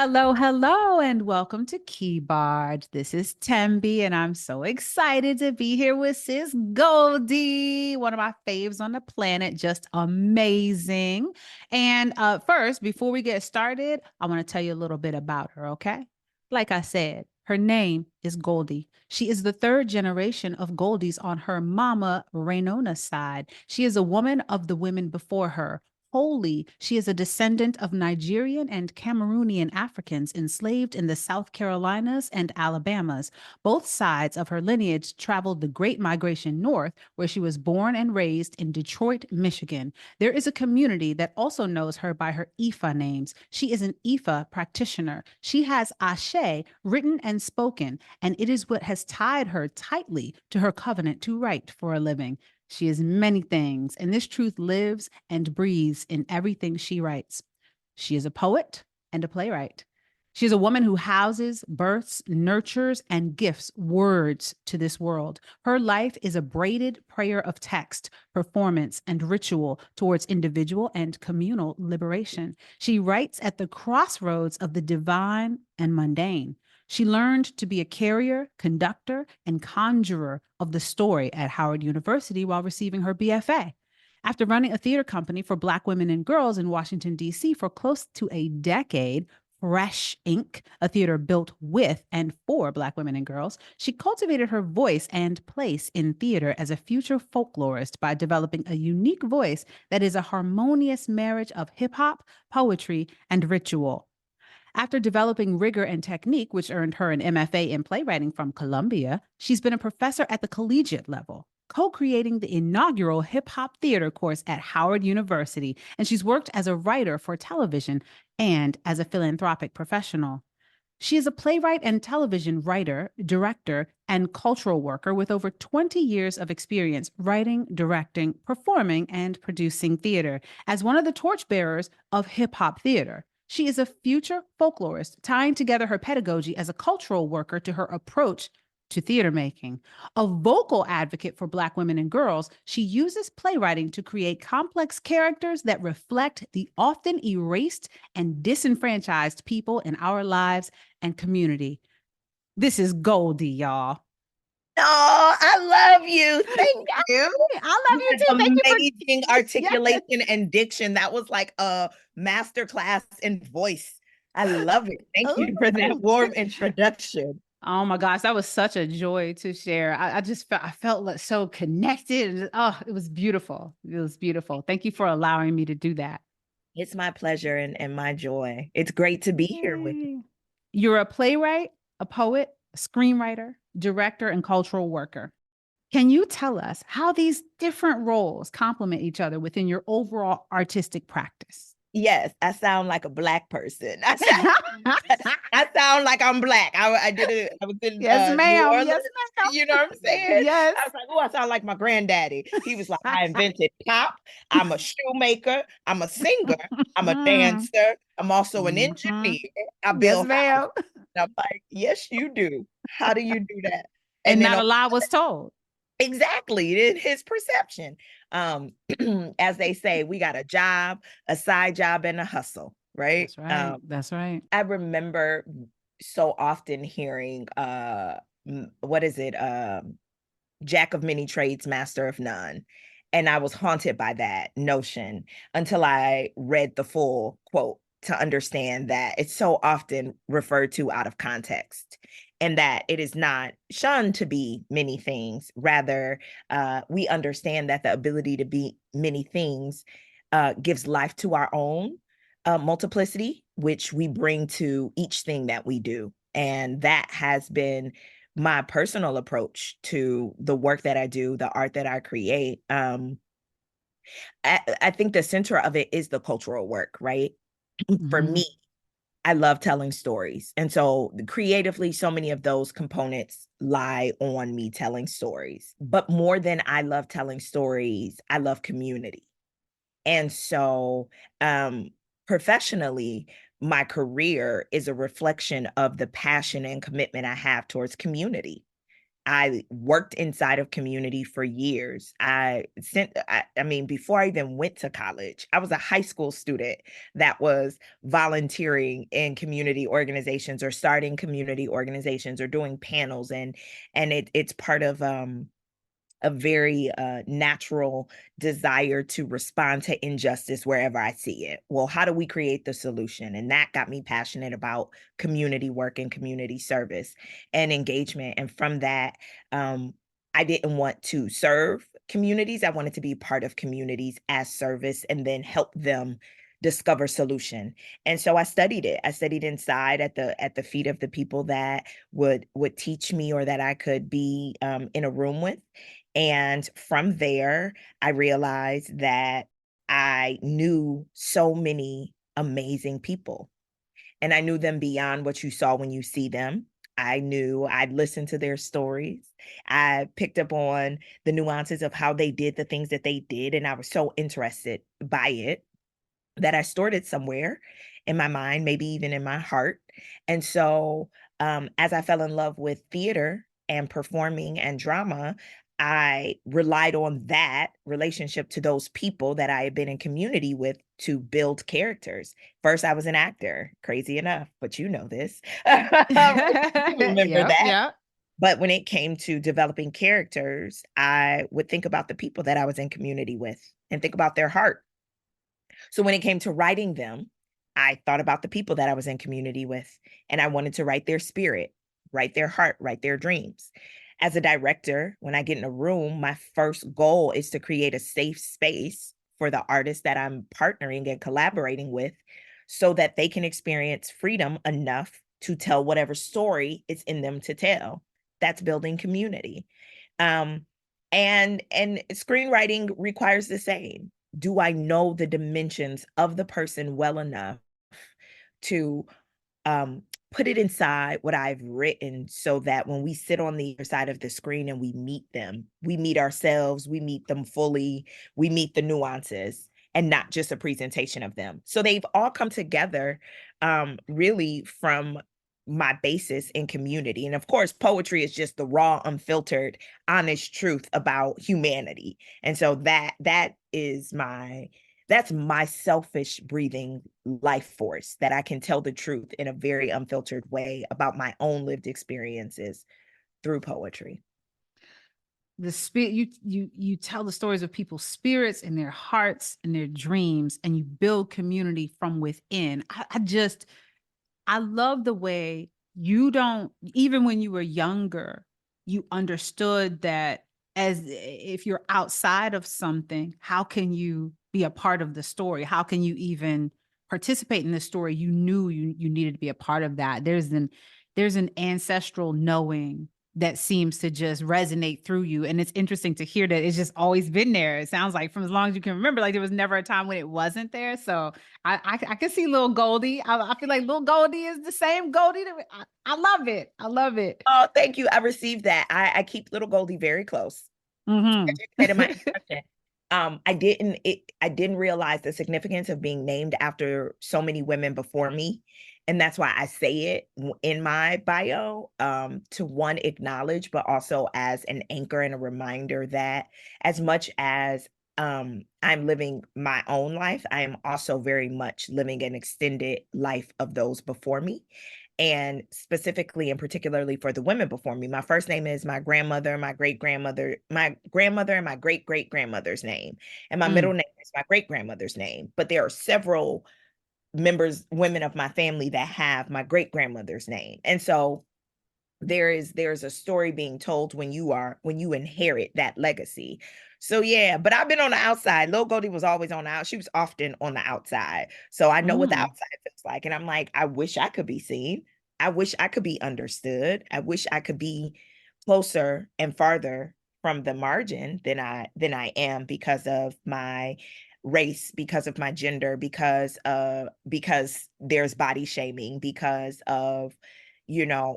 Hello, hello, and welcome to Keyboard. This is Tembi, and I'm so excited to be here with Sis Goldie, one of my faves on the planet, just amazing. And first, before we get started, I want to tell you a little bit about her, okay? Like I said, her name is Goldie. She is the third generation of Goldies on her mama Rainona's side. She is a woman of the women before her. Holy, she is a descendant of Nigerian and Cameroonian Africans enslaved in the South Carolinas and Alabamas. Both sides of her lineage traveled the Great Migration North, where she was born and raised in Detroit, Michigan. There is a community that also knows her by her Ifa names. She is an Ifa practitioner. She has Ashe written and spoken, and it is what has tied her tightly to her covenant to write for a living. She is many things, and this truth lives and breathes in everything she writes. She is a poet and a playwright. She is a woman who houses, births, nurtures, and gifts words to this world. Her life is a braided prayer of text, performance, and ritual towards individual and communal liberation. She writes at the crossroads of the divine and mundane. She learned to be a carrier, conductor, and conjurer of the story at Howard University while receiving her BFA. After running a theater company for Black women and girls in Washington, D.C. for close to a decade, Fresh Inc., a theater built with and for Black women and girls, she cultivated her voice and place in theater as a future folklorist by developing a unique voice that is a harmonious marriage of hip hop, poetry, and ritual. After developing rigor and technique, which earned her an MFA in playwriting from Columbia, she's been a professor at the collegiate level, co-creating the inaugural hip hop theater course at Howard University, and she's worked as a writer for television and as a philanthropic professional. She is a playwright and television writer, director, and cultural worker with over 20 years of experience writing, directing, performing, and producing theater. As one of the torchbearers of hip hop theater, she is a future folklorist, tying together her pedagogy as a cultural worker to her approach to theater making. A vocal advocate for Black women and girls, she uses playwriting to create complex characters that reflect the often erased and disenfranchised people in our lives and community. This is Goldie, y'all. Oh, I love you. Thank you. I love You you had too. Thank you for amazing yes. articulation and diction. That was like a master class in voice. I love it. Thank you for that Ooh. warm introduction. Oh my gosh, that was such a joy to share. I just felt like so connected. Oh, it was beautiful. It was beautiful. Thank you for allowing me to do that. It's my pleasure and my joy. It's great to be here with you. Yay. You're a playwright, a poet, a screenwriter, director, and cultural worker. Can you tell us how these different roles complement each other within your overall artistic practice? Yes, I sound like a Black person. I sound like I'm Black. I did it. I was in Yes, New ma'am. Orleans. Yes, ma'am. You know what I'm saying? Yes. I was like, oh, I sound like my granddaddy. He was like, I invented pop. I'm a shoemaker. I'm a singer. I'm a Mhm. dancer. I'm also an Mhm. engineer. I Yes, build houses. ma'am. And I'm like, yes, you do. How do you do that? And And then not a lie was told. exactly in his perception. As they say, we got a job, a side job, and a hustle, right? That's right. That's right. I remember so often hearing what is it? Jack of many trades, master of none. And I was haunted by that notion until I read the full quote to understand that it's so often referred to out of context and that it is not shunned to be many things. Rather, we understand that the ability to be many things gives life to our own multiplicity, which we bring to each thing that we do. And that has been my personal approach to the work that I do, the art that I create. I think the center of it is the cultural work, right? For Mhm. me, I love telling stories. And so creatively, so many of those components lie on me telling stories. But more than I love telling stories, I love community. And so professionally, my career is a reflection of the passion and commitment I have towards community. I worked inside of community for years. I mean, before I even went to college, I was a high school student that was volunteering in community organizations or starting community organizations or doing panels. And it's part of a very natural desire to respond to injustice wherever I see it. Well, how do we create the solution? And that got me passionate about community work and community service and engagement. And from that, I didn't want to serve communities. I wanted to be part of communities as service and then help them discover solution. And so I studied it. I studied inside at the feet of the people that would teach me or that I could be in a room with. And from there, I realized that I knew so many amazing people, and I knew them beyond what you saw when you see them. I'd listened to their stories. I picked up on the nuances of how they did the things that they did, and I was so interested by it that I stored it somewhere in my mind, maybe even in my heart. And so, as I fell in love with theater and performing and drama, I relied on that relationship to those people that I had been in community with to build characters. First, I was an actor, crazy enough, but you know this. You remember Yep, that. yep. But when it came to developing characters, I would think about the people that I was in community with and think about their heart. So when it came to writing them, I thought about the people that I was in community with, and I wanted to write their spirit, write their heart, write their dreams. As a director, when I get in a room, my first goal is to create a safe space for the artists that I'm partnering and collaborating with so that they can experience freedom enough to tell whatever story is in them to tell. That's building community. Um, and screenwriting requires the same. Do I know the dimensions of the person well enough to um, put it inside what I've written so that when we sit on the other side of the screen and we meet them, we meet ourselves, we meet them fully, we meet the nuances and not just a presentation of them. So they've all come together really from my basis in community. And of course, poetry is just the raw, unfiltered, honest truth about humanity. And so that's my selfish breathing life force, that I can tell the truth in a very unfiltered way about my own lived experiences through poetry. The spirit, you tell the stories of people's spirits and their hearts and their dreams, and you build community from within. I love the way you don't, even when you were younger, you understood that as if you're outside of something, how can you be a part of the story? How can you even participate in the story? You knew you needed to be a part of that. There's an ancestral knowing that seems to just resonate through you. And it's interesting to hear that it's just always been there. It sounds like from as long as you can remember, like there was never a time when it wasn't there. So I can see little Goldie. I feel like little Goldie is the same Goldie. I love it. I love it. Oh, thank you. I received that. I keep little Goldie very close. As Hmm. you said in my introduction, I didn't realize the significance of being named after so many women before me. And that's why I say it in my bio, to one, acknowledge, but also as an anchor and a reminder that as much as I'm living my own life, I am also very much living an extended life of those before me, and specifically and particularly for the women before me. My first name is my grandmother, my great grandmother, my grandmother, and my great great grandmother's name. And my middle Mm. name is my great grandmother's name. But there are several women of my family that have my great grandmother's name. And so there's a story being told when you inherit that legacy. So yeah, but I've been on the outside. Little Goldie was always on the out. She was often on the outside. So I know what the Mm. outside feels like. And I'm like, I wish I could be seen. I wish I could be understood. I wish I could be closer and farther from the margin than I am because of my race, because of my gender, because there's body shaming, because of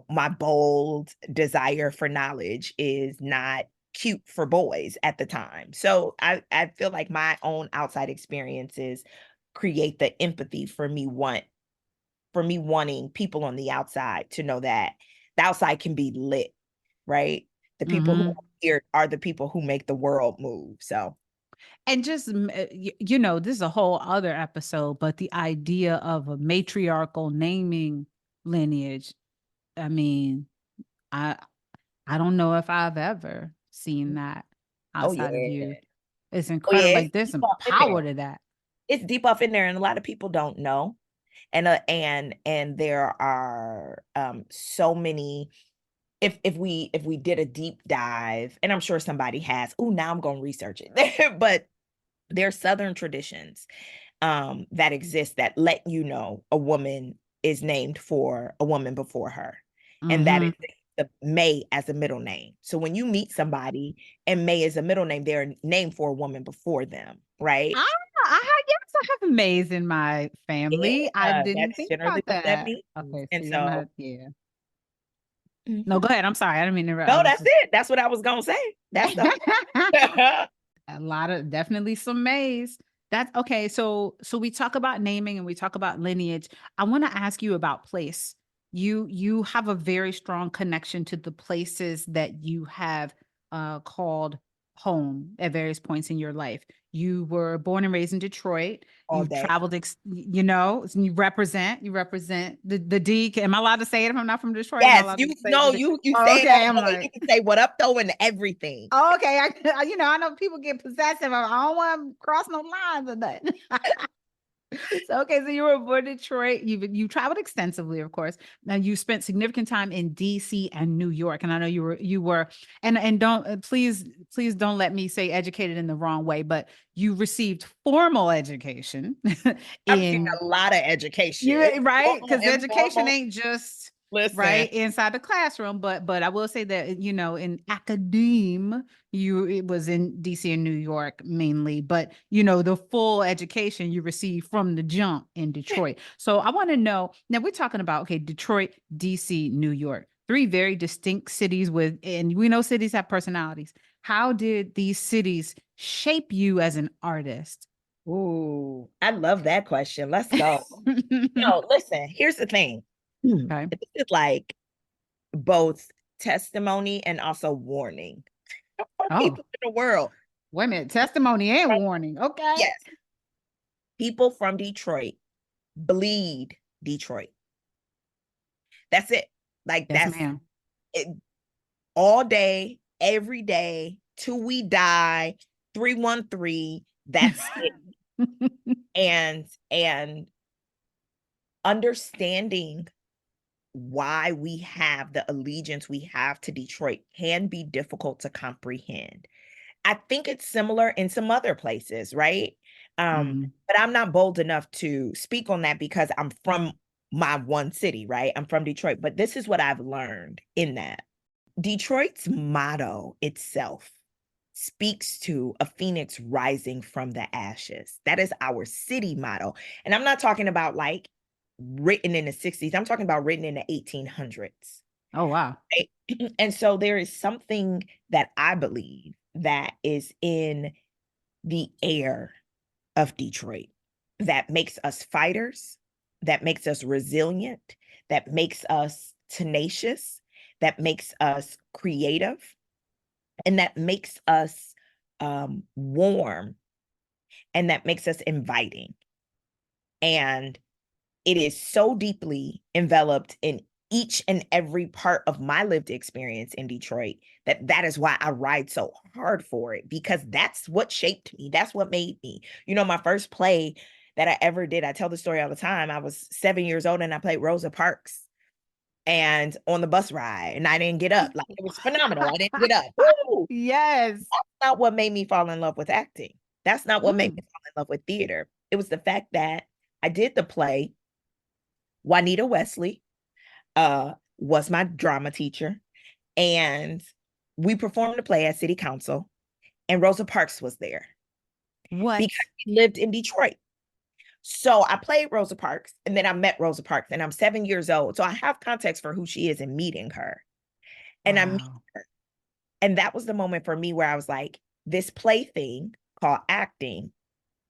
my bold desire for knowledge is not cute for boys at the time. So I feel like my own outside experiences create the empathy for me wanting people on the outside to know that the outside can be lit, right? The people who Mm-hmm. are here are the people who make the world move. So, And just, this is a whole other episode, but the idea of a matriarchal naming lineage, I mean, I I don't know if I've ever seen that oh outside of yeah. you. It's Oh yeah, incredible. Like it's there's deep some up in there. power to that. It's deep up in there, and a lot of people don't know. And there are so many. If we did a deep dive, and I'm sure somebody has. Oh, now I'm going to research it. But there are Southern traditions that exist that let you know a woman is named for a woman before her, and that is Hmm. the May as a middle name. So when you meet somebody and May is a middle name, they're named for a woman before them, right? Yes, I have maize in my family. I Yeah, didn't that's think generally about what that that. means. Okay, And see, I'm so, gonna, yeah. No, mhm. go ahead. I'm sorry. I didn't mean to interrupt. I No, was that's just it. That's what I was gonna say. That's the a lot of definitely some maize. That's okay. So we talk about naming and we talk about lineage. I want to ask you about place. You have a very strong connection to the places that you have called home at various points in your life. You were born and raised in Detroit. all You've day. traveled, and you represent the D. Am I allowed to say it if I'm not from Detroit? Am I Yes, allowed you to say know the D? you Oh, say it all okay, I'm day. You like, can say what up though and everything. oh, okay. I know people get possessive. I don't want to cross no lines or nothing. So, okay, so you were born in Detroit. You traveled extensively, of course. Now you spent significant time in DC and New York. And I know you were and don't please don't let me say educated in the wrong way, but you received formal education I've seen in a lot of education. you right Formal, because education informal. ain't just Listen, right inside the classroom, but I will say that in academe it was in DC and New York mainly, but the full education you receive from the jump in Detroit. So I want to know now we're talking about okay Detroit, DC, New York, three very distinct cities and we know cities have personalities. How did these cities shape you as an artist? ooh, I love that question. Let's go. Listen, here's the thing. Okay. This is like both testimony and also warning for Oh, people in the world. wait a minute. Testimony and warning. Okay. Yes, people from Detroit bleed Detroit. That's it. Like Yes, that's ma'am. it, all day, every day, till we die. 313. That's it. And understanding why we have the allegiance we have to Detroit can be difficult to comprehend. I think it's similar in some other places, right? Mhm. But I'm not bold enough to speak on that because I'm from my one city, right? I'm from Detroit, but this is what I've learned in that. Detroit's motto itself speaks to a phoenix rising from the ashes. That is our city motto. And I'm not talking about like written in the 60s, I'm talking about written in the 1800s. Oh, wow. Right? And so there is something that I believe that is in the air of Detroit that makes us fighters, that makes us resilient, that makes us tenacious, that makes us creative, and that makes us warm, and that makes us inviting. And it is so deeply enveloped in each and every part of my lived experience in Detroit that is why I ride so hard for it, because that's what shaped me. That's what made me. My first play that I ever did, I tell the story all the time. I was 7 years old and I played Rosa Parks and on the bus ride and I didn't get up. Like it was phenomenal. I didn't get up. Woo! Yes. That's not what made me fall in love with acting. That's not what made me Mm. fall in love with theater. It was the fact that I did the play. Juanita Wesley was my drama teacher, and we performed the play at City Council, and Rosa Parks was there because What? she lived in Detroit. So I played Rosa Parks, and then I met Rosa Parks, and I'm 7 years old. So I have context for who she is in meeting her. And I meet Wow. her. And that was the moment for me where I was like, this play thing called acting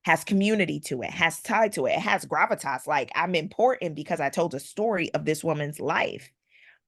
has community to it, has tie to it, it has gravitas. Like I'm important because I told a story of this woman's life.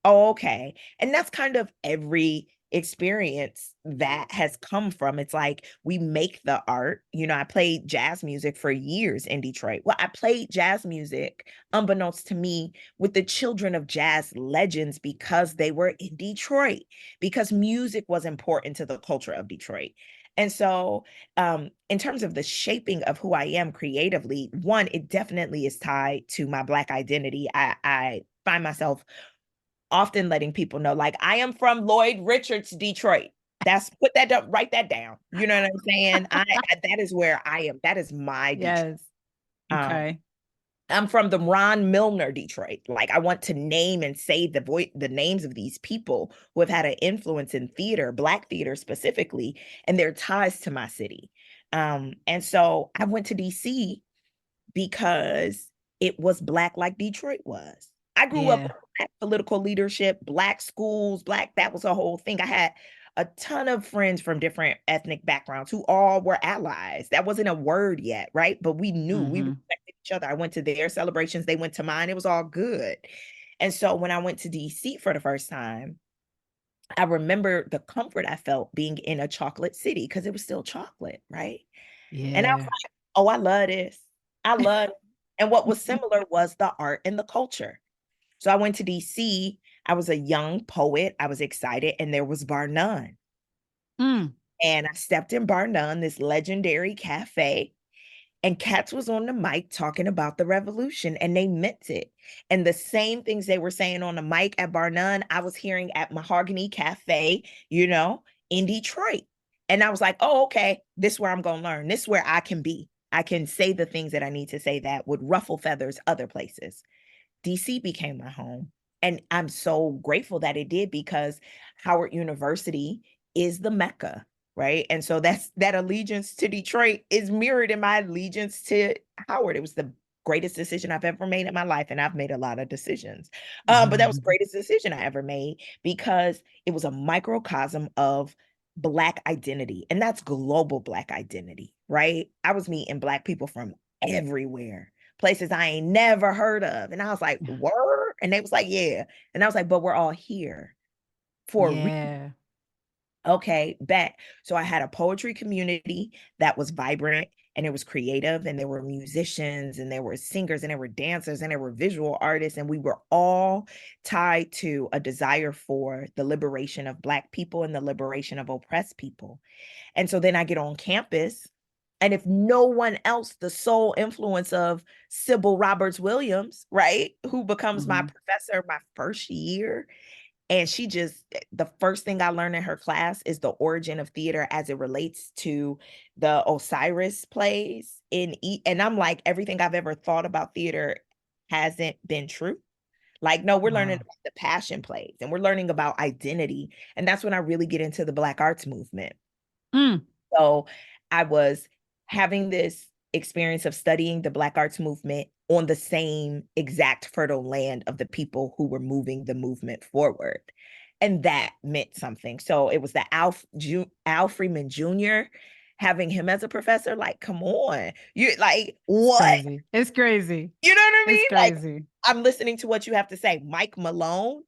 Oh, okay. And that's kind of every experience that has come from. It's like we make the art. I played jazz music for years in Detroit. Well, I played jazz music, unbeknownst to me, with the children of jazz legends because they were in Detroit, because music was important to the culture of Detroit. And so, in terms of the shaping of who I am creatively, one, it definitely is tied to my Black identity. I find myself often letting people know, like, I am from Lloyd Richards, Detroit. That's put that up, write that down. You know what I'm saying? That is where I am. That is my Detroit. Yes. Um, Okay. I'm from the Ron Milner Detroit. Like, I want to name and say the names of these people who have had an influence in theater, Black theater specifically, and their ties to my city. And so I went to DC because it was Black like Detroit was. I grew up Yeah. with Black political leadership, Black schools, Black, that was a whole thing. I had a ton of friends from different ethnic backgrounds who all were allies. That wasn't a word yet, right? But we knew, we Mm-hmm. respected each other. I went to their celebrations, they went to mine. It was all good. And so when I went to DC for the first time, I remember the comfort I felt being in a chocolate city because it was still chocolate, right? And I was Yeah. like, oh, I love this. I love it. And what was similar was the art and the culture. So I went to DC. I was a young poet. I was excited. And there was Bar None. Mm. And I stepped in Bar None, this legendary cafe. And Cats was on the mic talking about the revolution, and they meant it. And the same things they were saying on the mic at Bar None, I was hearing at Mahogany Cafe, in Detroit. And I was like, oh, okay, this is where I'm going to learn. This is where I can be. I can say the things that I need to say that would ruffle feathers other places. DC became my home. And I'm so grateful that it did, because Howard University is the Mecca, right? And so that allegiance to Detroit is mirrored in my allegiance to Howard. It was the greatest decision I've ever made in my life. And I've made a lot of decisions. But that was the greatest decision I ever made, because it was a microcosm of Black identity. And that's global Black identity, right? I was meeting Black people from everywhere, places I ain't never heard of. And I was like, word? And they was like, yeah. And I was like, but we're all here for a reason. Yeah. Okay, back. So I had a poetry community that was vibrant and it was creative, and there were musicians and there were singers and there were dancers and there were visual artists, and we were all tied to a desire for the liberation of Black people and the liberation of oppressed people. And so then I get on campus, and if no one else, the sole influence of Sybil Roberts Williams, right, who becomes my Mm-hmm. professor my first year, and the first thing I learned in her class is the origin of theater as it relates to the Osiris plays and I'm like, everything I've ever thought about theater hasn't been true. Like, no, we're learning Wow. about the passion plays and we're learning about identity. And that's when I really get into the Black arts movement. Mm. So I was having this experience of studying the Black arts movement on the same exact fertile land of the people who were moving the movement forward. And that meant something. So it was the Al Freeman Jr., having him as a professor. Like, come on. You like, It's what? crazy. It's crazy. You know what I It's mean? Like, crazy. I'm listening to what you have to say. Mike Malone.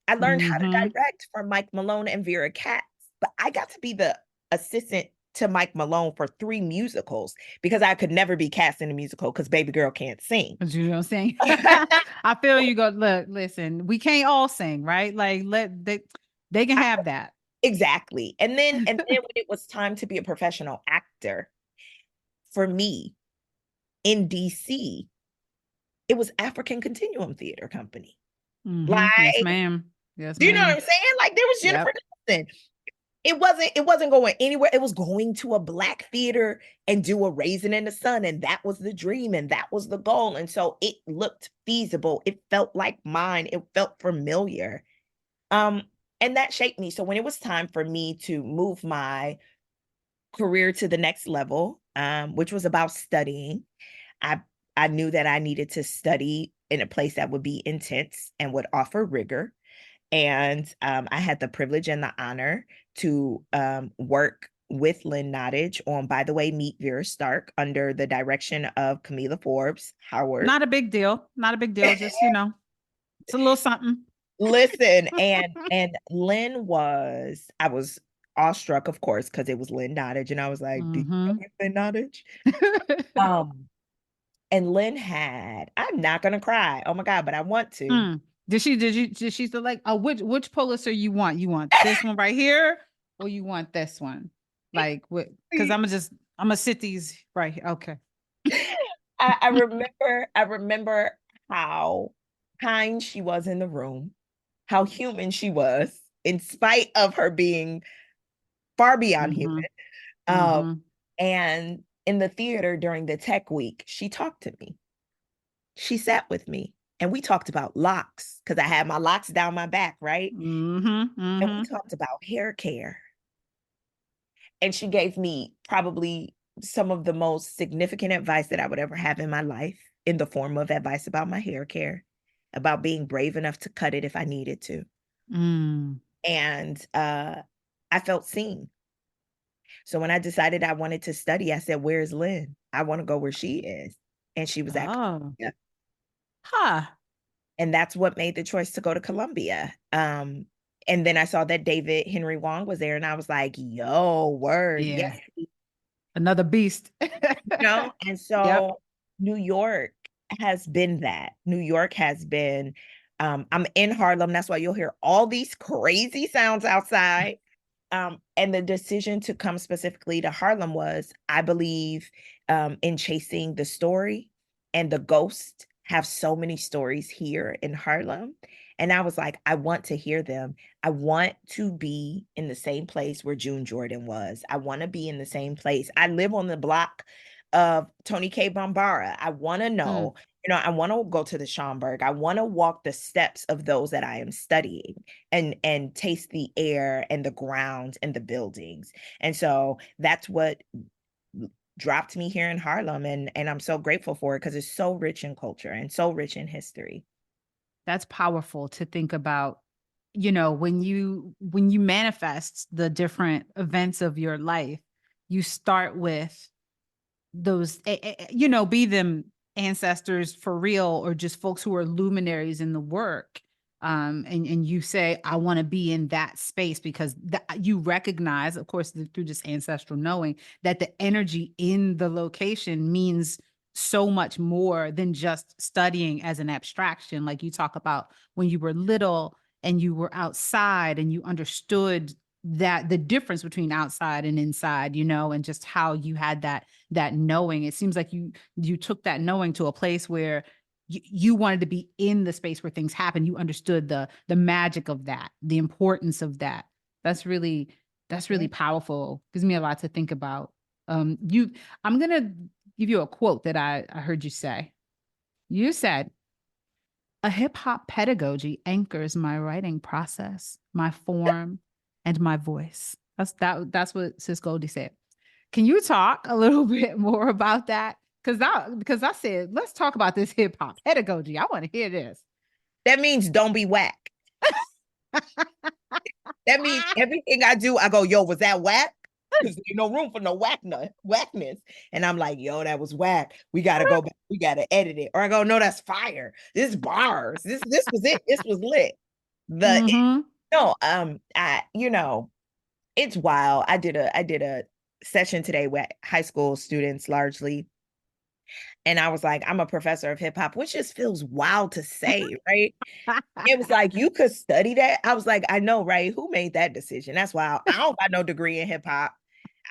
I learned how to Mm-hmm. direct from Mike Malone and Vera Katz, but I got to be the assistant to Mike Malone for 3 musicals because I could never be cast in a musical because Baby Girl can't sing. But you know what I'm saying? I feel you go, look, listen, we can't all sing, right? Like they can I- have that. exactly. And then when it was time to be a professional actor, for me in DC, it was African Continuum Theater Company. Mm-hmm. Yes, Like, ma'am. Yes, do you know what I'm ma'am. saying? Like, there was Jennifer Yep. Nelson. It wasn't going anywhere. It was going to a Black theater and do a Raisin in the Sun, and that was the dream and that was the goal. And so it looked feasible. It felt like mine. It felt familiar. Um, and that shaped me. So when it was time for me to move my career to the next level, which was about studying, I I knew that I needed to study in a place that would be intense and would offer rigor. And I had the privilege and the honor to work with Lynn Nottage on By the Way, Meet Vera Stark under the direction of Camila Forbes Howard. Not a big deal. Not a big deal. Just, it's a little something. Listen, and Lynn was, I was awestruck, of course, because it was Lynn Nottage, and I was like, "Do you know Mm-hmm. Lynn Nottage?" Um, and Lynn had, I'm not gonna cry. Oh my God, but I want to. Mm. Did she select which Pulitzer you want? You want this one right here, or you want this one? Like what? Because I'm gonna sit these right here. Okay. I remember how kind she was in the room, how human she was, in spite of her being far beyond human. Mm-hmm. Um, Mm-hmm. and in the theater during the tech week, she talked to me. She sat with me and we talked about locks because I had my locks down my back, right? Mm-hmm. And we Mm-hmm. talked about hair care. And she gave me probably some of the most significant advice that I would ever have in my life, in the form of advice about my hair care, about being brave enough to cut it if I needed to. Mm. And I felt seen. So when I decided I wanted to study, I said, "Where's Lynn? I want to go where she is." And she was at Oh. Columbia. Huh. And that's what made the choice to go to Columbia. And then I saw that David Henry Wong was there, and I was like, "Yo, word, yes." Yeah. Another beast. And Yep. so New York has been that. New York has been, I'm in Harlem. That's why you'll hear all these crazy sounds outside. And the decision to come specifically to Harlem was, I believe, in chasing the story, and the ghosts have so many stories here in Harlem. And I was like, I want to hear them. I want to be in the same place where June Jordan was. I want to be in the same place. I live on the block of Tony K. Bambara. I want to Mm. know, I want to go to the Schomburg. I want to walk the steps of those that I am studying, and taste the air and the ground and the buildings. And so that's what dropped me here in Harlem, and I'm so grateful for it because it's so rich in culture and so rich in history. That's powerful to think about, when you manifest the different events of your life, you start with those, be them ancestors for real or just folks who are luminaries in the work. And you say, I want to be in that space because you recognize, of course, through this ancestral knowing that the energy in the location means so much more than just studying as an abstraction. Like you talk about when you were little and you were outside and you understood that the difference between outside and inside, and just how you had that knowing. It seems like you took that knowing to a place where you wanted to be in the space where things happen. You understood the magic of that, the importance of that. That's really that's Yeah. really powerful. Gives me a lot to think about. You I'm gonna give you a quote that I heard you say. You said, a hip hop pedagogy anchors my writing process, my form, and my voice. That's what Sis Goldie said. Can you talk a little bit more about that? Because I said, let's talk about this hip hop pedagogy. I want to hear this. That means don't be whack. That means everything I do, I go, yo, was that whack? Because there's no room for no whackness. And I'm like, yo, that was whack. We gotta go back. We gotta edit it. Or I go, no, that's fire. This bars. This was it. This was lit. The Mm-hmm. no, it's wild. I did a session today with high school students largely. And I was like, I'm a professor of hip hop, which just feels wild to say, right? It was like, you could study that. I was like, I know, right? Who made that decision? That's why I don't got no degree in hip hop.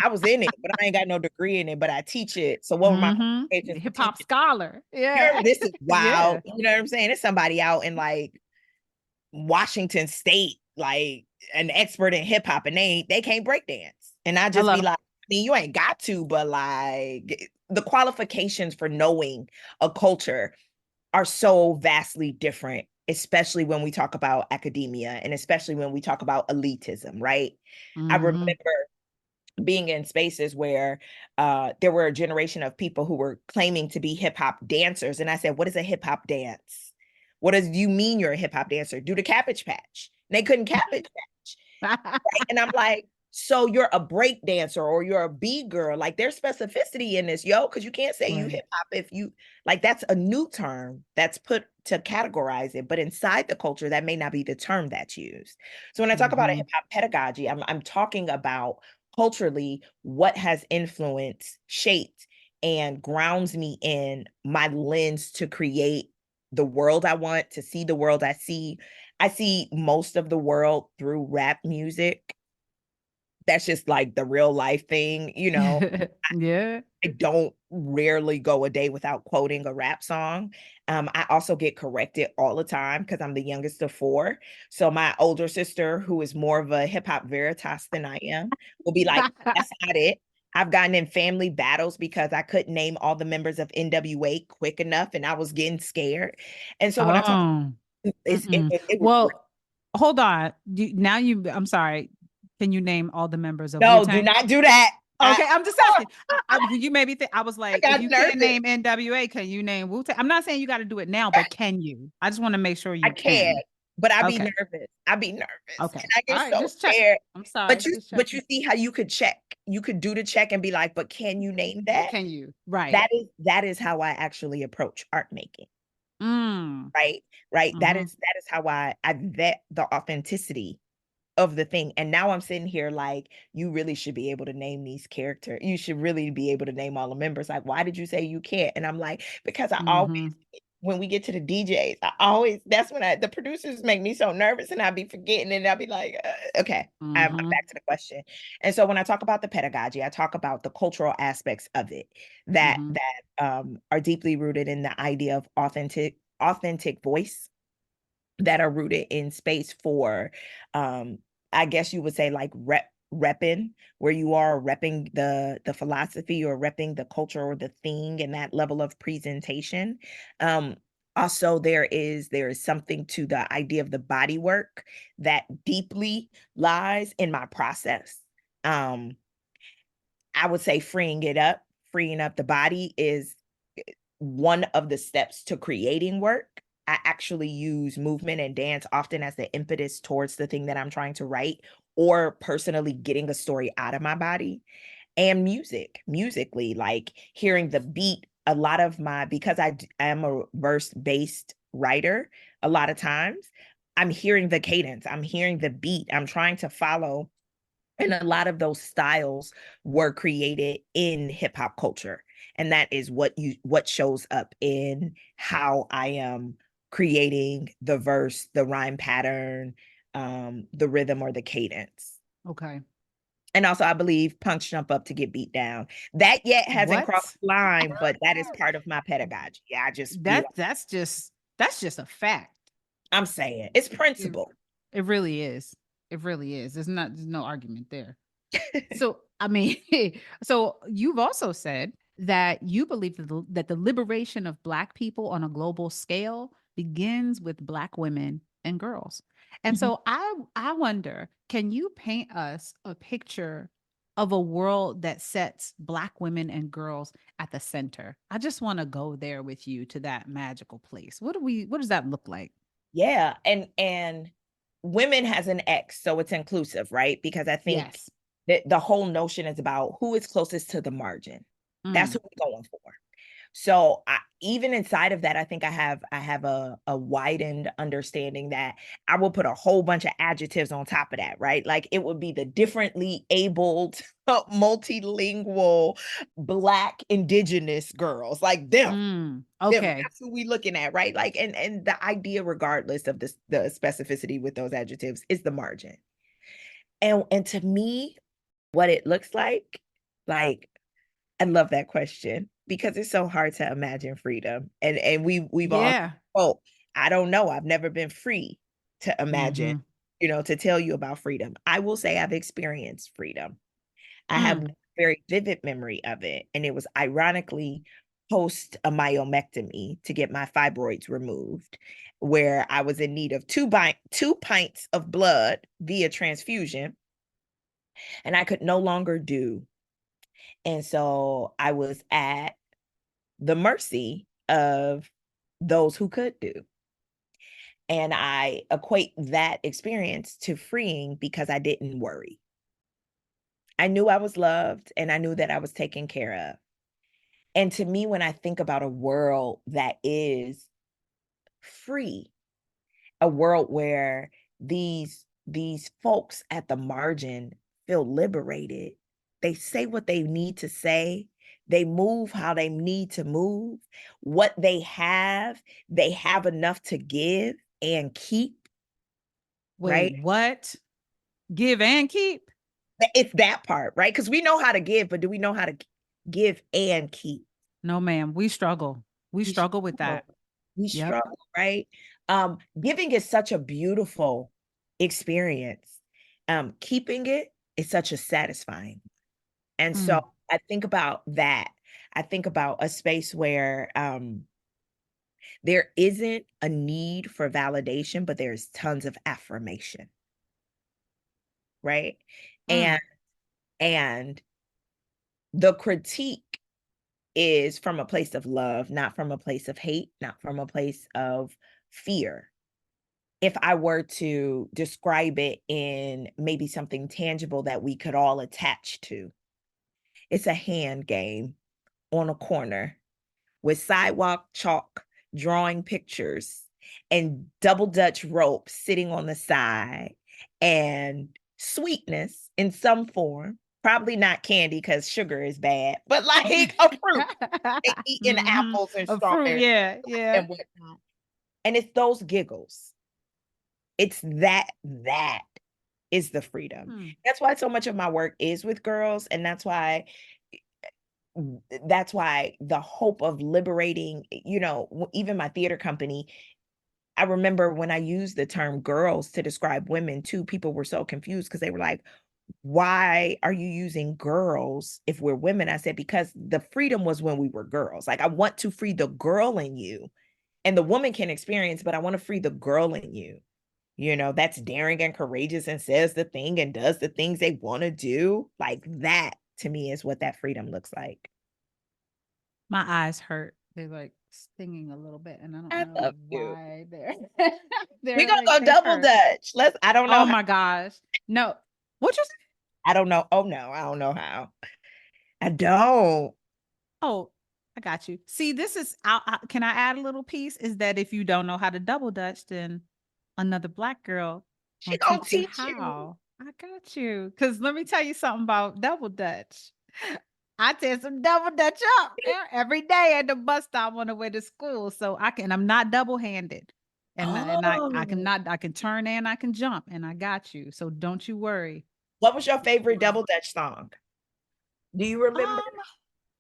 I was in it, but I ain't got no degree in it, but I teach it. So what were my Mm-hmm. qualifications for Hip hop teaching? scholar. You're, Yeah. this is Yeah. wild. You know what I'm saying? It's somebody out in like Washington State, like an expert in hip hop, and they can't break dance. And I just be Hello. like, I mean, you ain't got to, but like the qualifications for knowing a culture are so vastly different, especially when we talk about academia and especially when we talk about elitism, right? I remember Mm-hmm. being in spaces where there were a generation of people who were claiming to be hip hop dancers. And I said, what is a hip hop dance? What does you mean you're a hip hop dancer? Do the Cabbage Patch. And they couldn't Cabbage Patch. Right? And I'm like, So you're a break dancer or you're a B girl. Like there's specificity in this, yo, because you can't say you Right. hip hop if you like that's a new term that's put to categorize it. But inside the culture, that may not be the term that's used. So when I talk about a Mm-hmm. hip hop pedagogy, I'm talking about culturally what has influenced, shaped, and grounds me in my lens to create the world I want, to see the world I see. I see most of the world through rap music. That's just like the real life thing, you know. Yeah. I don't rarely go a day without quoting a rap song. I also get corrected all the time because I'm the youngest of four. So my older sister, who is more of a hip hop veritas than I am, will be like, "That's not it." I've gotten in family battles because I couldn't name all the members of NWA quick enough, and I was getting scared. And so when I talk, Oh. Mm-mm. it was Well, hold on. I'm sorry. Can you name all the members of no, do Wu-Tang? not do that. Okay, I'm just asking. You made me think. I was I like, if got you can't nervous. name NWA, can you name Wu-Tang? I'm not saying you got to do it now, but can you? I just want to make sure I you can, can. but I be Okay. nervous. I be nervous, Okay. and I All get right. so Just check. scared. I'm sorry. Just But you checking. see how you could check. You could do the check and be like, but can you name that? Can you? Right. That is how I actually approach art making. Mm. Right. Right. Mm-hmm. That is how I vet the authenticity of the thing. And now I'm sitting here like, you really should be able to name these characters. You should really be able to name all the members. Like, why did you say you can't? And I'm like, because I always, Mm-hmm. when we get to the DJs, I always, that's when the producers make me so nervous and I'll be forgetting and I'll be like, okay, I'm Mm-hmm. back to the question. And so when I talk about the pedagogy, I talk about the cultural aspects of it Mm-hmm. that are deeply rooted in the idea of authentic voice, that are rooted in space for um I guess you would say like repping, where you are repping the philosophy or repping the culture or the thing and that level of presentation. um Also there is something to the idea of the body work that deeply lies in my process. um I would say freeing up the body is one of the steps to creating work. I actually use movement and dance often as the impetus towards the thing that I'm trying to write, or personally getting a story out of my body. And musically, like hearing the beat. A lot of my, because I am a verse based writer, a lot of times I'm hearing the cadence, I'm hearing the beat, I'm trying to follow, and a lot of those styles were created in hip hop culture. And that is what shows up in how I am creating the verse, the rhyme pattern, the rhythm or the cadence. Okay. And also I believe punks jump up to get beat down. That yet hasn't crossed What? the line, but that is part of my pedagogy. I just be like, That's just a fact. I'm saying it's It, principle. it really is. It really is. There's no argument there. So, I mean, so you've also said that you believe that the liberation of Black people on a global scale begins with Black women and girls. And Mhm. so I wonder, can you paint us a picture of a world that sets Black women and girls at the center? I just want to go there with you to that magical place. What does that look like? Yeah, and women has an X, so it's inclusive, right? Because I think Yes. that the whole notion is about who is closest to the margin. That's Mm. who we're going for. So even inside of that, I think I have a widened understanding that I will put a whole bunch of adjectives on top of that, right? Like it would be the differently abled, multilingual, Black, indigenous girls, like them. Okay. That's who we looking at, right? Like, and the idea, regardless of this, the specificity with those adjectives, is the margin. And to me, what it looks like I love that question because it's so hard to imagine freedom. And we've all, Yeah. oh, I don't know. I've never been free to imagine, Mhm. to tell you about freedom. I will say I've experienced freedom. I have Mm. very vivid memory of it. And it was ironically post a myomectomy to get my fibroids removed, where I was in need of 2 pints of blood via transfusion, and I could no longer do. And so I was at the mercy of those who could do. And I equate that experience to freeing because I didn't worry. I knew I was loved and I knew that I was taken care of. And to me, when I think about a world that is free, a world where these folks at the margin feel liberated, they say what they need to say, they move how they need to move, what they have enough to give and keep, Wait, right? what? Give and keep? It's that part, right? Because we know how to give, but do we know how to give and keep? No, ma'am. We struggle. We We struggle with struggle. that. We Yep. struggle, right? Giving is such a beautiful experience. Keeping it is such a satisfying. And so Mm. I think about that. I think about a space where there isn't a need for validation, but there's tons of affirmation, right? And Mm. and the critique is from a place of love, not from a place of hate, not from a place of fear. If I were to describe it in maybe something tangible that we could all attach to, it's a hand game on a corner with sidewalk chalk, drawing pictures, and double Dutch rope sitting on the side, and sweetness in some form. Probably not candy because sugar is bad, but like a fruit. They eating Hmm. apples and A fruit, strawberries yeah, yeah. and whatnot. And it's those giggles. It's that is the freedom. Mm. That's why so much of my work is with girls, and that's why the hope of liberating, even my theater company, I remember when I used the term girls to describe women too, people were so confused because they were like, why are you using girls if we're women? I said, because the freedom was when we were girls. Like, I want to free the girl in you, and the woman can experience, but I want to free the girl in you. That's daring and courageous and says the thing and does the things they want to do. Like, that to me is what that freedom looks like. My eyes hurt. They're like stinging a little bit, and I don't I know love you. why they're We're they're gonna like go they double hurt. dutch. I don't know Oh how. my gosh. No. What you say? I don't know. Oh no, I don't know how. I don't. Oh, I got you. See, this is can I add a little piece? Is that if you don't know how to double dutch, then another black girl She will gonna teach you teach you. how. I got you. Cause let me tell you something about double dutch. I tear some double dutch up every day at the bus stop on the way to school. So I'm not double handed. Oh, I can turn and I can jump and I got you. So don't you worry. what was your favorite double dutch song? Do you remember? Um,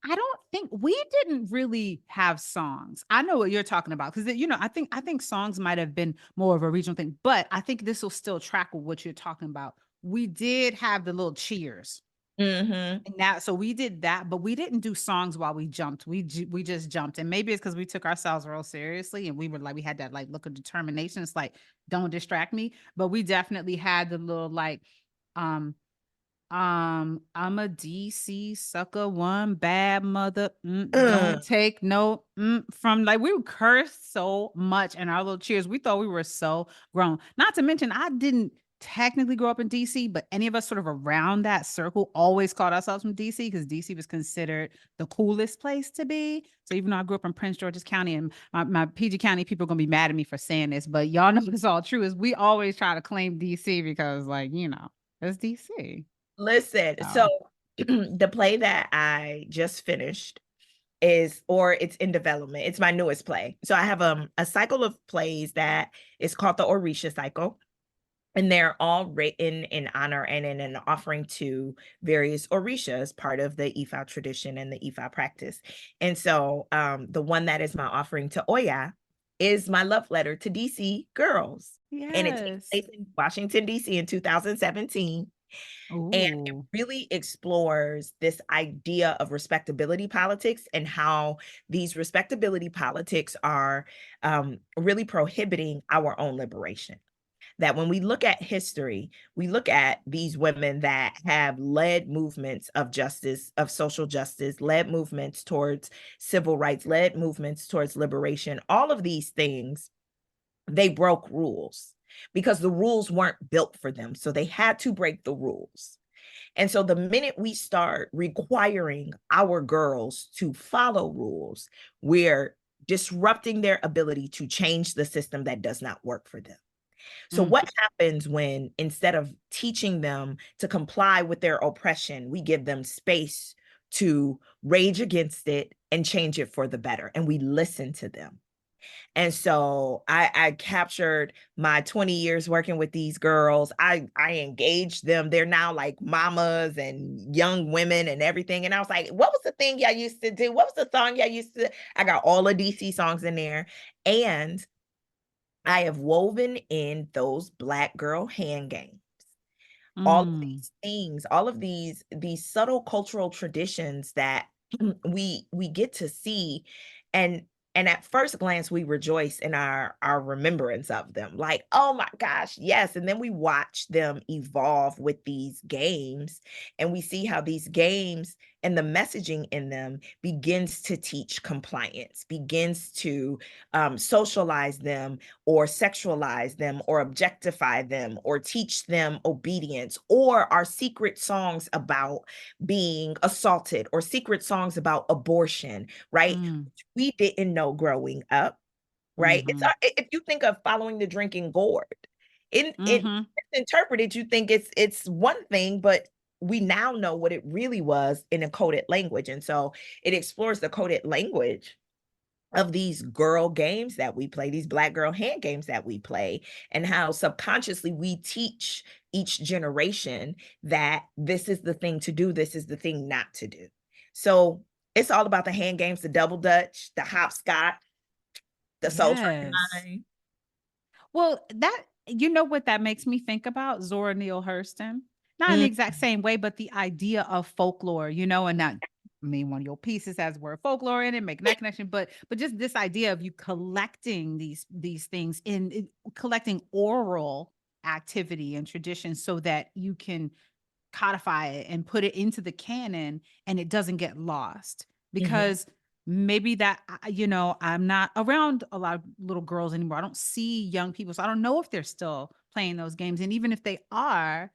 I don't think we didn't really have songs. I know what you're talking about because I think songs might have been more of a regional thing, but I think this will still track with what you're talking about. We did have the little cheers. Mm-hmm. And that so we did that, but we didn't do songs while we jumped. We just jumped. And maybe it's because we took ourselves real seriously and we had that like look of determination. It's like, don't distract me. But we definitely had the little like um I'm a DC sucker, one bad mother. Don't take no from like we would curse so much in our little cheers. We thought we were so grown. Not to mention, I didn't technically grow up in DC, but any of us sort of around that circle always called ourselves from DC because DC was considered the coolest place to be. So even though I grew up in Prince George's County and my PG County people are gonna be mad at me for saying this, but y'all know it's all true. Is we always try to claim DC because like it's DC. Listen, so Oh, the play that I just finished it's in development. It's my newest play. So I have a cycle of plays that is called the Orisha cycle. And they're all written in honor and in an offering to various Orishas, part of the Ifa tradition and the Ifa practice. And so the one that is my offering to Oya is my love letter to DC girls. And it takes yes. place in Washington, DC in 2017. And it Ooh. really explores this idea of respectability politics and how these respectability politics are really prohibiting our own liberation. That when we look at history, we look at these women that have led movements of justice, of social justice, led movements towards civil rights, led movements towards liberation, all of these things, they broke rules because the rules weren't built for them. So they had to break the rules. And so the minute we start requiring our girls to follow rules, we're disrupting their ability to change the system that does not work for them. So, Mm, what happens when instead of teaching them to comply with their oppression, we give them space to rage against it and change it for the better, and we listen to them? And so I captured my 20 years working with these girls. I engaged them. They're now like mamas and young women and everything. And I was like, what was the thing y'all used to do? What was the song y'all used to? I got all the DC songs in there. And I have woven in those Black girl hand games, all of mm, these things, all of these subtle cultural traditions that we get to see. And at first glance we rejoice in our remembrance of them, like, oh my gosh, yes. And then we watch them evolve with these games, and we see how these games and the messaging in them begins to teach compliance, begins to socialize them or sexualize them or objectify them or teach them obedience, or our secret songs about being assaulted or secret songs about abortion, right? mm, We didn't know growing up, right? It's mm-hmm, if you think of following the drinking gourd, in mm-hmm. interpreted, you think it's one thing, but we now know what it really was in a coded language. And so it explores the coded language of these girl games that we play, these Black girl hand games that we play, and how subconsciously we teach each generation that this is the thing to do, this is the thing not to do. So it's all about the hand games, the double dutch, the hopscotch, the soul Yes. train. Well, that you know what that makes me think about? Zora Neale Hurston. Not in the Mm, exact same way, but the idea of folklore, and that I mean one of your pieces has the word folklore in it, making that connection, but just this idea of you collecting these things collecting oral activity and tradition so that you can codify it and put it into the canon and it doesn't get lost mhm, because maybe I'm not around a lot of little girls anymore. I don't see young people, so I don't know if they're still playing those games, and even if they are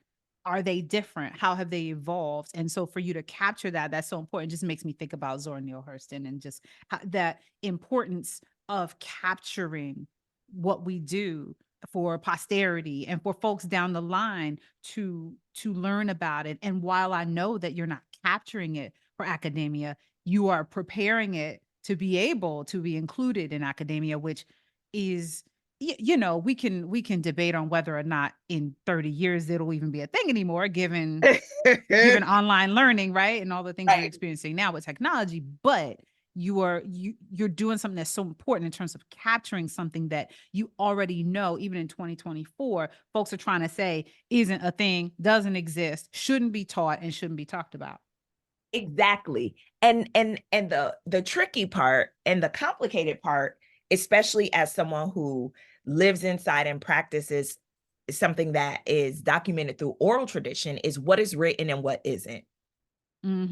they different? How have they evolved? And so for you to capture that, that's so important. It just makes me think about Zora Neale Hurston and just that importance of capturing what we do for posterity and for folks down the line to learn about it. And while I know that you're not capturing it for academia, you are preparing it to be able to be included in academia, which is we can debate on whether or not in 30 years it'll even be a thing anymore given right. online learning, right? And all the things we're experiencing now with technology, but you're doing something that's so important in terms of capturing something that you already know. Even in 2024, folks are trying to say isn't a thing, doesn't exist, shouldn't be taught, and shouldn't be talked about. Exactly. And the tricky part and the complicated part, especially as someone who lives inside and practices something that is documented through oral tradition, is what is written and what isn't,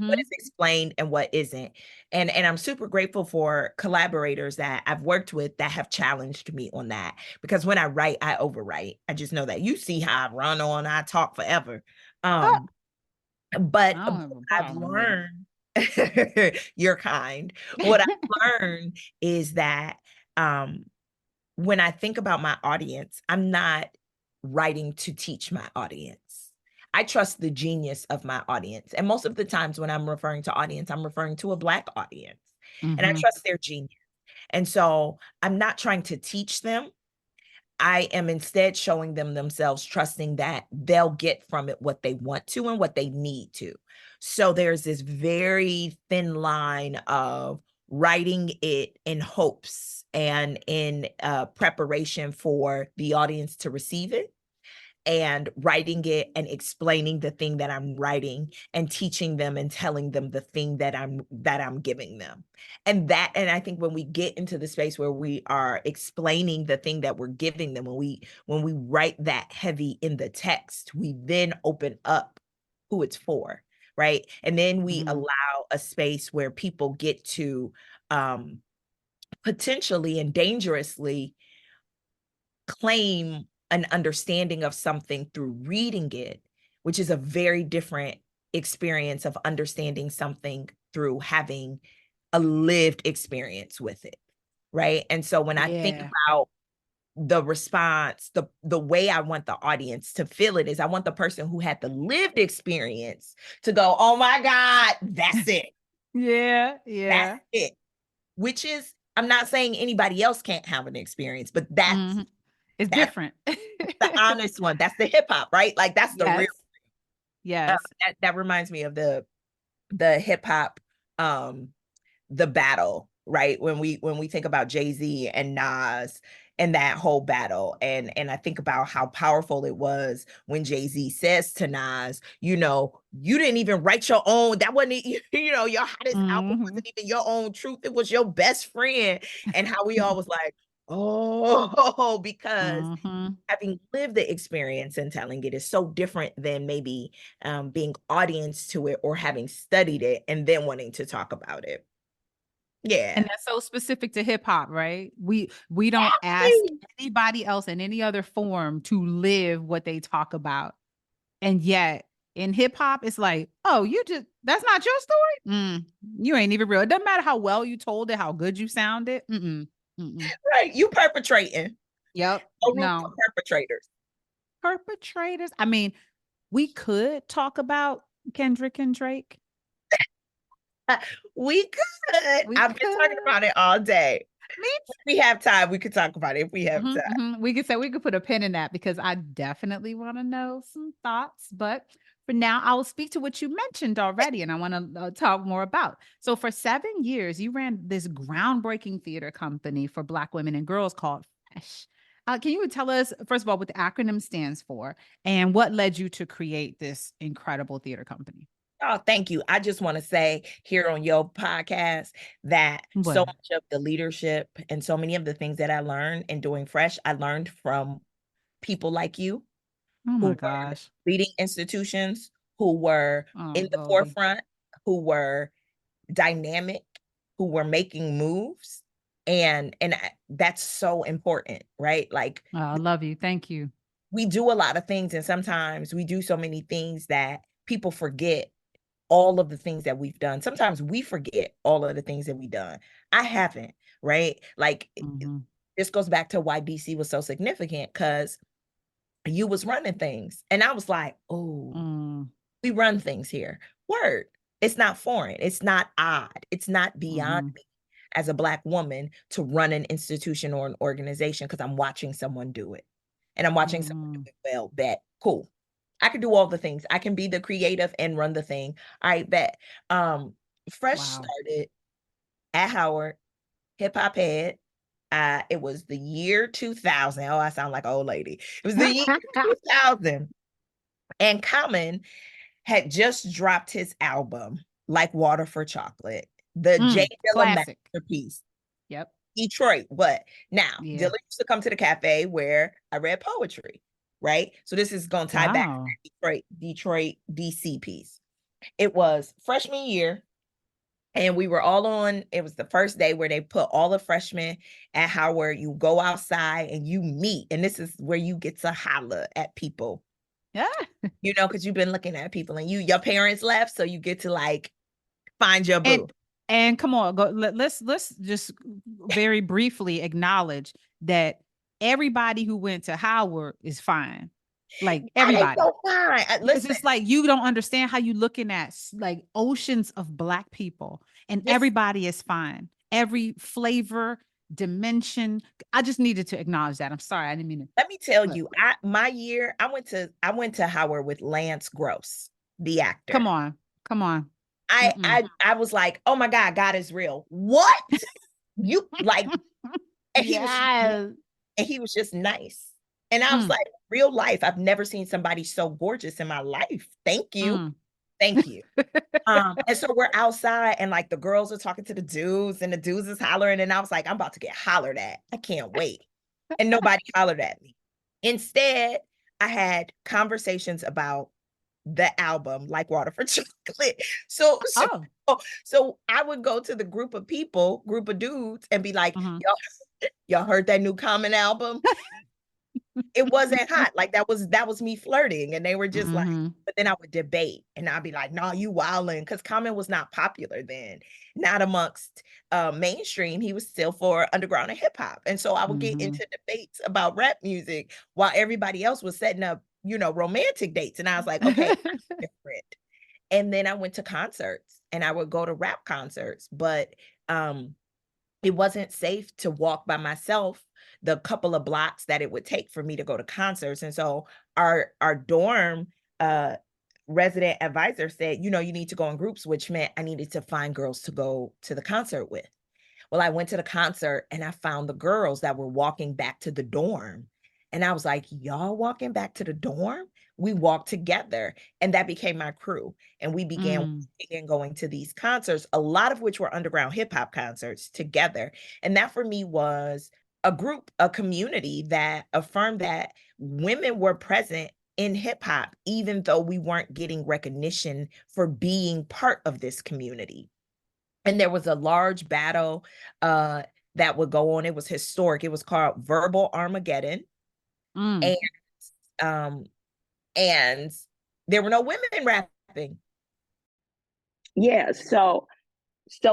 what Mm-hmm. is explained and what isn't. And I'm super grateful for collaborators that I've worked with that have challenged me on that, because when I write, I overwrite. I just know that. You see how I run on, I talk forever. Oh, um I but don't what have a I've problem with it. learned, you're kind. What I've learned is that um, when I think about my audience, I'm not writing to teach my audience. I trust the genius of my audience. And most of the times when I'm referring to audience, I'm referring to a Black audience. And I Mm-hmm. trust their genius. And so I'm not trying to teach them. I am instead showing them themselves, trusting that they'll get from it what they want to and what they need to. So there's this very thin line of writing it in hopes and in preparation for the audience to receive it, and writing it and explaining the thing that I'm writing and teaching them and telling them the thing that I'm giving them. And I think when we get into the space where we are explaining the thing that we're giving them, when we write that heavy in the text, we then open up who it's for, right? And then we Mm-hmm. allow a space where people get to potentially and dangerously claim an understanding of something through reading it, which is a very different experience of understanding something through having a lived experience with it, right? And so when I think Yeah. about the response, the way I want the audience to feel it is I want the person who had the lived experience to go, oh my God, that's it. Yeah. That's Yeah. it. Which is, I'm not saying anybody else can't have an experience, but Mhm. It's that's different. the honest one. That's the hip hop, right? Like that's the real. Yes. Yes. That reminds me of the hip hop, um, the battle, right? When we think about Jay-Z and Nas and that whole battle, and I think about how powerful it was when Jay-Z says to Nas, you didn't even write your own, that wasn't your hottest album Mhm. wasn't even your own truth, it was your best friend. And how we all was like, oh, because Mhm. having lived the experience and telling it is so different than maybe being audience to it or having studied it and then wanting to talk about it. And Yeah. that's so specific to hip hop, right? We don't ask anybody else in any other form to live what they talk about. And yet in hip hop, it's like, oh, that's not your story. You ain't even real. It doesn't matter how well you told it, how good you sounded. Right. You perpetrating. Yep. No room for No. perpetrators. Perpetrators. I mean, we could talk about Kendrick and Drake. We could. We I've been talking could. about it all day. Me If we have time, we could talk about it if we have Mhm, time. mhm. We could put a pin in that because I definitely want to know some thoughts. But for now, I will speak to what you mentioned already, and I want to talk more about. So, for 7 years, you ran this groundbreaking theater company for Black women and girls called Fresh. Can you tell us, first of all, what the acronym stands for and what led you to create this incredible theater company? Oh, thank you. I just want to say here on your podcast that so What? much of the leadership and so many of the things that I learned in doing Fresh, I learned from people like you Oh who my were gosh. leading institutions, who were Oh, in the Goldie. forefront, who were dynamic, who were making moves. And that's so important, right? Like Oh, I love you. Thank you. we do a lot of things, and sometimes we do so many things that people forget all of the things that we've done. Sometimes we forget all of the things that we've done. I haven't, right? Like Hmm. this goes back to why DC was so significant, because you was running things. And I was like, oh, Mm-hmm. we run things here. Word. It's not foreign. It's not odd. It's not beyond me as a Black woman to run an institution or an organization because I'm watching someone do it. And I'm watching someone do Hmm. it well. Bet. Cool. I can do all the things. I can be the creative and run the thing. I bet. Um, Fresh Wow. started at Howard, hip hop head. It was the year 2000. Oh, I sound like an old lady. It was the year 2000. And Common had just dropped his album, Like Water for Chocolate, the J Dilla Classic. masterpiece. Yep. Detroit. What now? Dilla Yeah. used to come to the cafe where I read poetry, right? So this is going to tie back to Wow. that Detroit, DC piece. It was freshman year, and we were all on. It was the first day where they put all the freshmen at Howard. You go outside and you meet, and this is where you get to holler at people, Yeah. because you've been looking at people, and your parents left, so you get to like find your And boo. and come on, let's just very briefly acknowledge that everybody who went to Howard is fine. Like That ain't everybody. so fine. Because Listen, it's like you don't understand how you looking at like oceans of Black people and this everybody is fine. Every flavor, dimension. I just needed to acknowledge that. I'm sorry. I didn't mean to. let me tell But you, my year, I went to Howard with Lance Gross, the come actor. on. Come on. I Mm-mm. I I was like, oh my God, God is real. What? You like, and he was Yes. and he was just nice. And I was Mm, like, real life. I've never seen somebody so gorgeous in my life. Thank you. mm. Thank you. And so we're outside and like the girls are talking to the dudes and the dudes is hollering. And I was like, I'm about to get hollered at. I can't wait. And nobody hollered at me. Instead, I had conversations about the album, Like Water for Chocolate. So, so, Oh. so I would go to the group of dudes, and be like, Mhm. y'all heard that new Common album? It wasn't hot. Like that was me flirting. And they were just like, Mm-hmm. but then I would debate and I'd be like, no, you wildin'. Because Common was not popular then, not amongst mainstream. He was still for underground and hip hop. And so I would get Mm-hmm. into debates about rap music while everybody else was setting up, romantic dates. And I was like, okay, I'm different. And then I went to concerts and I would go to rap concerts, but um it wasn't safe to walk by myself the couple of blocks that it would take for me to go to concerts. And so our dorm uh resident advisor said, you need to go in groups, which meant I needed to find girls to go to the concert with. Well, I went to the concert and I found the girls that were walking back to the dorm. And I was like, y'all walking back to the dorm? We walked together. And that became my crew. And we began Mm. going to these concerts, a lot of which were underground hip hop concerts together. And that for me was a group, a community that affirmed that women were present in hip hop, even though we weren't getting recognition for being part of this community. And there was a large battle uh that would go on. It was historic. It was called Verbal Armageddon. Mm. And um and there were no women rapping. Yeah, so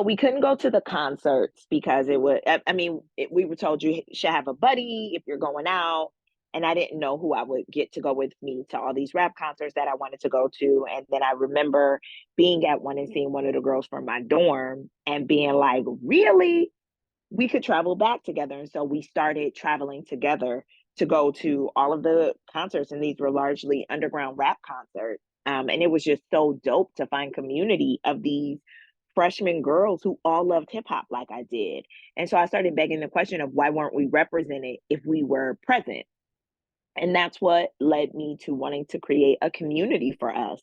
we couldn't go to the concerts because it would, I mean, we were told you should have a buddy if you're going out. And I didn't know who I would get to go with me to all these rap concerts that I wanted to go to. And then I remember being at one and seeing one of the girls from my dorm and being like, really? We could travel back together. And so we started traveling together to go to all of the concerts. And these were largely underground rap concerts. And it was just so dope to find community of these freshman girls who all loved hip hop like I did. And so I started begging the question of why weren't we represented if we were present? And that's what led me to wanting to create a community for us.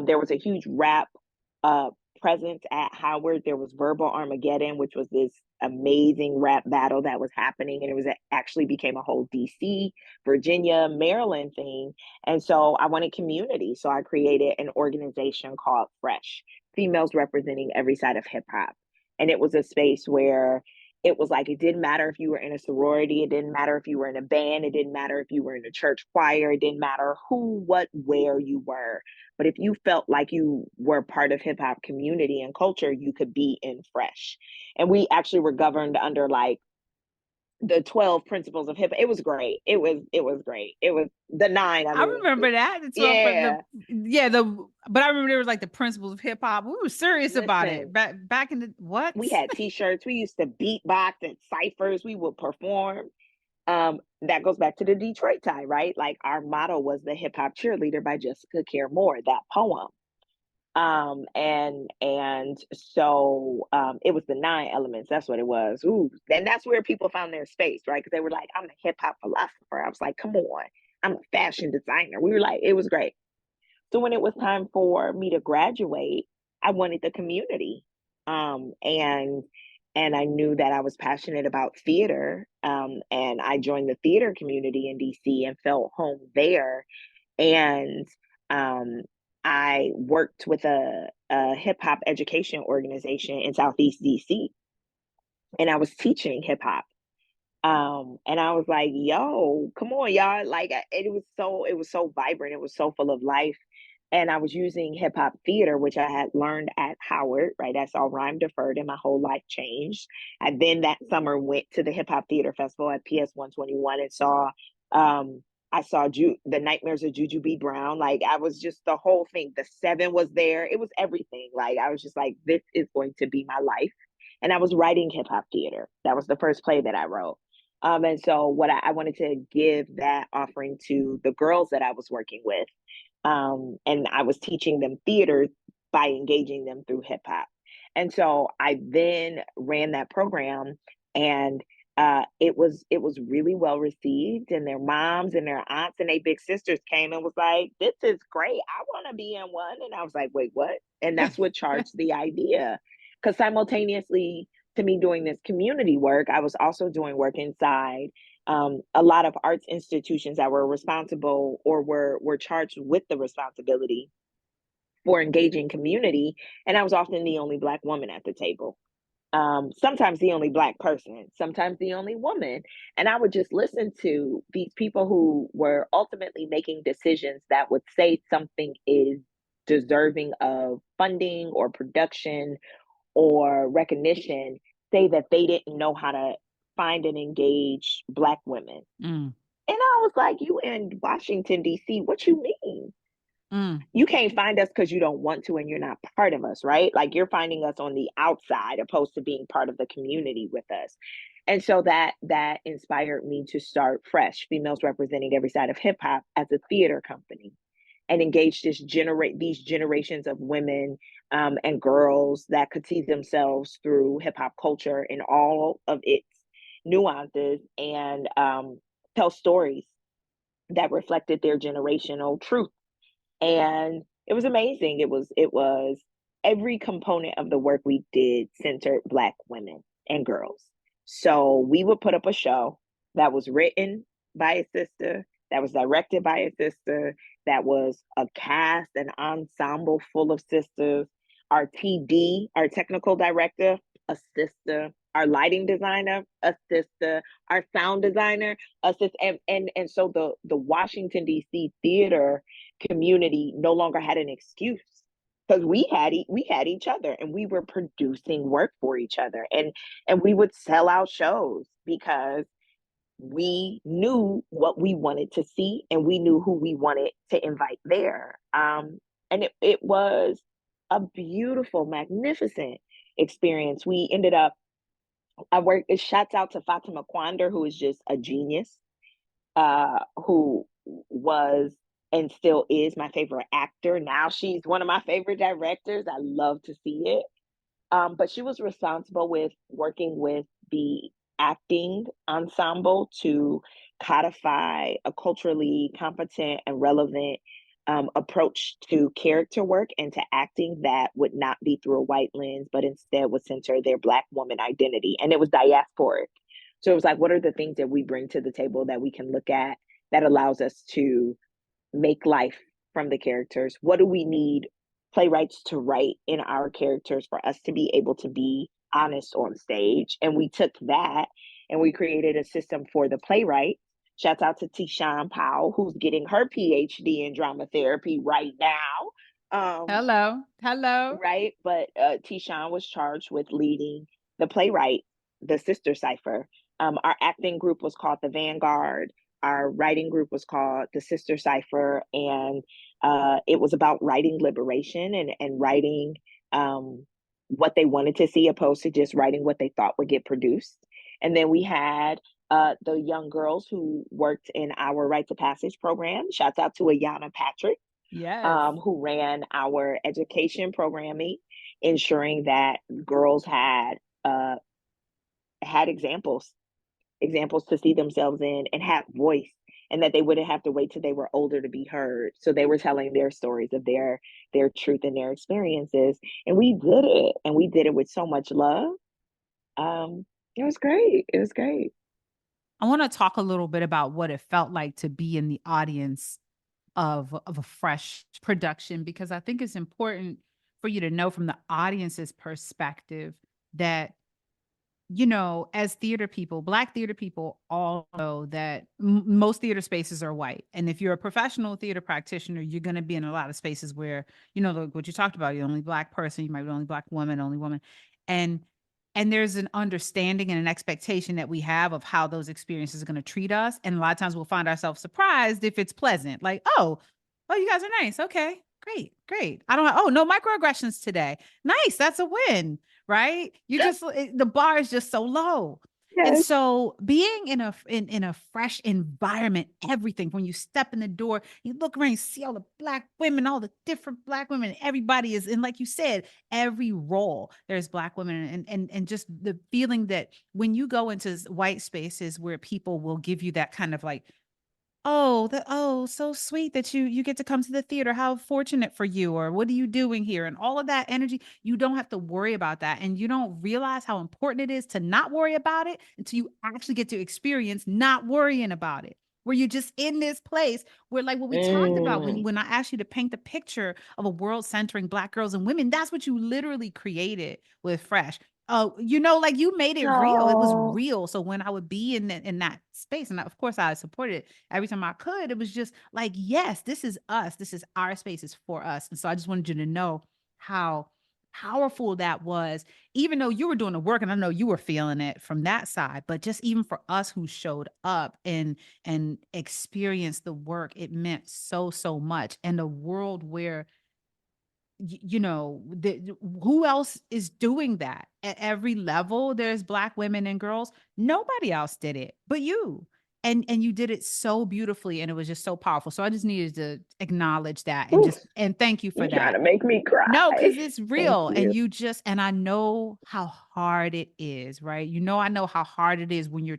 There was a huge rap uh, presence at Howard. There was Verbal Armageddon, which was this amazing rap battle that was happening. And actually became a whole DC, Virginia, Maryland thing. And so I wanted community. So I created an organization called Fresh, Females Representing Every Side of Hip Hop. And it was a space where it was like it didn't matter if you were in a sorority, it didn't matter if you were in a band, it didn't matter if you were in a church choir, it didn't matter who, what, where you were. But if you felt like you were part of hip hop community and culture, you could be in Fresh. And we actually were governed under like the 12 principles of hip. It was great. It was great. It was the nine. I I mean, remember that. The 12 for yeah. but I remember there was like the principles of hip hop. We were serious about it. Listen, Back in the what? we had t-shirts. We used to beatbox and ciphers. We would perform. That goes back to the Detroit tie, right? Like our motto was the hip hop cheerleader by Jessica Care Moore, that poem. And so it was the nine elements. That's what it was. Ooh, and that's where people found their space, right? Because they were like, I'm a hip hop philosopher. I was like, come on, I'm a fashion designer. We were like, it was great. So when it was time for me to graduate, I wanted the community. And I knew that I was passionate about theater. And I joined the theater community in DC and felt home there. And um, I worked with a hip hop education organization in Southeast DC, and I was teaching hip hop. And I was like, yo, come on, y'all. Like it was so vibrant, it was so full of life. And I was using hip hop theater, which I had learned at Howard, right? I saw Rhyme Deferred and my whole life changed. I then that summer went to the Hip Hop Theater Festival at PS 121 and saw I saw the Nightmares of Juju B. Brown. Like I was just the whole thing. The Seven was there. It was everything. Like I was just like, this is going to be my life. And I was writing hip hop theater. That was the first play that I wrote. And so what I wanted to give that offering to the girls that I was working with. And I was teaching them theater by engaging them through hip hop. And so I then ran that program, and it was really well received. And their moms and their aunts and their big sisters came and was like, "This is great. I want to be in one." And I was like, "Wait, what?" And that's what charged the idea, because simultaneously to me doing this community work, I was also doing work inside a lot of arts institutions that were responsible or were charged with the responsibility for engaging community, and I was often the only Black woman at the table. sometimes the only Black person, sometimes the only woman. And I would just listen to these people who were ultimately making decisions that would say something is deserving of funding or production or recognition, say that they didn't know how to find and engage Black women. Mm, And I was like, you in Washington, D.C., what you mean? mm. You can't find us because you don't want to and you're not part of us, right? Like you're finding us on the outside opposed to being part of the community with us. And so that inspired me to start Fresh, Females Representing Every Side of Hip Hop, as a theater company, and engage these generations of women and girls that could see themselves through hip hop culture in all of its nuances, and tell stories that reflected their generational truth. And it was amazing. It was every component of the work we did centered Black women and girls. So we would put up a show that was written by a sister, that was directed by a sister, that was a cast, an ensemble full of sisters. Our TD, our technical director, a sister. Our lighting designer, a sister. Our sound designer, a sister. And so the Washington D.C. theater community no longer had an excuse, because we had each other, and we were producing work for each other, and we would sell out shows because we knew what we wanted to see and we knew who we wanted to invite there. And it was a beautiful, magnificent experience. We ended up, I worked, it shouts out to Fatima Kwander, who is just a genius, who was and still is my favorite actor. Now she's one of my favorite directors. I love to see it. But she was responsible with working with the acting ensemble to codify a culturally competent and relevant approach to character work and to acting that would not be through a white lens, but instead would center their Black woman identity. And it was diasporic. So it was like, what are the things that we bring to the table that we can look at that allows us to make life from the characters? What do we need playwrights to write in our characters for us to be able to be honest on stage? And we took that and we created a system for the playwright. Shouts out to Tishawn Powell, who's getting her PhD in drama therapy right now. Hello. Hello. Right? But Tishawn was charged with leading the playwright, the Sister Cipher. Our acting group was called the Vanguard. Our writing group was called the Sister Cipher, and it was about writing liberation and writing what they wanted to see, opposed to just writing what they thought would get produced. And then we had the young girls who worked in our Rite to Passage program. Shouts out to Ayana Patrick, Yes. who ran our education programming, ensuring that girls had examples to see themselves in and have voice, and that they wouldn't have to wait till they were older to be heard. So they were telling their stories of their truth and their experiences, and we did it, and we did it with so much love. It was great. It was great. I want to talk a little bit about what it felt like to be in the audience of a fresh production, because I think it's important for you to know from the audience's perspective that, you know, as theater people, Black theater people all know that most theater spaces are white. And if you're a professional theater practitioner, you're going to be in a lot of spaces where, you know, what you talked about, you're the only Black person, you might be the only Black woman, only woman. And there's an understanding and an expectation that we have of how those experiences are going to treat us. And a lot of times we'll find ourselves surprised if it's pleasant. Like, oh, you guys are nice. Okay, great, great. I don't, oh, no microaggressions today. Nice. That's a win, right? The bar is just so low. And Yes. so being in a fresh environment, everything, when you step in the door, you look around, you see all the Black women, all the different Black women, everybody is in, like you said, every role there's Black women, and just the feeling that when you go into white spaces where people will give you that kind of like, oh, so sweet that you get to come to the theater. How fortunate for you, or what are you doing here? And all of that energy, you don't have to worry about that. And you don't realize how important it is to not worry about it until you actually get to experience not worrying about it. Where you're just in this place where, like what we talked about, Mm. when I asked you to paint the picture of a world centering Black girls and women, that's what you literally created with Fresh. Oh, like you made it real. It was Oh, real. So when I would be in that space, and of course I supported it every time I could, it was just like, yes, this is us. This is our space. It's for us. And so I just wanted you to know how powerful that was, even though you were doing the work, and I know you were feeling it from that side, but just even for us who showed up and experienced the work, it meant so, so much. And a world where who else is doing that at every level? There's Black women and girls. Nobody else did it but you. And you did it so beautifully, and it was just so powerful. So I just needed to acknowledge that, and oof, just and thank you for you trying that. to make me No, cry. because it's Thank real. you. And I know how hard it is, right? I know how hard it is when you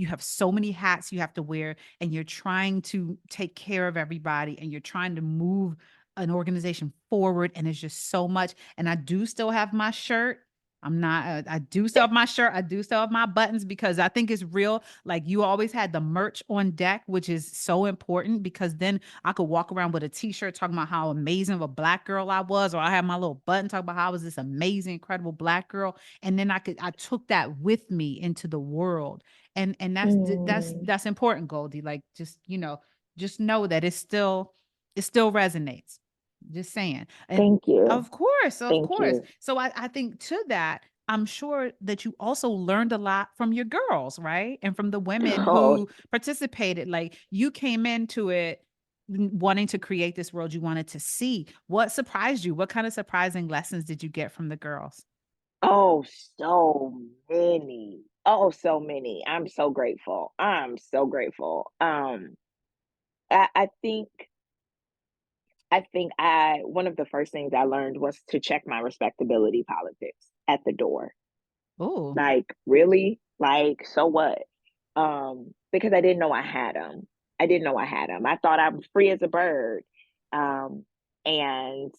have so many hats you have to wear, and you're trying to take care of everybody, and you're trying to move an organization forward. And it's just so much. And I do still have my shirt. I do still have my shirt. I do still have my buttons, because I think it's real. Like, you always had the merch on deck, which is so important, because then I could walk around with a t-shirt talking about how amazing of a Black girl I was, or I had my little button talking about how I was this amazing, incredible Black girl. And then I took that with me into the world. And Mm, that's important, Goldie. Like, just know that it still resonates. Just saying. And thank you. of course, of Thank course. you. So I think to that, I'm sure that you also learned a lot from your girls, right? And from the women Oh, who participated. Like, you came into it wanting to create this world you wanted to see. What surprised you? What kind of surprising lessons did you get from the girls? oh, so many. Oh, so many. I'm so grateful. I'm so grateful. I think one of the first things I learned was to check my respectability politics at the door. Oh, Like, really? Like, so what? Because I didn't know I had them. I didn't know I had them. I thought I was free as a bird. Um, and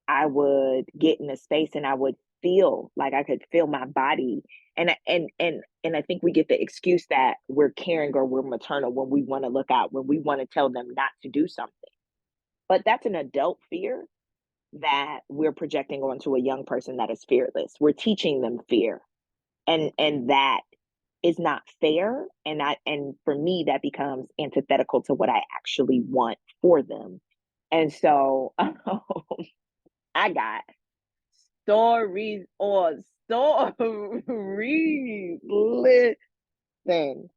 I would get in a space and I would feel like I could feel my body. And I think we get the excuse that we're caring or we're maternal when we want to look out, when we want to tell them not to do something. But that's an adult fear that we're projecting onto a young person that is fearless. We're teaching them fear. And that is not fair. And for me, that becomes antithetical to what I actually want for them. And so I got stories on stories. Listen,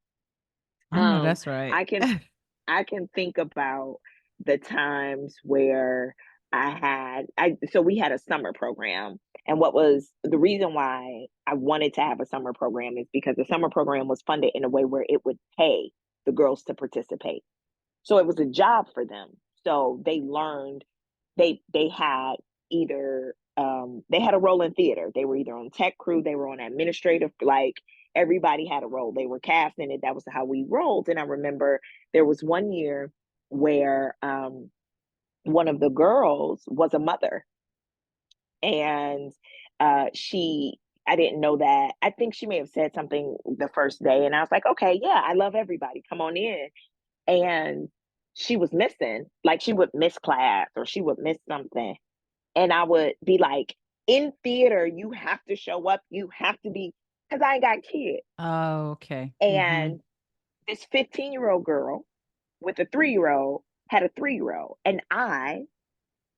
I know um, that's right. I can I can think about the times where so we had a summer program, and what was the reason why I wanted to have a summer program is because the summer program was funded in a way where it would pay the girls to participate. So it was a job for them. So they learned they had either they had a role in theater. They were either on tech crew, they were on administrative, like everybody had a role. They were cast in it. That was how we rolled. And I remember there was one year where one of the girls was a mother, and she I didn't know that. I think she may have said something the first day, and I was like, okay, yeah, I love everybody. Come on in. And she was missing, like she would miss class or she would miss something. And I would be like, in theater, you have to show up. You have to be, because I ain't got kids. Oh, okay. Mm-hmm. And this 15-year-old girl with a 3-year-old had a 3-year-old. And I,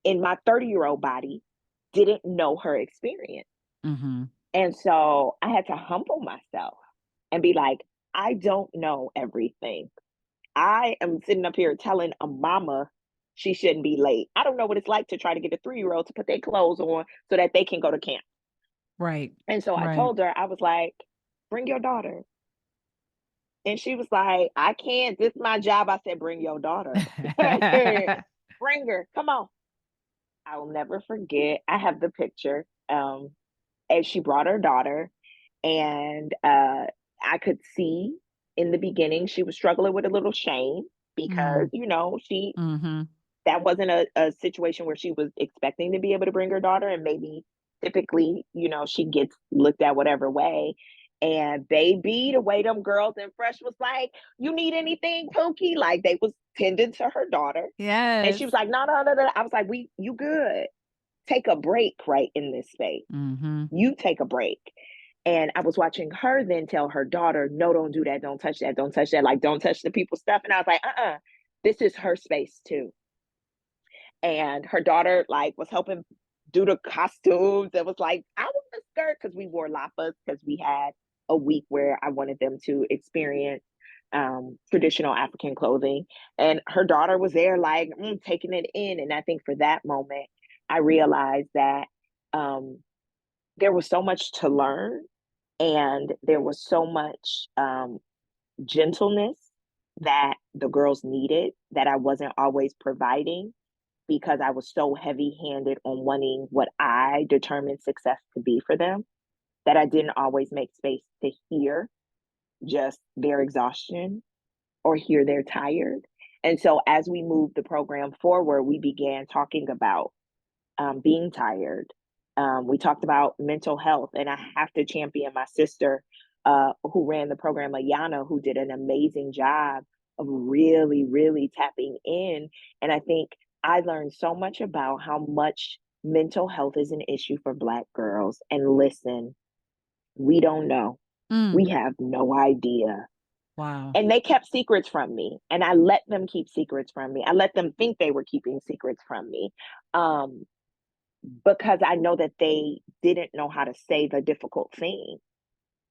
in my 30-year-old body, didn't know her experience. Mm-hmm. And so I had to humble myself and be like, I don't know everything. I am sitting up here telling a mama she shouldn't be late. I don't know what it's like to try to get a 3-year-old to put their clothes on so that they can go to camp. Right. And so I Right. told her, I was like, bring your daughter. And she was like, I can't. This is my job. I said, bring your daughter. Bring her. Come on. I'll never forget. I have the picture. And she brought her daughter, and I could see in the beginning she was struggling with a little shame because Mm. she Mm-hmm. that wasn't a situation where she was expecting to be able to bring her daughter, and maybe typically she gets looked at whatever way. And baby, the way them girls in Fresh was like, you need anything, Pookie? Like they was tending to her daughter, and she Yes. was like, no, no, no, no. I was like, you good. take a break right in this space. Mm-hmm. You take a break. And I was watching her then tell her daughter, no, don't do that. Don't touch that. Don't touch that. Like, don't touch the people's stuff. And I was like, this is her space too. And her daughter like was helping do the costumes. It was like, I want a skirt, because we wore lapas, because we had a week where I wanted them to experience traditional African clothing. And her daughter was there like taking it in. And I think for that moment, I realized that there was so much to learn, and there was so much gentleness that the girls needed that I wasn't always providing, because I was so heavy-handed on wanting what I determined success to be for them, that I didn't always make space to hear just their exhaustion or hear they're tired. And so as we moved the program forward, we began talking about being tired. We talked about mental health, and I have to champion my sister who ran the program, Ayana, who did an amazing job of really, really tapping in. And I think I learned so much about how much mental health is an issue for Black girls. And listen, we don't know. Mm. We have no idea. Wow. And they kept secrets from me, and I let them keep secrets from me. I let them think they were keeping secrets from me. Because I know that they didn't know how to say the difficult thing.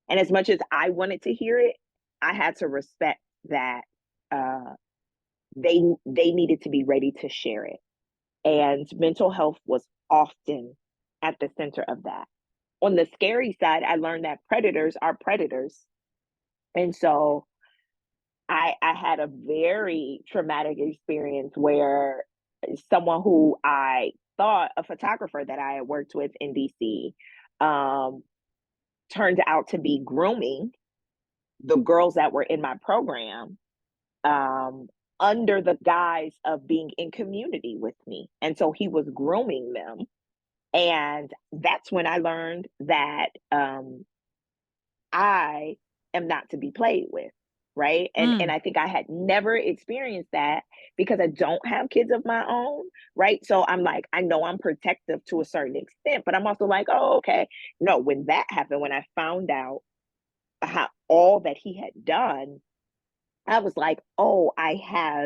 And as much as I wanted to hear it, I had to respect that they needed to be ready to share it. And mental health was often at the center of that. On the scary side, I learned that predators are predators. And so I had a very traumatic experience where someone who I thought, a photographer that I had worked with in DC, turned out to be grooming the girls that were in my program, under the guise of being in community with me. And so he was grooming them. And that's when I learned that I am not to be played with. Right. And I think I had never experienced that because I don't have kids of my own. Right. So I'm like, I know I'm protective to a certain extent, but I'm also like, oh, okay. No, when that happened, when I found out how all that he had done, I was like, oh, I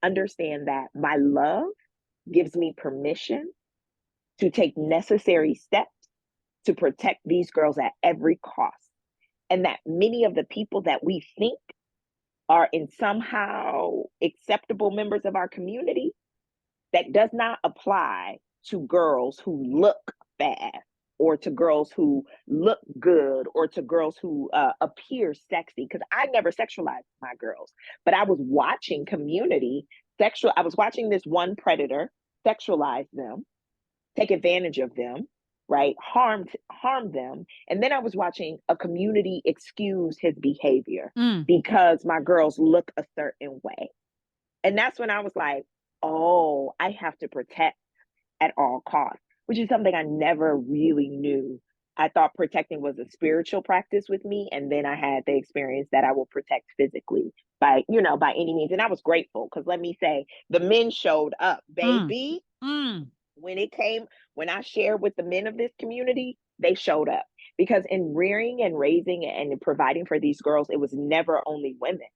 understand that my love gives me permission to take necessary steps to protect these girls at every cost. And that many of the people that we think are in somehow acceptable members of our community, that does not apply to girls who look bad, or to girls who look good, or to girls who appear sexy. Because I never sexualized my girls, but I was watching I was watching this one predator sexualize them, take advantage of them, right? Harm them. And then I was watching a community excuse his behavior because my girls look a certain way. And that's when I was like, oh, I have to protect at all costs, which is something I never really knew. I thought protecting was a spiritual practice with me. And then I had the experience that I will protect physically by any means. And I was grateful, because let me say, the men showed up, baby. When I shared with the men of this community, they showed up. Because in rearing and raising and providing for these girls, it was never only women.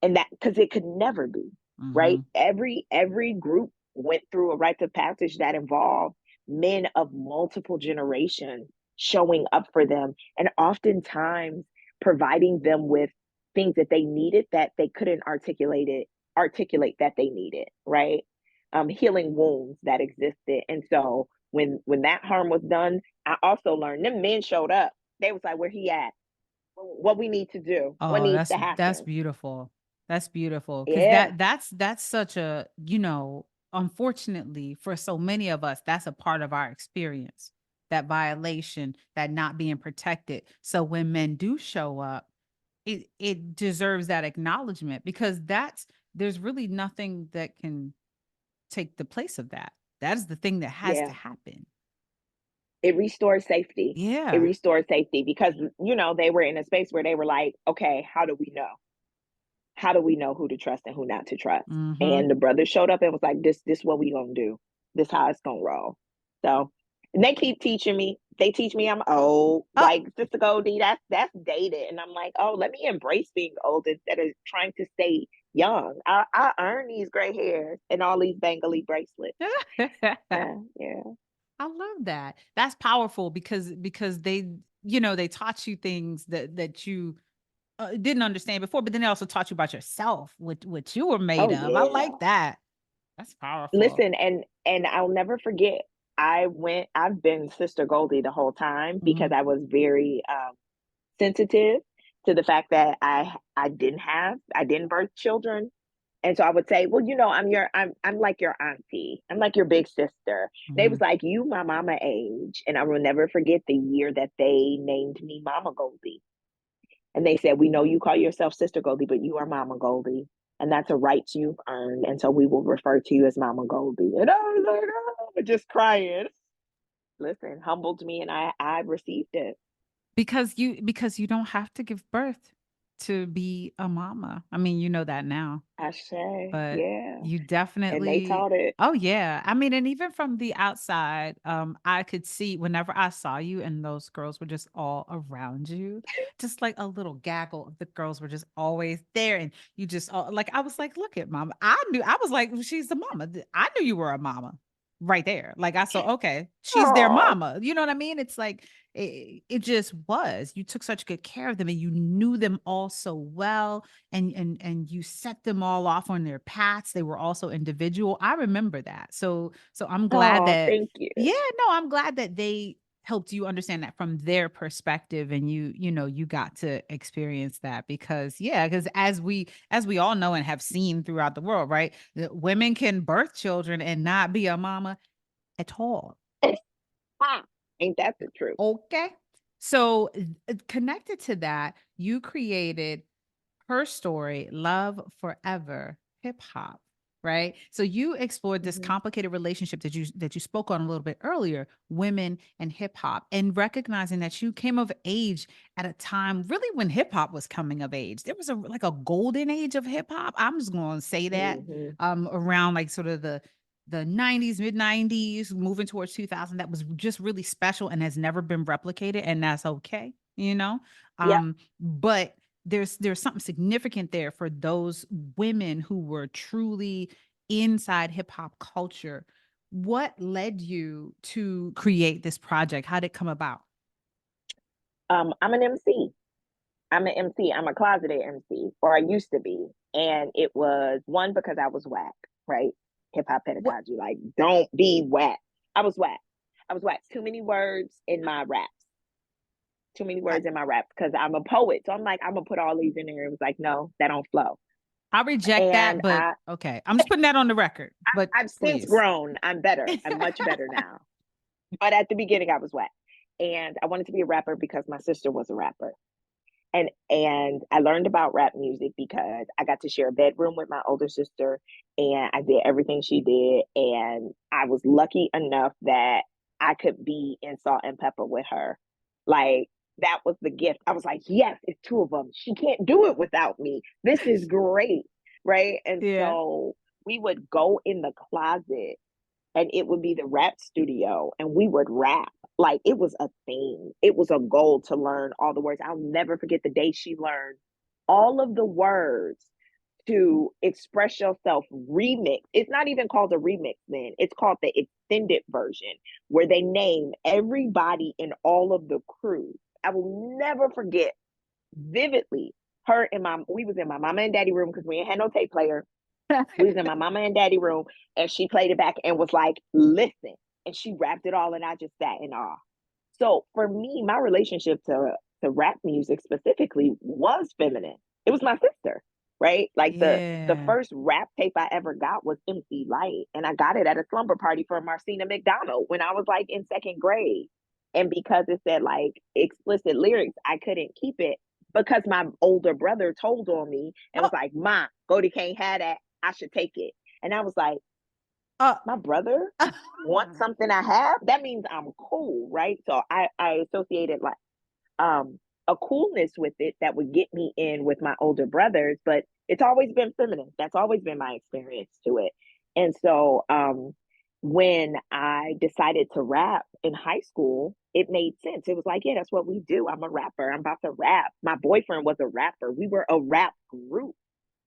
And that, because it could never be, right? Every group went through a rite of passage that involved men of multiple generations showing up for them, and oftentimes providing them with things that they needed that they couldn't articulate that they needed, right? Healing wounds that existed. And so when that harm was done, I also learned them men showed up. They was like, where he at? What we need to do? What Oh, needs to that's happen? beautiful. That's beautiful. Because Yeah. that's such a, unfortunately for so many of us, that's a part of our experience. That violation, that not being protected. So when men do show up, it deserves that acknowledgement, because there's really nothing that can take the place of that. That is the thing that has to Yeah. happen. It restored safety. It Yeah. restored safety because, they were in a space where they were like, okay, how do we know? How do we know who to trust and who not to trust? Mm-hmm. And the brother showed up and was like, this what we gonna do. This how it's gonna roll. So, and they keep teaching me. They teach me I'm old, Oh, like Sister Goldie. That's dated, and I'm like, oh, let me embrace being old instead of trying to stay young. I earn these gray hairs and all these bangly bracelets. Yeah. I love that. That's powerful because they, you know, they taught you things that you didn't understand before, but then they also taught you about yourself, what you were made Oh of. I yeah. like that. That's powerful. Listen, and I'll never forget. I've been Sister Goldie the whole time because Mhm. I was very sensitive to the fact that I didn't birth children. And so I would say, well, I'm like your auntie. I'm like your big sister. They was Mhm. like, you my mama age. And I will never forget the year that they named me Mama Goldie. And they said, we know you call yourself Sister Goldie, but you are Mama Goldie. And that's a right you've earned. And so we will refer to you as Mama Goldie. And I was like, oh, just crying. Listen, humbled me and I received it. Because you don't have to give birth to be a mama. I mean, you know that now. I say, But yeah. you And they definitely taught it. oh, yeah. I mean, and even from the outside, I could see whenever I saw you and those girls were just all around you, just like a little gaggle of the girls were just always there, and you just like, I was like, "Look at mama." I was like, "She's the mama." I knew you were a mama right there. Like, I saw, okay, she's their Oh, mama. You know what I mean? It's like it just was. You took such good care of them and you knew them all so well, and you set them all off on their paths. They were also individual. I remember that. So I'm glad oh, that, thank you. yeah, no, I'm glad that they helped you understand that from their perspective, and you know, you got to experience that. Because, yeah, because as we all know and have seen throughout the world, right, women can birth children and not be a mama at all. Ah, ain't that the truth? Okay. So, connected to that, you created her story, Love Forever Hip Hop, right? So you explored this Mhm. complicated relationship that you spoke on a little bit earlier, women and hip hop, and recognizing that you came of age at a time really when hip hop was coming of age. There was a golden age of hip hop. I'm just going to say that, Mhm. around like sort of the 90s, mid 90s, moving towards 2000, that was just really special and has never been replicated, and that's okay, you know. Yep. But there's something significant there for those women who were truly inside hip hop culture. What led you to create this project? How did it come about? I'm an MC. I'm an MC. I'm a closeted MC, or I used to be. And it was one because I was whack, right? Hip hop What pedagogy, like don't be whack. I was whack. I was whack. Too many words in my raps. Too many I, words in my raps because I'm a poet. So I'm like, I'm gonna put all these in there. It was like, no, that don't flow. I reject And that, but okay. I'm just putting that on the record. But I've since please. grown. I'm better. I'm much better now. But at the beginning, I was whack. And I wanted to be a rapper because my sister was a rapper. And I learned about rap music because I got to share a bedroom with my older sister, and I did everything she did, and I was lucky enough that I could be in Salt and Pepper with her. Like that was the gift. I was like, yes, it's two of them. She can't do it without me. This is great, right? And Yeah. so we would go in the closet and it would be the rap studio and we would rap. Like it was a thing. It was a goal to learn all the words. I'll never forget the day she learned all of the words to Express Yourself remix. It's not even called a remix then. It's called the extended version where they name everybody in all of the crew. I will never forget vividly her and my we was in my mama and daddy room because we ain't had no tape player. We was in my mama and daddy room and she played it back and was like, listen. And she rapped it all and I just sat in awe. So for me, my relationship to rap music specifically was feminine. It was my sister, right? Like the Yeah. first rap tape I ever got was MC Light. And I got it at a slumber party for Marcina McDonald when I was like in second grade. And because it said like explicit lyrics, I couldn't keep it because my older brother told on me and Oh, was like, Ma, Goldie can't have that. I should take it. And I was like, uh, my brother wants something I have. That means I'm cool, right? So I associated like a coolness with it that would get me in with my older brothers, but it's always been feminine. That's always been my experience to it. And so when I decided to rap in high school, it made sense. It was like, yeah, that's what we do. I'm a rapper. I'm about to rap. My boyfriend was a rapper. We were a rap group.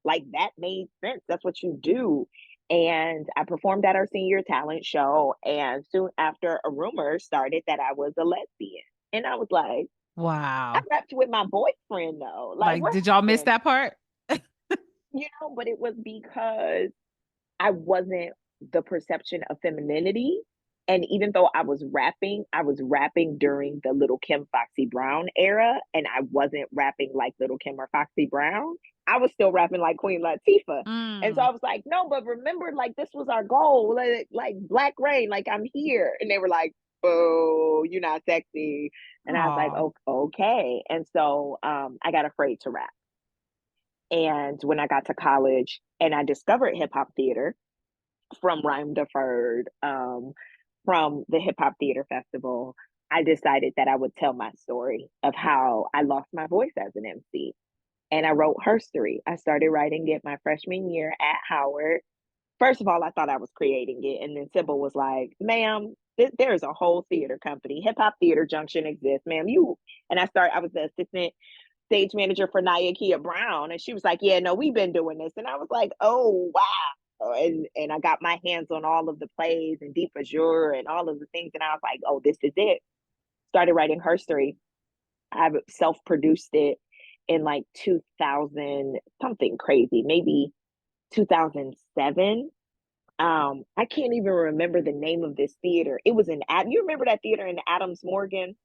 Like that made sense. That's what you do. And I performed at our senior talent show. And soon after, a rumor started that I was a lesbian. And I was like, I Wow. rapped with my boyfriend though. Like, Like, what did y'all miss happened? that part? But it was because I wasn't the perception of femininity. And even though I was rapping during the Little Kim Foxy Brown era, and I wasn't rapping like Little Kim or Foxy Brown. I was still rapping like Queen Latifah. And so Mm. I was like, no, but remember, like, this was our goal, like Black Rain, like, I'm here. And they were like, oh, you're not sexy. And I was like, Aw. oh, okay. And so I got afraid to rap. And when I got to college and I discovered hip hop theater, from Rhyme Deferred, from the Hip Hop Theater Festival, I decided that I would tell my story of how I lost my voice as an MC. And I wrote Herstory. I started writing it my freshman year at Howard. First of all, I thought I was creating it. And then Sybil was like, ma'am, there's a whole theater company. Hip Hop Theater Junction exists, ma'am. I was the assistant stage manager for Kia Brown. And she was like, yeah, no, we've been doing this. And I was like, oh, wow. And I got my hands on all of the plays and Deep Azure and all of the things. And I was like, oh, this is it. Started writing Herstory. I self-produced it in like 2000, something crazy, maybe 2007. I can't even remember the name of this theater. It was you remember that theater in Adams Morgan?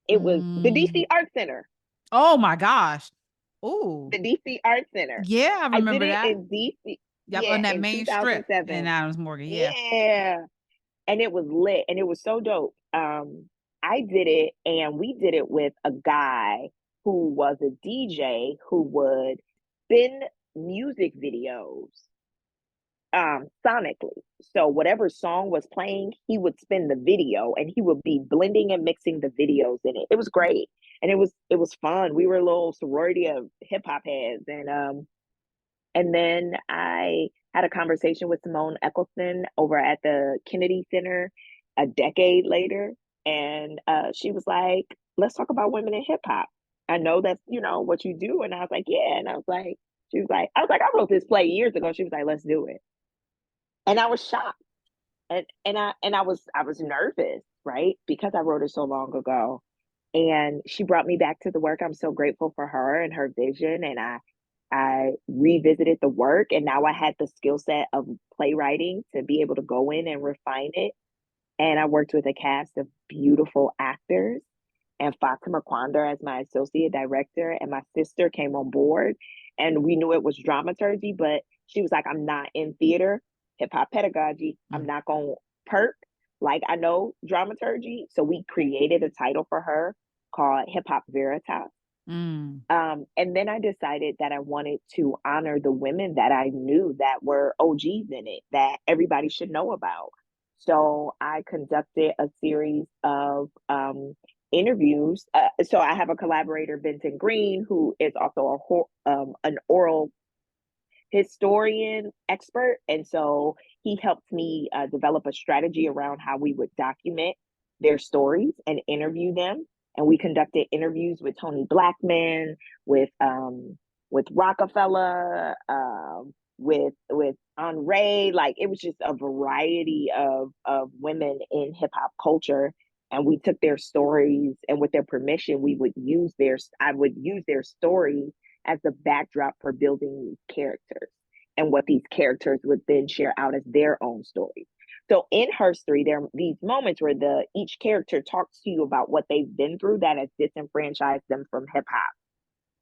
It was the Mm. DC Art Center. Oh my gosh. Oh, The DC Art Center. yeah, I I did remember it that. in DC, Yep, yeah, on that in main strip in 2007. Adams Morgan. Yeah. Yeah. And it was lit and it was so dope. I did it and we did it with a guy who was a DJ who would spin music videos sonically. So whatever song was playing, he would spin the video and he would be blending and mixing the videos in it. It was great. And it was fun. We were a little sorority of hip hop heads. And then I had a conversation with Simone Eccleston over at the Kennedy Center a decade later. And she was like, let's talk about women in hip hop. I know that's, what you do. And I was like, yeah. And I was like, I wrote this play years ago. She was like, let's do it. And I was shocked. And I was nervous, right? Because I wrote it so long ago. And she brought me back to the work. I'm so grateful for her and her vision. And I revisited the work and now I had the skill set of playwriting to be able to go in and refine it. And I worked with a cast of beautiful actors and Fatima Quander as my associate director. And my sister came on board and we knew it was dramaturgy, but she was like, I'm not in theater, hip hop pedagogy. I'm Mm. not going to perk. Like I know dramaturgy. So we created a title for her called Hip Hop Veritas. Mm. And then I decided that I wanted to honor the women that I knew that were OGs in it, that everybody should know about. So I conducted a series of interviews. So I have a collaborator, Benton Green, who is also an oral historian expert. And so he helped me develop a strategy around how we would document their stories and interview them. And we conducted interviews with Tony Blackman, with Rockefeller, with Andre. Like it was just a variety of women in hip hop culture. And we took their stories, and with their permission, I would use their stories as the backdrop for building these characters and what these characters would then share out as their own stories. So in Herstory, there are these moments where each character talks to you about what they've been through that has disenfranchised them from hip hop.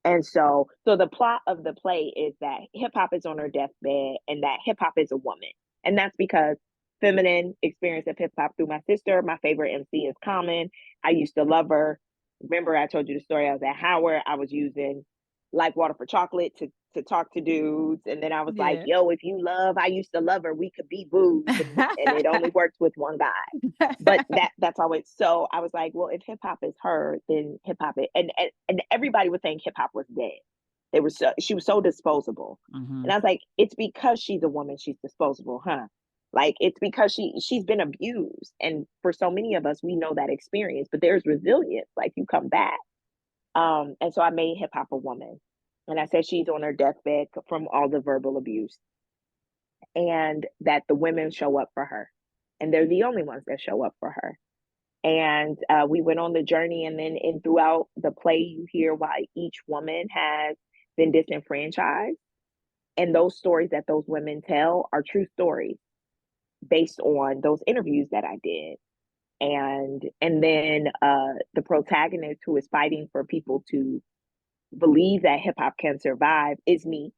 And so the plot of the play is that hip hop is on her deathbed and that hip hop is a woman. And that's because feminine experience of hip hop through my sister. My favorite MC is Common. I used to love her. Remember, I told you the story. I was at Howard. I was using Like Water for Chocolate to talk to dudes. And then I was like, Yeah. yo, if you love, I used to love her. We could be booze. And it only works with one guy. But that's always so. I was like, well, if hip hop is her, then hip hop is, and everybody was saying hip hop was dead. She was so disposable, Hmm. and I was like, it's because she's a woman, she's disposable, huh? Like, it's because she's been abused. And for so many of us, we know that experience, but there's resilience, like you come back. And so I made hip hop a woman. And I said she's on her deathbed from all the verbal abuse, and that the women show up for her. And they're the only ones that show up for her. And we went on the journey. And then throughout the play, you hear why each woman has been disenfranchised. And those stories that those women tell are true stories based on those interviews that I did. And then the protagonist, who is fighting for people to believe that hip hop can survive, is me.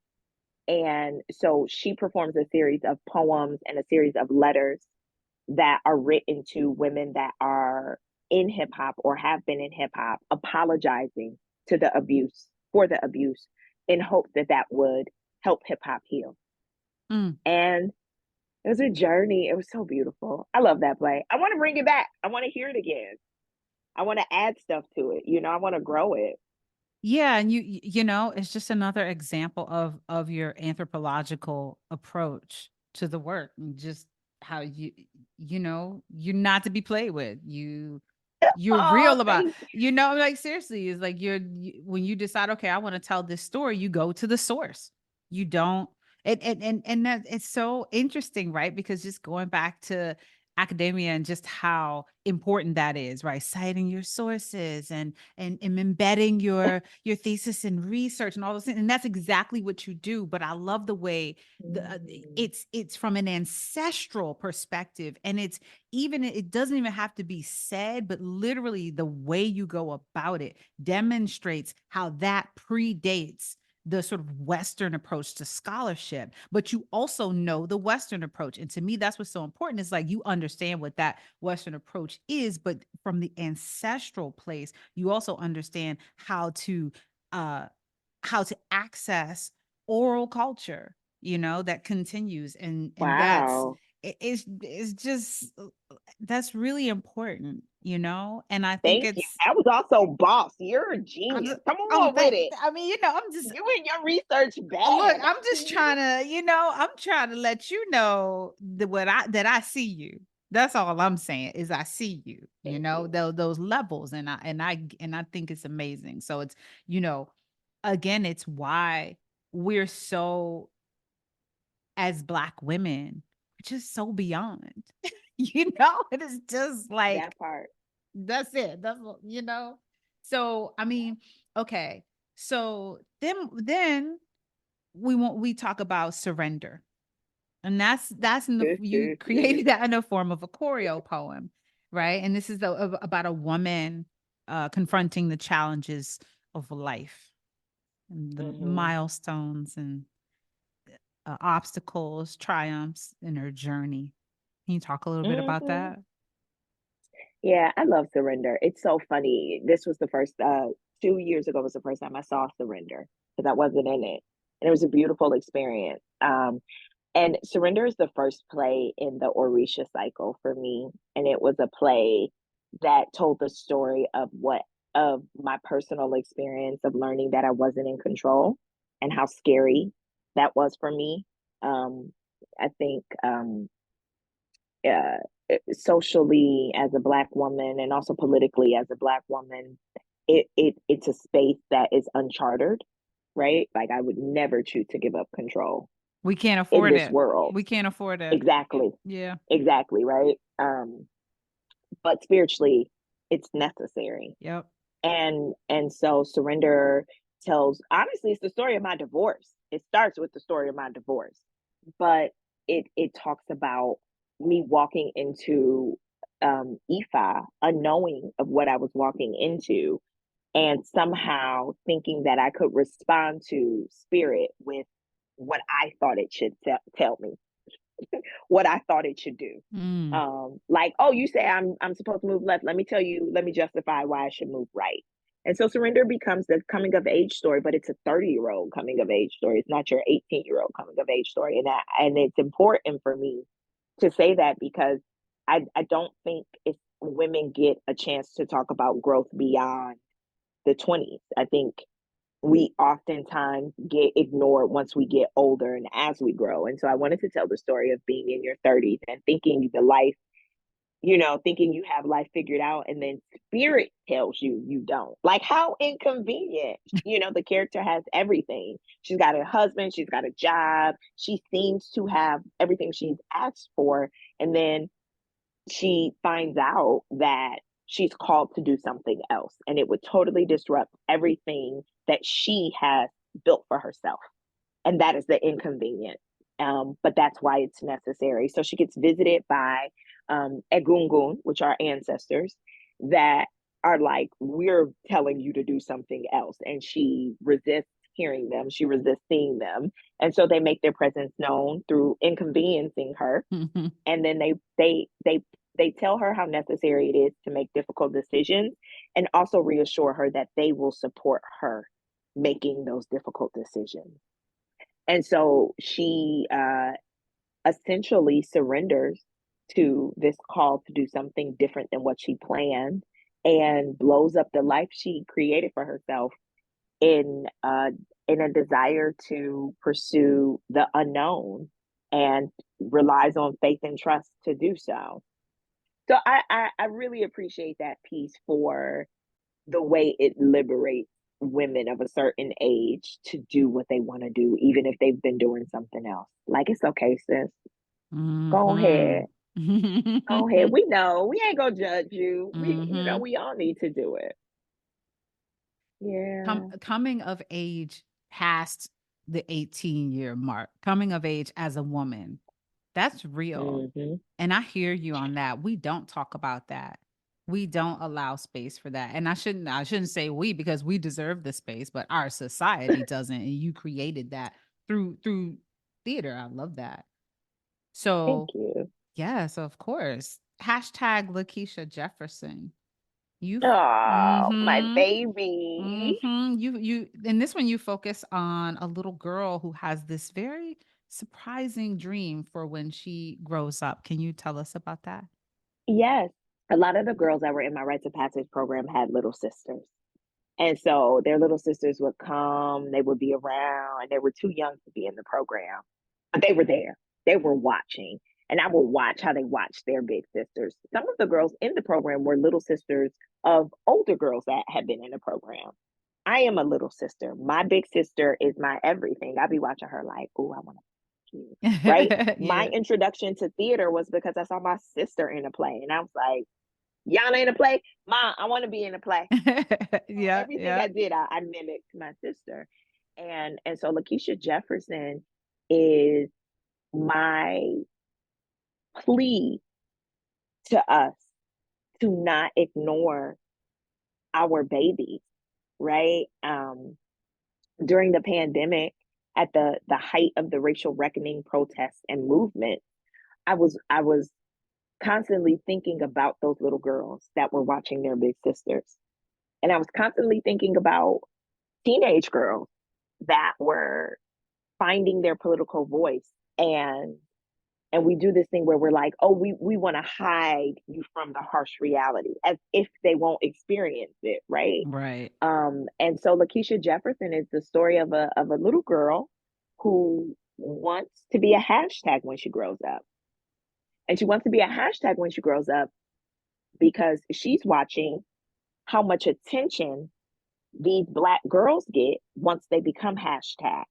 And so she performs a series of poems and a series of letters that are written to women that are in hip hop or have been in hip hop, apologizing to the abuse, for the abuse, in hopes that that would help hip hop heal. And it was a journey. It was so beautiful. I love that play. I want to bring it back. I want to hear it again. I want to add stuff to it. You know, I want to grow it. Yeah, and you know, it's just another example of your anthropological approach to the work, and just how you know, you're not to be played with. You're Oh, real about, thank you know, like seriously, it's like when you decide, okay, I want to tell this story, you go to the source. You don't, and that it's so interesting, right? Because just going back to academia and just how important that is, right? Citing your sources and embedding your thesis and research and all those things. And that's exactly what you do. But I love the way you. it's from an ancestral perspective, and it's even, it doesn't even have to be said, but literally the way you go about it demonstrates how that predates the sort of Western approach to scholarship. But you also know the Western approach. And to me, that's what's so important. It's like you understand what that Western approach is, but from the ancestral place, you also understand uh how to access oral culture, you know, that continues. And that's Wow. it's just that's really important, you know. And I think Thank you. it's That was also boss. You're a I'm genius. just, Come oh on with thank it. I mean, you know, I'm just You and your research look, bag. I'm I just see. trying to, you know, I'm trying to let you know that I see you. That's all I'm saying is I see you, you Thank know, you. those levels. And I think it's amazing. So it's, you know, again, it's why we're so, as Black women, we're just so beyond. You know, it is just like That part. that's it. That's what, you know. So I mean, okay. So then we talk about surrender. And that's in the, you created that in the form of a choreo poem, right? And this is about a woman confronting the challenges of life and the Hmm. milestones and obstacles, triumphs in her journey. Can you talk a little bit about Hmm. that? Yeah, I love Surrender. It's so funny. This was the first 2 years ago was the first time I saw Surrender, because I wasn't in it. And it was a beautiful experience. And Surrender is the first play in the Orisha cycle for me. And it was a play that told the story of my personal experience of learning that I wasn't in control, and how scary that was for me. Um, I think uh, socially as a Black woman, and also politically as a Black woman, it's a space that is uncharted, right? Like, I would never choose to give up control We can't in afford this it. world. We can't afford it. Exactly. Yeah. Exactly, right? But spiritually, it's necessary. Yep. And so Surrender tells, honestly, it's the story of my divorce. It starts with the story of my divorce, but it talks about me walking into Ifa, unknowing of what I was walking into, and somehow thinking that I could respond to spirit with what I thought it should tell me, what I thought it should do. Mm. Like, oh, you say I'm supposed to move left. Let me tell you, let me justify why I should move right. And so Surrender becomes the coming of age story, but it's a 30-year-old coming of age story. It's not your 18-year-old coming of age story. And it's important for me to say that, because I don't think if women get a chance to talk about growth beyond the 20s. I think we oftentimes get ignored once we get older and as we grow. And so I wanted to tell the story of being in your 30s and thinking the life, thinking you have life figured out, and then spirit tells you you don't. Like, how inconvenient. The character has everything. She's got a husband, she's got a job, she seems to have everything she's asked for. And then she finds out that she's called to do something else, and it would totally disrupt everything that she has built for herself. And that is the inconvenience. But that's why it's necessary. So she gets visited by Egungun, which are ancestors that are like, we're telling you to do something else. And she resists hearing them. She resists seeing them. And so they make their presence known through inconveniencing her. And then they tell her how necessary it is to make difficult decisions, and also reassure her that they will support her making those difficult decisions. And so she essentially surrenders to this call to do something different than what she planned, and blows up the life she created for herself in a desire to pursue the unknown, and relies on faith and trust to do so. So I really appreciate that piece for the way it liberates women of a certain age to do what they want to do, even if they've been doing something else. Like, it's okay, sis. Go ahead. Go ahead. We know. We ain't gonna judge you. We all need to do it. Yeah. Coming of age past the 18-year mark, coming of age as a woman, that's real. Mm-hmm. And I hear you on that. We don't talk about that. We don't allow space for that. And I shouldn't say we, because we deserve the space, but our society doesn't. And you created that through theater. I love that. Thank So you. yes, of course. Hashtag Lakeisha Jefferson. You've Oh, my mm-hmm. baby. You in this one you focus on a little girl who has this very surprising dream for when she grows up. Can you tell us about that? Yes. A lot of the girls that were in my Rites of Passage program had little sisters. And so their little sisters would come, they would be around, and they were too young to be in the program. But they were there. They were watching. And I would watch how they watched their big sisters. Some of the girls in the program were little sisters of older girls that had been in the program. I am a little sister. My big sister is my everything. I'd be watching her like, oh, I want to you. Right? My Yeah. introduction to theater was because I saw my sister in a play. And I was like, Yana in a play? Mom, I want to be in a play. So Yeah, everything yeah. I did, I mimicked my sister. And so Lakeisha Jefferson is my plea to us to not ignore our babies, right? During the pandemic, at the height of the racial reckoning protests and movement, I was constantly thinking about those little girls that were watching their big sisters. And I was constantly thinking about teenage girls that were finding their political voice. And we do this thing where we're like, oh, we want to hide you from the harsh reality, as if they won't experience it, right? Right. And so Lakeisha Jefferson is the story of a little girl who wants to be a hashtag when she grows up. And she wants to be a hashtag when she grows up because she's watching how much attention these Black girls get once they become hashtag.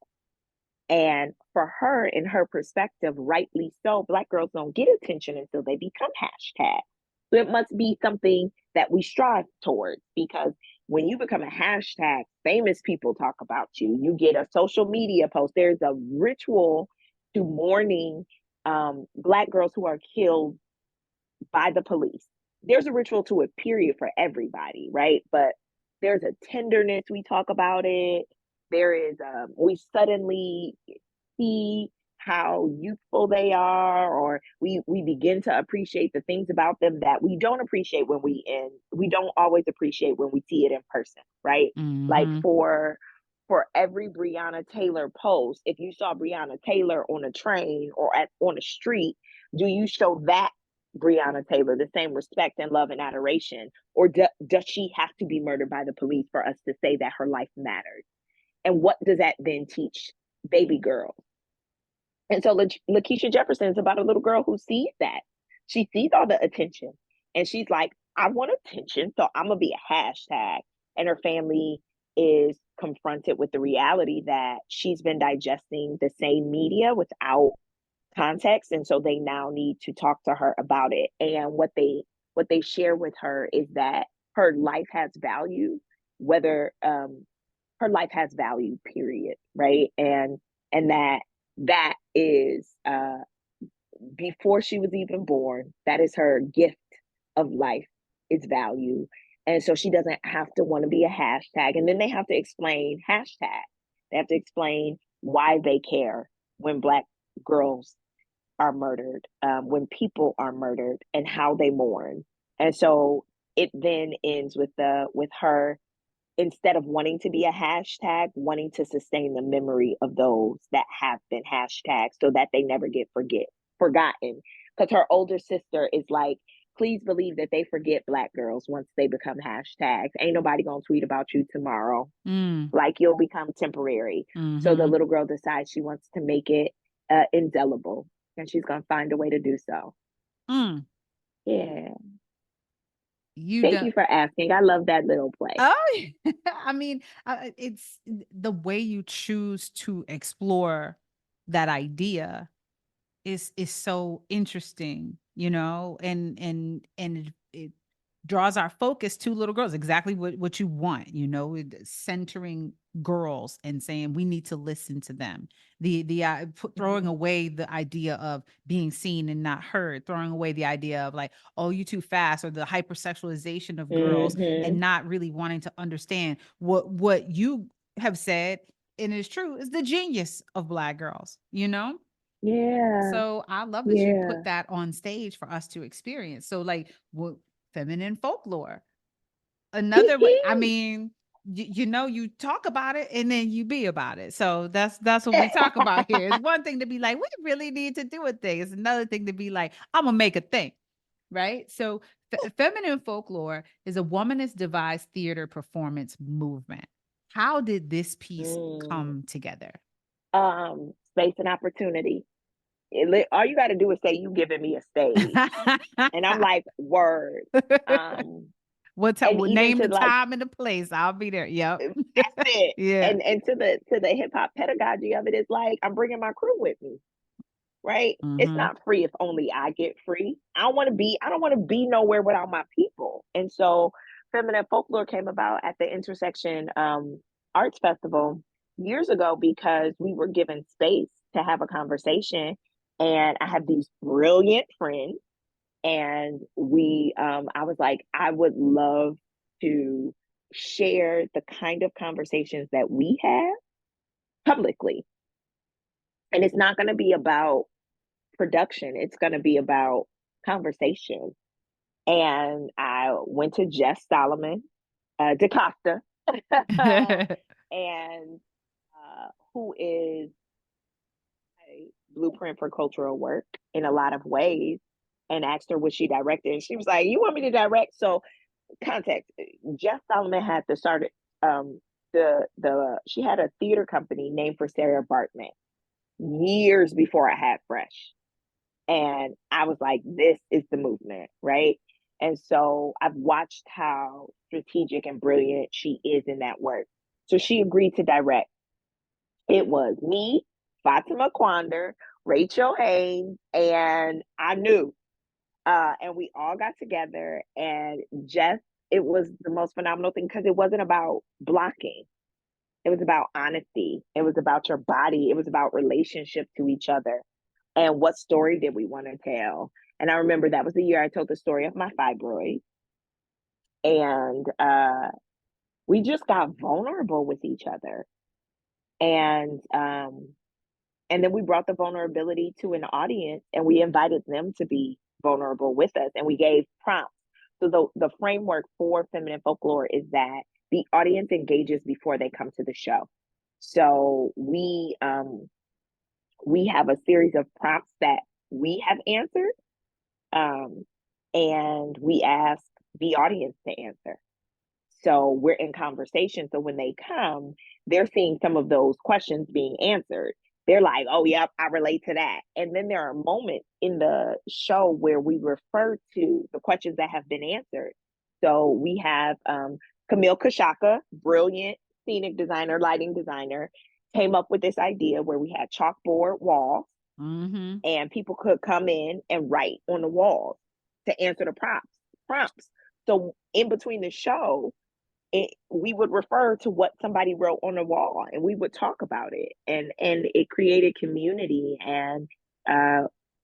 And for her, in her perspective, rightly so, Black girls don't get attention until they become hashtag. So it must be something that we strive towards, because when you become a hashtag, famous people talk about you. You get a social media post. There's a ritual to mourning Black girls who are killed by the police. There's a ritual to it, period, for everybody, right? But there's a tenderness, we talk about it. There is, we suddenly see how youthful they are, or we begin to appreciate the things about them that we don't appreciate when we don't always appreciate when we see it in person, right? Like Mm-hmm. for every Breonna Taylor post, if you saw Breonna Taylor on a train or on a street, do you show that Breonna Taylor the same respect and love and adoration, or does she have to be murdered by the police for us to say that her life mattered? And what does that then teach baby girls? And so Lakeisha Jefferson is about a little girl who sees that. She sees all the attention and she's like, I want attention, so I'm going to be a hashtag. And her family is confronted with the reality that she's been digesting the same media without context. And so they now need to talk to her about it. And what they share with her is that her life has value, whether her life has value, period. Right. And that is before she was even born, that is her gift of life, its value. And so she doesn't have to want to be a hashtag. And then they have to explain hashtag. They have to explain why they care when Black girls are murdered, when people are murdered, and how they mourn. And so it then ends with her, instead of wanting to be a hashtag, wanting to sustain the memory of those that have been hashtags so that they never get forgotten. Because her older sister is like, please believe that they forget Black girls once they become hashtags. Ain't nobody gonna tweet about you tomorrow. Like, you'll become temporary. So the little girl decides she wants to make it indelible, and she's gonna find a way to do so. Yeah. Thank you for asking. I love that little play. Oh, I mean, it's the way you choose to explore that idea is so interesting, you know, and it draws our focus to little girls, exactly what you want, you know, centering girls and saying we need to listen to them. Throwing away the idea of being seen and not heard, throwing away the idea of like, oh, you too fast, or the hypersexualization of girls, and not really wanting to understand what you have said, and it's true, is the genius of Black girls, you know. Yeah. So I love that you put that on stage for us to experience. So like, what feminine folklore? Another way, I mean, you know, you talk about it and then you be about it. So that's what we talk about here. It's one thing to be like, we really need to do a thing. It's another thing to be like, I'm gonna make a thing, right? So feminine folklore is a womanist devised theater performance movement. How did this piece come together? Space and opportunity. All you got to do is say, you giving me a stage. And I'm like, word. What time? And even Name to the like, time and the place. I'll be there. Yep. that's it. Yeah. And to the hip hop pedagogy of it is like, I'm bringing my crew with me. Right. It's not free if only I get free. I don't want to be nowhere without my people. And so feminine folklore came about at the Intersection Arts Festival years ago because we were given space to have a conversation. And I have these brilliant friends, and I was like, I would love to share the kind of conversations that we have publicly. And it's not going to be about production, it's going to be about conversation. And I went to Jess Solomon DaCosta, and who is a blueprint for cultural work in a lot of ways, and asked her, would she direct it? And she was like, you want me to direct? So context, Jess Solomon had to start she had a theater company named for Sarah Bartman years before I had Fresh. And I was like, this is the movement, right? And so I've watched how strategic and brilliant she is in that work. So she agreed to direct. It was me, Fatima Quander, Rachel Haynes, and I knew. And we all got together, and Jess, it was the most phenomenal thing because it wasn't about blocking. It was about honesty. It was about your body. It was about relationship to each other. And what story did we want to tell? And I remember that was the year I told the story of my fibroid. And we just got vulnerable with each other. And then we brought the vulnerability to an audience, and we invited them to be vulnerable with us, and we gave prompts. So the framework for feminine folklore is that the audience engages before they come to the show. So we have a series of prompts that we have answered, and we ask the audience to answer. So we're in conversation. So when they come, they're seeing some of those questions being answered. They're like, oh, yep, I relate to that. And then there are moments in the show where we refer to the questions that have been answered. So we have Camille Kashaka, brilliant scenic designer, lighting designer, came up with this idea where we had chalkboard walls and people could come in and write on the walls to answer the prompts. So in between the show, we would refer to what somebody wrote on the wall and we would talk about it, and it created community. And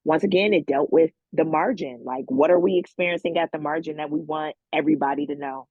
once again, it dealt with the margin, like what are we experiencing at the margin that we want everybody to know.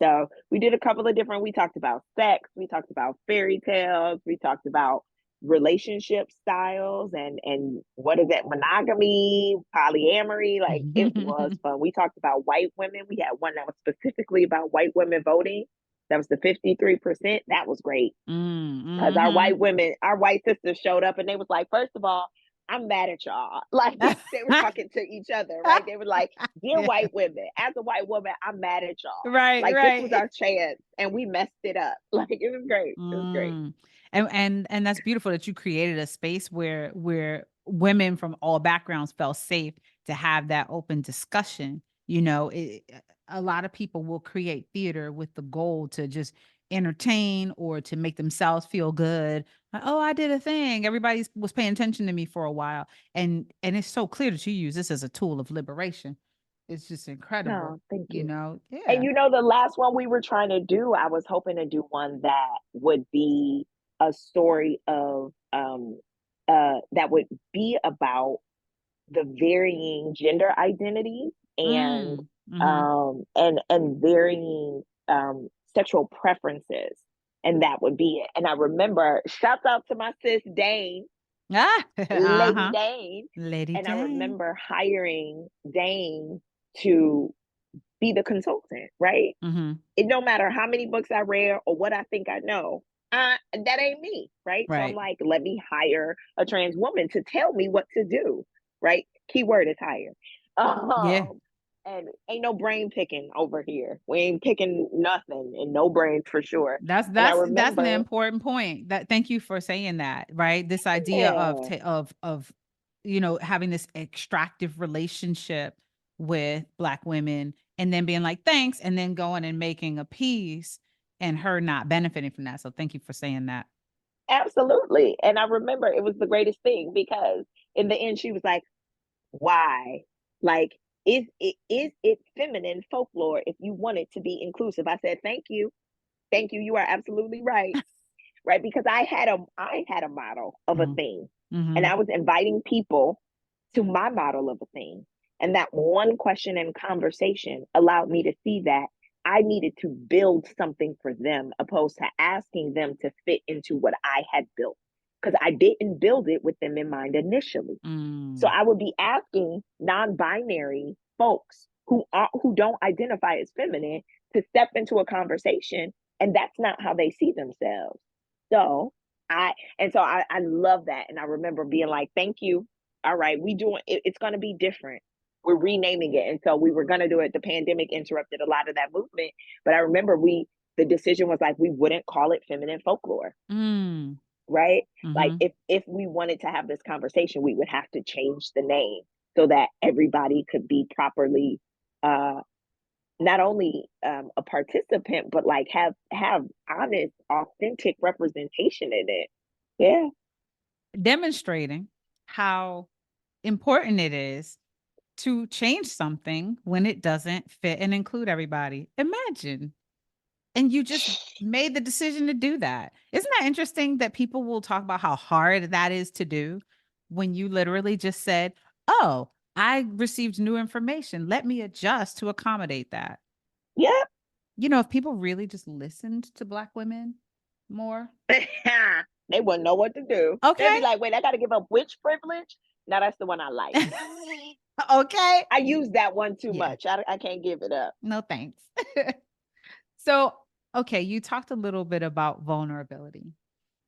So we did a couple of different, we talked about sex, we talked about fairy tales, we talked about relationship styles and what is that, monogamy, polyamory. Like, it was fun. We talked about white women. We had one that was specifically about white women voting. That was the 53%. That was great because our white women, our white sisters showed up and they was like, first of all, I'm mad at y'all. Like, they were talking to each other, right? They were like, dear white women, as a white woman, I'm mad at y'all. Right, Like, right. this was our chance and we messed it up. Like, it was great. It was great. And that's beautiful that you created a space where women from all backgrounds felt safe to have that open discussion. You know, a lot of people will create theater with the goal to just entertain or to make themselves feel good. Like, oh, I did a thing. Everybody was paying attention to me for a while. And it's so clear that you use this as a tool of liberation. It's just incredible. Oh, thank You you. know, And yeah. you know, the last one we were trying to do, I was hoping to do one that would be a story of that would be about the varying gender identities and Mm. Mhm. and varying sexual preferences. And that would be it. And I remember, shouts out to my sis Dane, Ah, Lady uh-huh. Dane. Lady And I Jane. remember hiring Dane to be the consultant, right? Mhm. It no matter how many books I read or what I think I know, that ain't me, right? So I'm Right. like, let me hire a trans woman to tell me what to do, right? Keyword is hire. Yeah. Um, and ain't no brain picking over here. We ain't picking nothing, and no brains for sure. That's And I that's an remember, important point. That thank you for saying that, right? This idea of yeah, of you know, having this extractive relationship with black women and then being like, "Thanks," and then going and making a piece and her not benefiting from that. So thank you for saying that. absolutely. And I remember it was the greatest thing because in the end, she was like, why? Like, is it feminine folklore if you want it to be inclusive? I said, thank you. You are absolutely right, right? Because I had a model of a Mhm. thing, and I Mhm. was inviting people to my model of a thing, and that one question and conversation allowed me to see that I needed to build something for them, opposed to asking them to fit into what I had built, because I didn't build it with them in mind initially. So Mm. I would be asking non-binary folks who don't identify as feminine to step into a conversation, and that's not how they see themselves. So I love that, and I remember being like, "Thank you. All right, we doing it, it's going to be different. We're renaming it." And so we were going to do it. The pandemic interrupted a lot of that movement, but I remember the decision was like we wouldn't call it feminine folklore, Mm. right? Like, Mhm. if we wanted to have this conversation, we would have to change the name so that everybody could be properly uh not only a participant, but like have honest, authentic representation in it. Yeah. Demonstrating how important it is to change something when it doesn't fit and include everybody. Imagine. And you just made the decision to do that. Isn't that interesting that people will talk about how hard that is to do when you literally just said, "Oh, I received new information. Let me adjust to accommodate that." Yep. You know, if people really just listened to black women more. They wouldn't know what to do. They'd be Okay. like, wait, I gotta give up which privilege? Now that's the one I like. Okay. I use that one too Yeah. much. I can't give it up. No thanks. So, okay, you talked a little bit about vulnerability.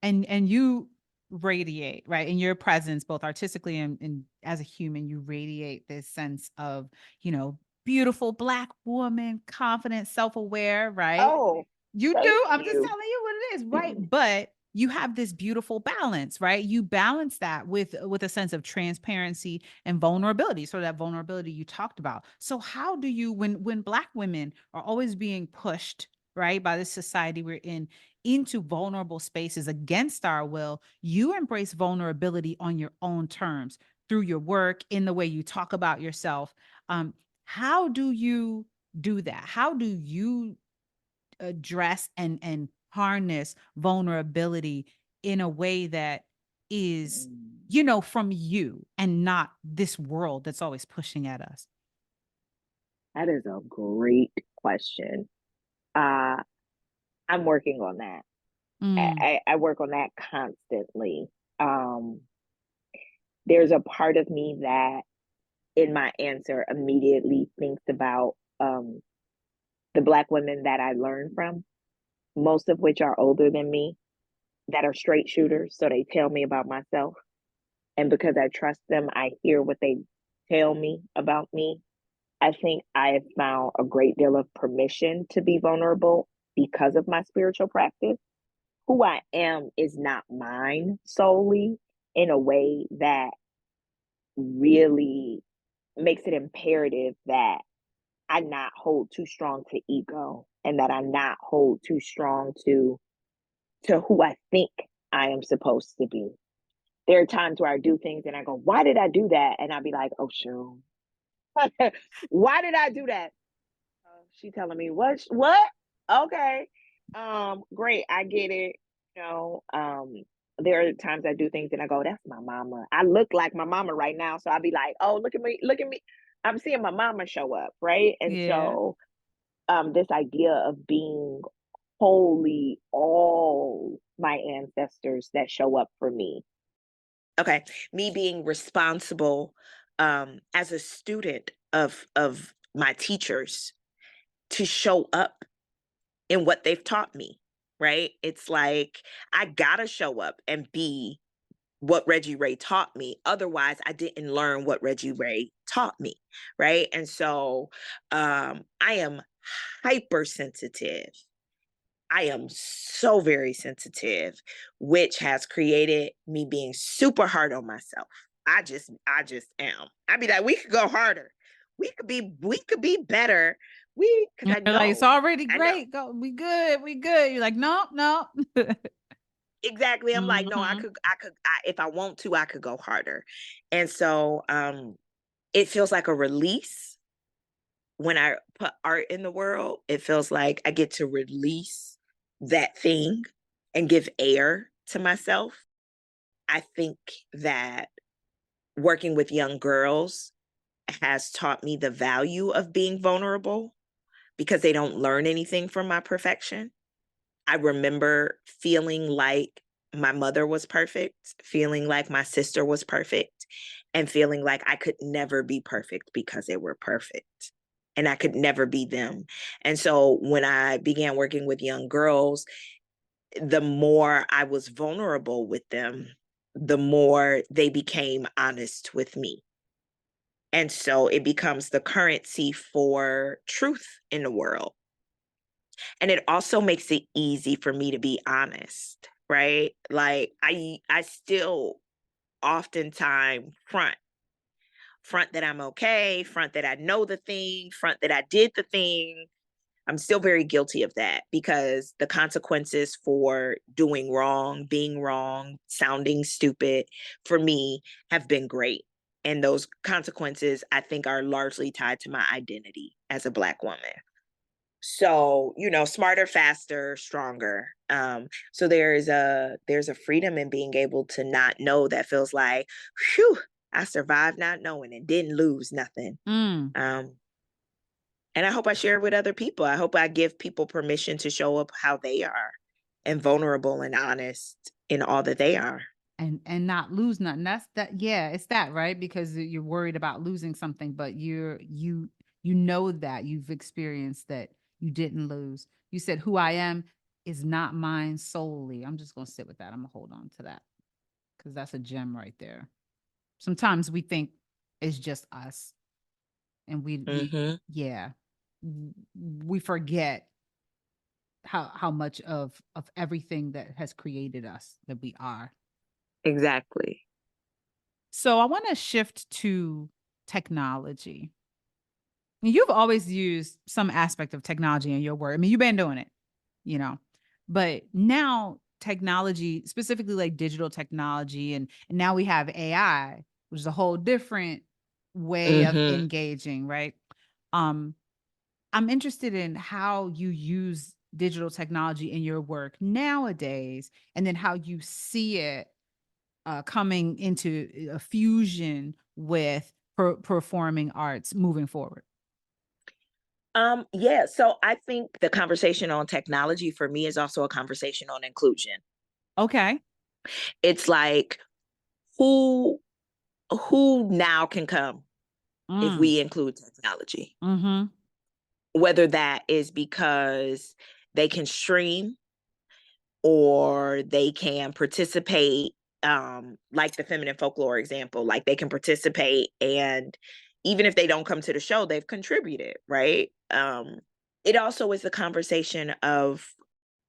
And you radiate, right? In your presence, both artistically and as a human, you radiate this sense of, you know, beautiful Black woman, confident, self-aware, right? Oh, You thank do. I'm just you. telling you what it is, right? But you have this beautiful balance, right? You balance that with a sense of transparency and vulnerability. So that vulnerability you talked about. So how do you, when Black women are always being pushed, right, by this society we're in, into vulnerable spaces against our will, you embrace vulnerability on your own terms through your work, in the way you talk about yourself. How do you do that? How do you address and harness vulnerability in a way that is, you know, from you and not this world that's always pushing at us? That is a great question. Uh, I'm working on that. Mm, I work on that constantly. Um, there's a part of me that in my answer immediately thinks about the Black women that I learned from, most of which are older than me, that are straight shooters. So they tell me about myself. And because I trust them, I hear what they tell me about me. I think I have found a great deal of permission to be vulnerable because of my spiritual practice. Who I am is not mine solely, in a way that really makes it imperative that I not hold too strong to ego, and that I not hold too strong to who I think I am supposed to be. There are times where I do things and I go, why did I do that? And I'll be like, oh, sure. Why did I do that? She telling me what? Okay. Great. I get it. You know, there are times I do things and I go, that's my mama. I look like my mama right now. So I'll be like, oh, look at me, look at me. I'm seeing my mama show up, right? And yeah. so this idea of being wholly all my ancestors that show up for me. Okay, me being responsible as a student of my teachers to show up in what they've taught me, right? It's like I gotta show up and be what Reggie Ray taught me. Otherwise, I didn't learn what Reggie Ray taught me, right? And so I am hypersensitive. I am so very sensitive, which has created me being super hard on myself. I just am. I'd be like, we could go harder. We could be better. Because You're like, it's already I know great. Go, we good, we good. You're like, no, no. exactly. I'm like, no, Mhm. if I want to, I could go harder. And so, it feels like a release when I put art in the world. It feels like I get to release that thing and give air to myself. I think that working with young girls has taught me the value of being vulnerable because they don't learn anything from my perfection. I remember feeling like my mother was perfect, feeling like my sister was perfect, and feeling like I could never be perfect because they were perfect and I could never be them. And so when I began working with young girls, the more I was vulnerable with them, the more they became honest with me. And so it becomes the currency for truth in the world. And it also makes it easy for me to be honest, right? Like I still oftentimes front that I'm okay, front that I know the thing, front that I did the thing. I'm still very guilty of that because the consequences for doing wrong, being wrong, sounding stupid for me have been great. And those consequences, I think, are largely tied to my identity as a Black woman. So, smarter, faster, stronger. So there's a freedom in being able to not know that feels like, whew, I survived not knowing and didn't lose nothing. Mm. Um, and I hope I share it with other people. I hope I give people permission to show up how they are and vulnerable and honest in all that they are. And not lose nothing. That's that. Yeah, it's that, right? Because you're worried about losing something, but you know that you've experienced that you didn't lose. You said who I am is not mine solely. I'm just gonna sit with that. I'm gonna hold on to that because that's a gem right there. Sometimes we think it's just us. And Mm-hmm. yeah, we forget how much of everything that has created us that we are. Exactly. So I want to shift to technology. You've always used some aspect of technology in your work. I mean, you've been doing it, you know, but now technology, specifically like digital technology, and now we have AI, which is a whole different way of Mm-hmm. engaging, right? Um, I'm interested in how you use digital technology in your work nowadays, and then how you see it coming into a fusion with performing arts moving forward. Yeah, so I think the conversation on technology for me is also a conversation on inclusion. Okay. It's like who now can come if Mm. we include technology? Mm-hmm. Whether that is because they can stream or they can participate, like the feminine folklore example, like they can participate, and even if they don't come to the show, they've contributed, right? It also is the conversation of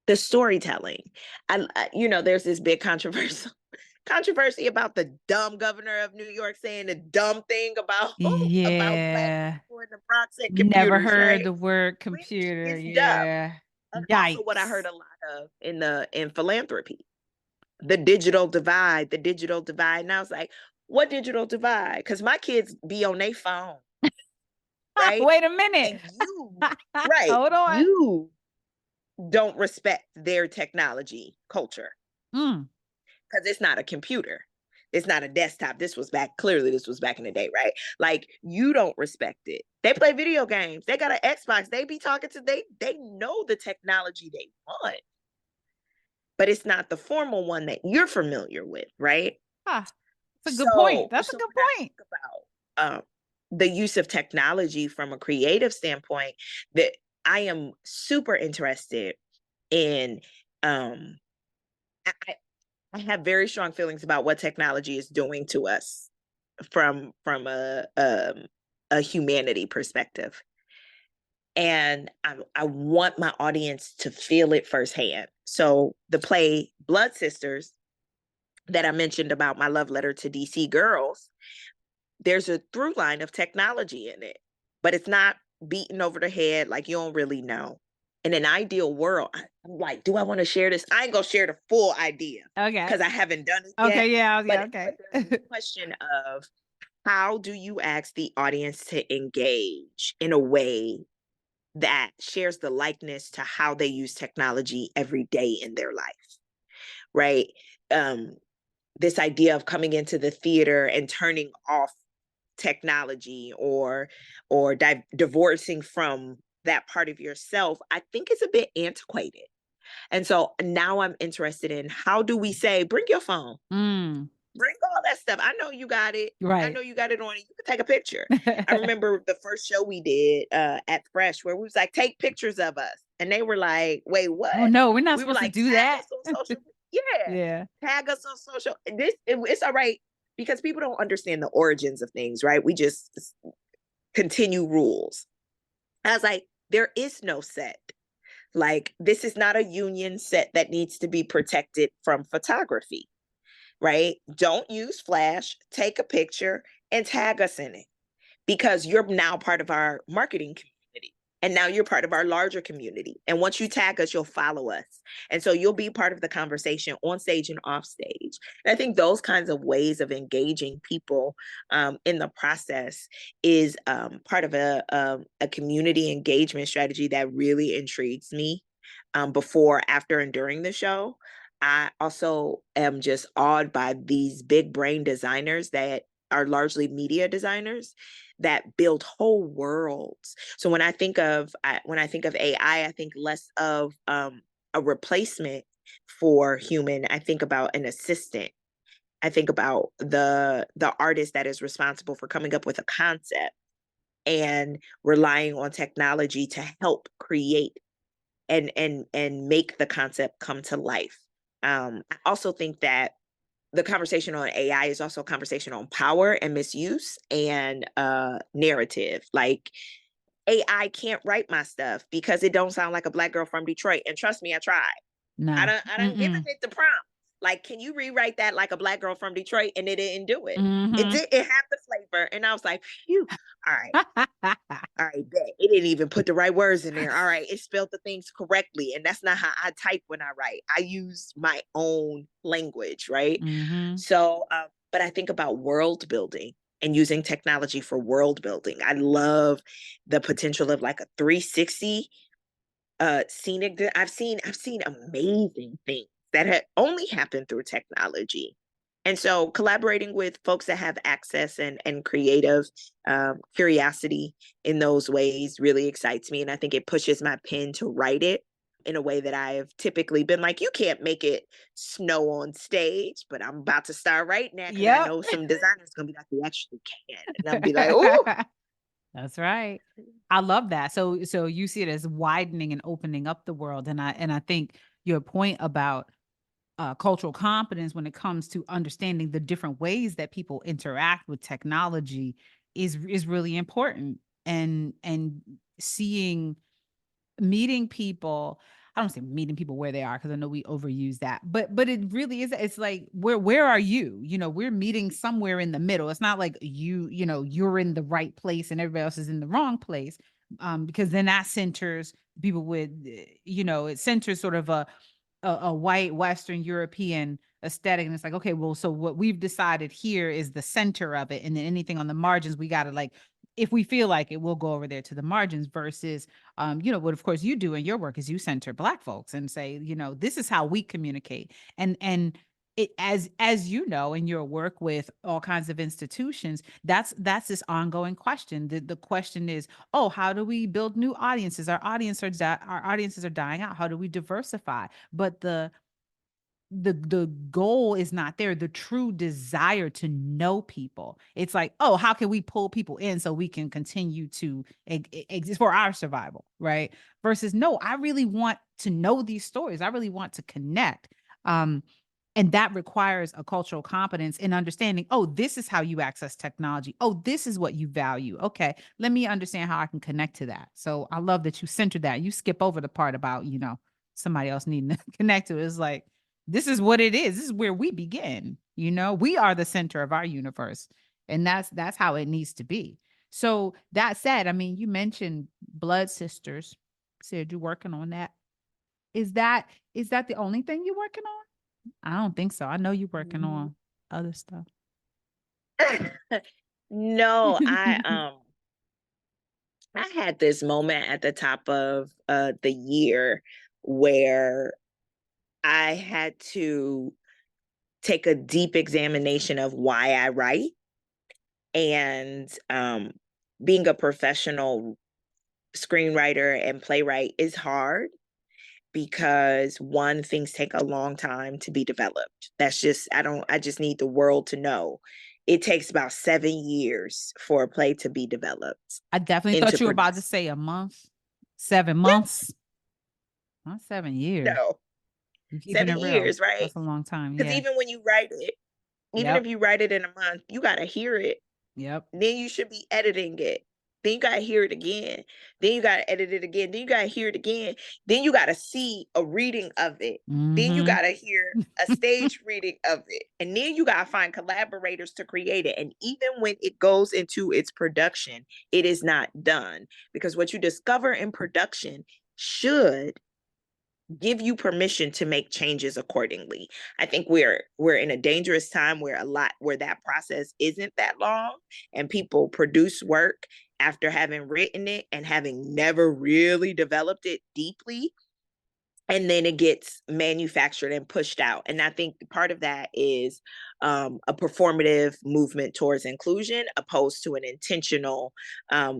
the storytelling. There's this big controversy about the dumb governor of New York saying a dumb thing about Black Yeah. people in the Bronx and Never computers, heard right? the word Which computer. is dumb. Yeah. And also what I heard Yikes. a lot of in philanthropy, the digital divide, the digital divide. And I was like, what digital divide? Because my kids be on their phone, right? Wait a minute. And you, right, Hold on. you don't respect their technology culture Mm. because it's not a computer. It's not a desktop. This was back in the day, right? Like you don't respect it. They play video games. They got an Xbox. They be talking to they know the technology they want, but it's not the formal one that you're familiar with, right? Ah, that's a good point. So That's a so good when I point. think about the use of technology from a creative standpoint, that I am super interested in um I, I have very strong feelings about what technology is doing to us from a humanity perspective. And I want my audience to feel it firsthand. So the play Blood Sisters that I mentioned about my love letter to DC girls, there's a through line of technology in it, but it's not beaten over the head like you don't really know. In an ideal world, I'm like, do I want to share this? I ain't gonna share the full idea Okay. because I haven't done it yet. Okay. Yeah. Yeah. But Okay. there's this question of how do you ask the audience to engage in a way that shares the likeness to how they use technology every day in their life, right? Um, this idea of coming into the theater and turning off technology or divorcing from that part of yourself, I think is a bit antiquated. And so now I'm interested in how do we say, bring your phone, Mm. bring all that stuff. I know you got it. I Right. know you got it on it. You can take a picture. I remember the first show we did at Fresh where we was like, take pictures of us. And they were like, wait, what? Oh no, we're not We were supposed to like, do tag that. us on social. Yeah. Yeah. Tag us on social. It's all right because people don't understand the origins of things, right? We just continue rules. I was like, there is no set. Like, this is not a union set that needs to be protected from photography, right? Don't use flash, take a picture and tag us in it because you're now part of our marketing community. And now you're part of our larger community. And once you tag us, you'll follow us. And so you'll be part of the conversation on stage and off stage. And I think those kinds of ways of engaging people in the process is part of a community engagement strategy that really intrigues me before, after, and during the show. I also am just awed by these big brain designers that are largely media designers that build whole worlds. So when I think of AI, I think less of a replacement for human. I think about an assistant. I think about the artist that is responsible for coming up with a concept and relying on technology to help create and make the concept come to life. I also think that the conversation on AI is also a conversation on power and misuse and narrative. Like, AI can't write my stuff because it don't sound like a Black girl from Detroit. And trust me, I tried. No. I done given it the prompt. Like, can you rewrite that like a Black girl from Detroit? And it didn't do it. It did. It had the flavor, and I was like, phew. All right. All right, bet. It didn't even put the right words in there. All right, it spelled the things correctly. And that's not how I type when I write. I use my own language, right? So, but I think about world building and using technology for world building. I love the potential of like a 360 scenic. I've seen amazing things that have only happened through technology. And so collaborating with folks that have access and creative curiosity in those ways really excites me. And I think it pushes my pen to write it in a way that I have typically been like, you can't make it snow on stage, but I'm about to start right now because I know some designers going to be like, we actually can. And I'll be like, oh. That's right. I love that. So you see it as widening and opening up the world. And I think your point about cultural competence when it comes to understanding the different ways that people interact with technology is really important. And meeting people, I don't say meeting people where they are because I know we overuse that, but it really is. It's like, where are you? We're meeting somewhere in the middle. It's not like you're in the right place and everybody else is in the wrong place, because then that centers people with, it centers sort of a white Western European aesthetic. And it's like, okay, well, so what we've decided here is the center of it. And then anything on the margins, we got to, like, if we feel like it, we'll go over there to the margins versus, what of course you do in your work is you center Black folks and say, this is how we communicate. And it, as you know, in your work with all kinds of institutions, that's this ongoing question. The question is, oh, how do we build new audiences? Our audiences are dying out. How do we diversify? But the goal is not there. The true desire to know people. It's like, oh, how can we pull people in so we can continue to exist for our survival, right? Versus, no, I really want to know these stories. I really want to connect. And that requires a cultural competence in understanding, oh, this is how you access technology. Oh, this is what you value. Okay, let me understand how I can connect to that. So I love that you center that. You skip over the part about, somebody else needing to connect to it. It's like, this is what it is. This is where we begin. We are the center of our universe. And that's how it needs to be. So that said, I mean, you mentioned Blood Sisters. Said you're working on that. Is that the only thing you're working on? I don't think so. I know you're working on other stuff. No, I had this moment at the top of the year where I had to take a deep examination of why I write. And being a professional screenwriter and playwright is hard because one, things take a long time to be developed. That's just, I just need the world to know. It takes about 7 years for a play to be developed. I definitely thought you were about to say a month. 7 months. Not 7 years. No. 7 years, right? That's a long time. Because Yeah. even when you write it, even if you write it in a month, you got to hear it. Yep. Then you should be editing it. Then you got to hear it again. Then you got to edit it again. Then you got to hear it again. Then you got to see a reading of it. Then you got to hear a stage reading of it. And then you got to find collaborators to create it. And even when it goes into its production, it is not done. Because what you discover in production should give you permission to make changes accordingly. I think we're in a dangerous time where that process isn't that long, and people produce work after having written it and having never really developed it deeply, and then it gets manufactured and pushed out. And I think part of that is a performative movement towards inclusion, opposed to an intentional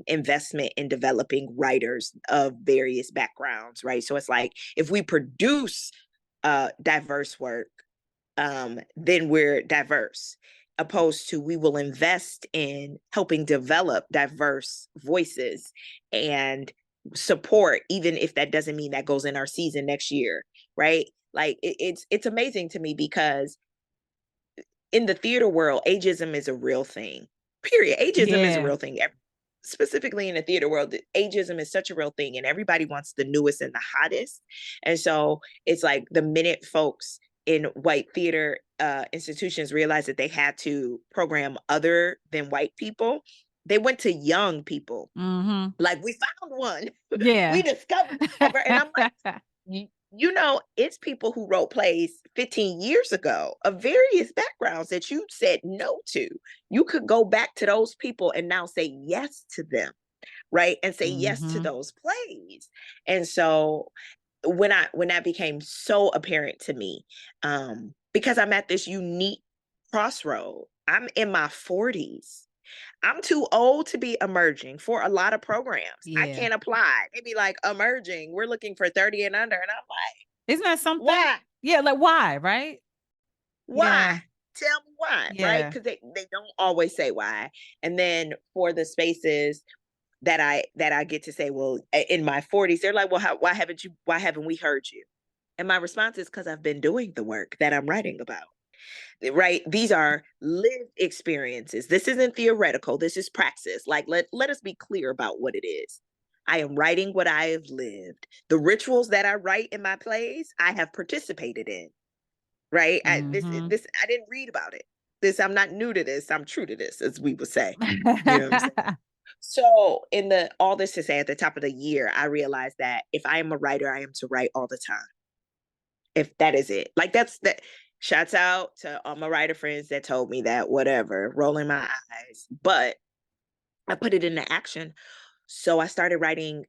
investment in developing writers of various backgrounds, right? So it's like, if we produce diverse work, then we're diverse, opposed to we will invest in helping develop diverse voices and support, even if that doesn't mean that goes in our season next year, right? Like, it's amazing to me because in the theater world, ageism is a real thing. Period. Ageism is a real thing. Specifically in the theater world, ageism is such a real thing, and everybody wants the newest and the hottest. And so it's like the minute folks in white theater institutions realized that they had to program other than white people, they went to young people. Like, we found one. We discovered ever. And I'm like, you know, it's people who wrote plays 15 years ago of various backgrounds that you said no to. You could go back to those people and now say yes to them, right? And say yes to those plays. And so when that became so apparent to me, because I'm at this unique crossroad, I'm in my 40s. I'm too old to be emerging for a lot of programs. I can't apply. They'd be like, emerging, we're looking for 30 and under. And I'm like, isn't that something? Why? Yeah, like why, right? Why? Yeah. Tell me why, right? Because they don't always say why. And then for the spaces that I get to say, well, in my 40s, they're like, well, why haven't we heard you? And my response is, because I've been doing the work that I'm writing about. Right? These are lived experiences. This isn't theoretical. This is praxis. Like, let us be clear about what it is. I am writing what I have lived. The rituals that I write in my plays, I have participated in. Right? I didn't read about it. I'm not new to this. I'm true to this, as we would say. You know what I'm saying? So all this to say, at the top of the year, I realized that if I am a writer, I am to write all the time. If that is it. Like, that's that. Shouts out to all my writer friends that told me that, whatever, rolling my eyes. But I put it into action. So I started writing.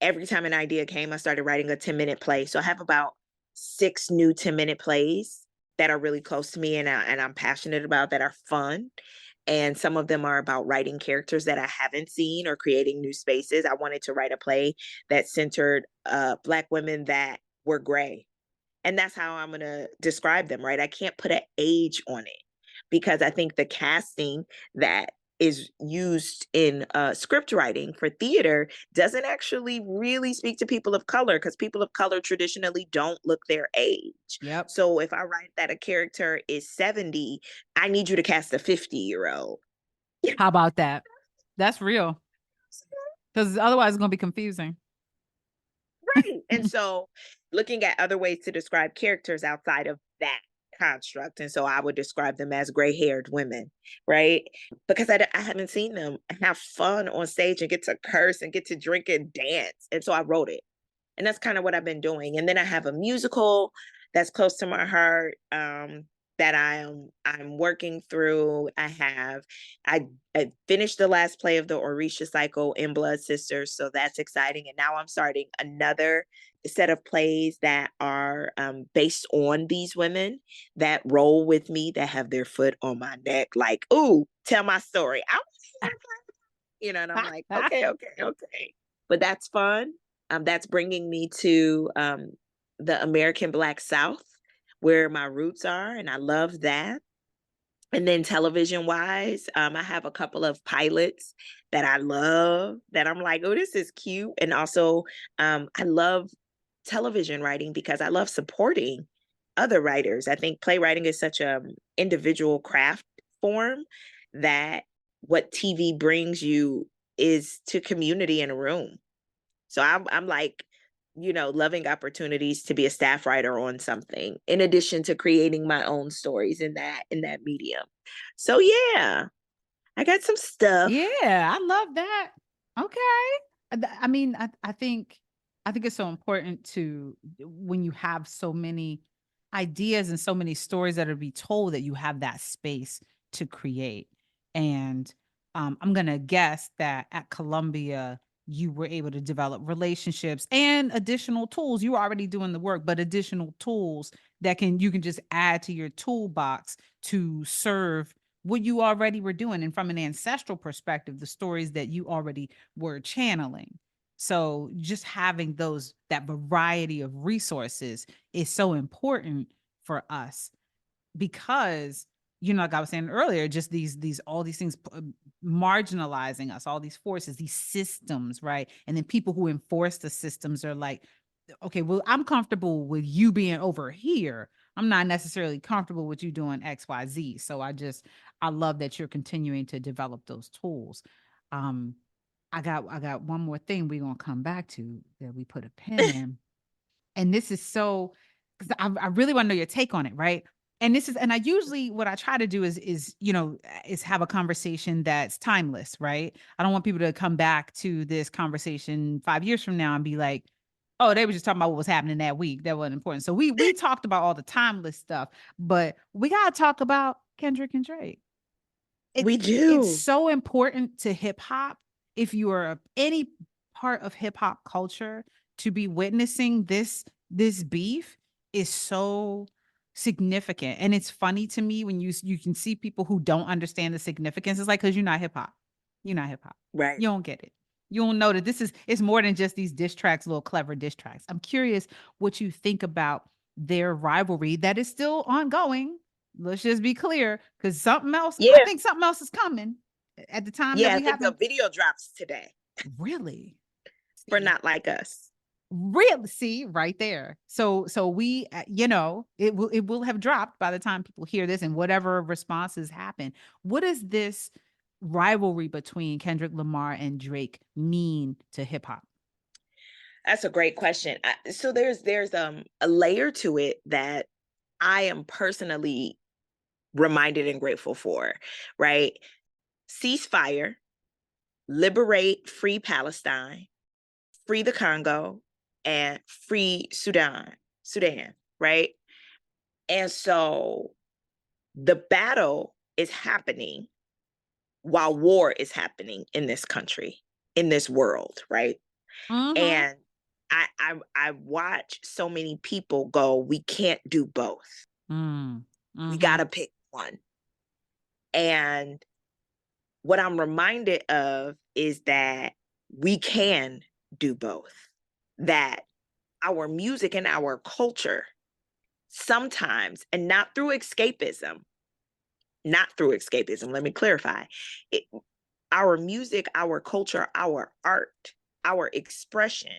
Every time an idea came, I started writing a 10-minute play. So I have about 6 new 10-minute plays that are really close to me and I'm passionate about, that are fun. And some of them are about writing characters that I haven't seen or creating new spaces. I wanted to write a play that centered Black women that were gray. And that's how I'm going to describe them, right? I can't put an age on it, because I think the casting that is used in script writing for theater doesn't actually really speak to people of color, because people of color traditionally don't look their age. Yep. So if I write that a character is 70, I need you to cast a 50-year-old. How about that? That's real. Because otherwise it's going to be confusing. Right. And so looking at other ways to describe characters outside of that construct. And so I would describe them as gray-haired women, right? Because I haven't seen them have fun on stage and get to curse and get to drink and dance. And so I wrote it. And that's kind of what I've been doing. And then I have a musical that's close to my heart, that I'm working through. I finished the last play of the Orisha cycle in Blood Sisters, so that's exciting. And now I'm starting another set of plays that are based on these women that roll with me, that have their foot on my neck, like, ooh, tell my story. And I'm like, okay. But that's fun. That's bringing me to the American Black South, where my roots are, and I love that. And then television wise, I have a couple of pilots that I love, that I'm like, oh, this is cute. And also, I love television writing because I love supporting other writers. I think playwriting is such a individual craft form, that what TV brings you is to community in a room. So I'm like, loving opportunities to be a staff writer on something, in addition to creating my own stories in that medium. So yeah, I got some stuff. Yeah, I love that. Okay. I mean, I think it's so important to, when you have so many ideas and so many stories that are to be told, that you have that space to create. And I'm gonna guess that at Columbia you were able to develop relationships and additional tools. You were already doing the work, but additional tools that you can just add to your toolbox to serve what you already were doing. And from an ancestral perspective, the stories that you already were channeling. So just having that variety of resources is so important for us, because, like I was saying earlier, just all these things marginalizing us, all these forces, these systems, right? And then people who enforce the systems are like, okay, well, I'm comfortable with you being over here, I'm not necessarily comfortable with you doing XYZ. So I love that you're continuing to develop those tools. Um, I got one more thing we're gonna come back to that we put a pin in. And this is so, because I really want to know your take on it, right? And this is, and I usually what I try to do is is have a conversation that's timeless, right? I don't want people to come back to this conversation 5 years from now and be like, oh, they were just talking about what was happening that week. That wasn't important. So we talked about all the timeless stuff, but we gotta talk about Kendrick and Drake. We It's do. so important to hip hop, if you are any part of hip hop culture, to be witnessing this beef is so significant. And it's funny to me when you can see people who don't understand the significance. It's like, because you're not hip hop. You're not hip hop. Right. You don't get it. You don't know that it's more than just these diss tracks, little clever diss tracks. I'm curious what you think about their rivalry that is still ongoing. Let's just be clear, because something else, I Yeah. think something else is coming at the time that Yeah, I we think the haven't video drops today really for see. Not Like Us. Really see right there. So we, it will have dropped by the time people hear this and whatever responses happen. What does this rivalry between Kendrick Lamar and Drake mean to hip hop? That's a great question. So there's a layer to it that I am personally reminded and grateful for, right? Ceasefire, liberate, free Palestine, free the Congo, and free Sudan, right? And so the battle is happening while war is happening in this country, in this world, right? Mm-hmm. And I watch so many people go, we can't do both. Mm-hmm. We gotta pick one. And what I'm reminded of is that we can do both. That our music and our culture sometimes, and not through escapism, let me clarify. Our music, our culture, our art, our expression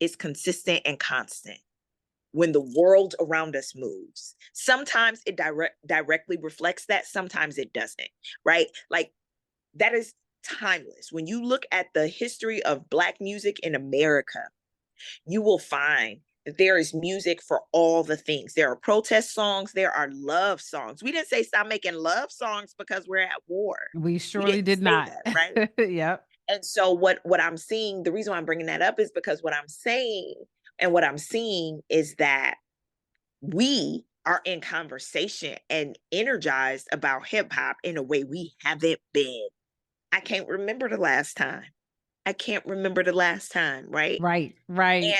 is consistent and constant when the world around us moves. Sometimes it directly reflects that, sometimes it doesn't, right? Like, that is timeless. When you look at the history of Black music in America, you will find that there is music for all the things. There are protest songs, there are love songs. We didn't say stop making love songs because we're at war. We We surely didn't did say not. that, right? Yep. And so what I'm seeing, the reason why I'm bringing that up is because what I'm saying and what I'm seeing is that we are in conversation and energized about hip hop in a way we haven't been. I can't remember the last time. Right? Right. Right.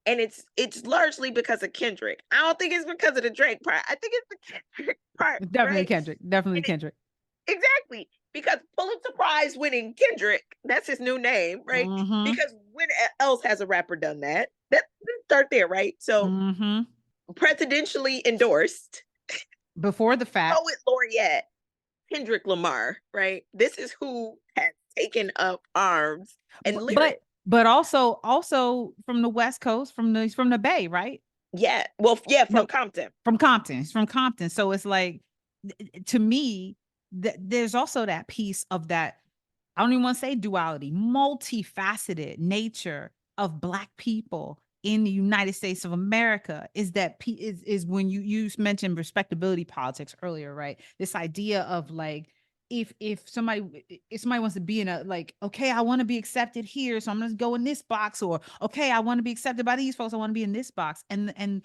And it's largely because of Kendrick. I don't think it's because of the Drake part. I think it's the Kendrick part, Definitely right? Kendrick. Definitely And Kendrick. exactly, because Pulitzer Prize winning Kendrick, that's his new name, right? Mm-hmm. Because when else has a rapper done that? Let's start there, right? So Mm-hmm. presidentially endorsed Before the fact. poet laureate Kendrick Lamar, right? This is who has taken up arms and But lyrics. also from the West Coast, from the Bay, right? Yeah. Well, yeah, from No, Compton. from Compton. He's from Compton. So it's like, to me, there's also that piece of that. I don't even want to say duality, multifaceted nature of Black people in the United States of America. Is that is when you mentioned respectability politics earlier, right? This idea of like, if somebody wants to be in a, like, okay, I want to be accepted here, so I'm gonna go in this box, or okay, I want to be accepted by these folks, I want to be in this box. And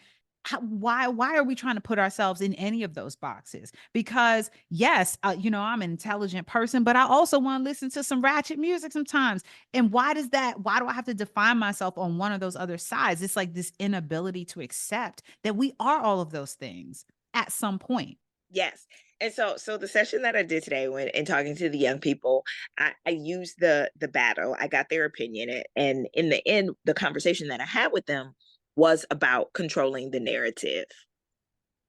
why are we trying to put ourselves in any of those boxes? Because yes, I'm an intelligent person, but I also want to listen to some ratchet music sometimes. And why do I have to define myself on one of those other sides? It's like this inability to accept that we are all of those things at some point. Yes. And so the session that I did today when in talking to the young people, I used the battle. I got their opinion. And in the end, the conversation that I had with them was about controlling the narrative.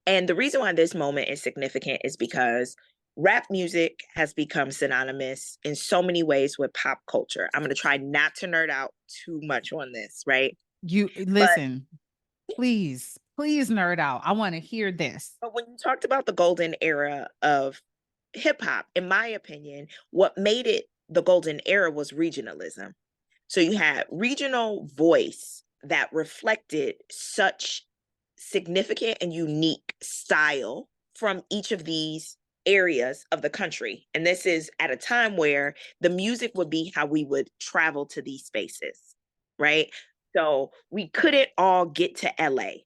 And the reason why this moment is significant is because rap music has become synonymous in so many ways with pop culture. I'm going to try not to nerd out too much on this, right? You But listen, please. Please nerd out. I want to hear this. But when you talked about the golden era of hip hop, in my opinion, what made it the golden era was regionalism. So you had regional voice that reflected such significant and unique style from each of these areas of the country. And this is at a time where the music would be how we would travel to these spaces, right? So we couldn't all get to LA,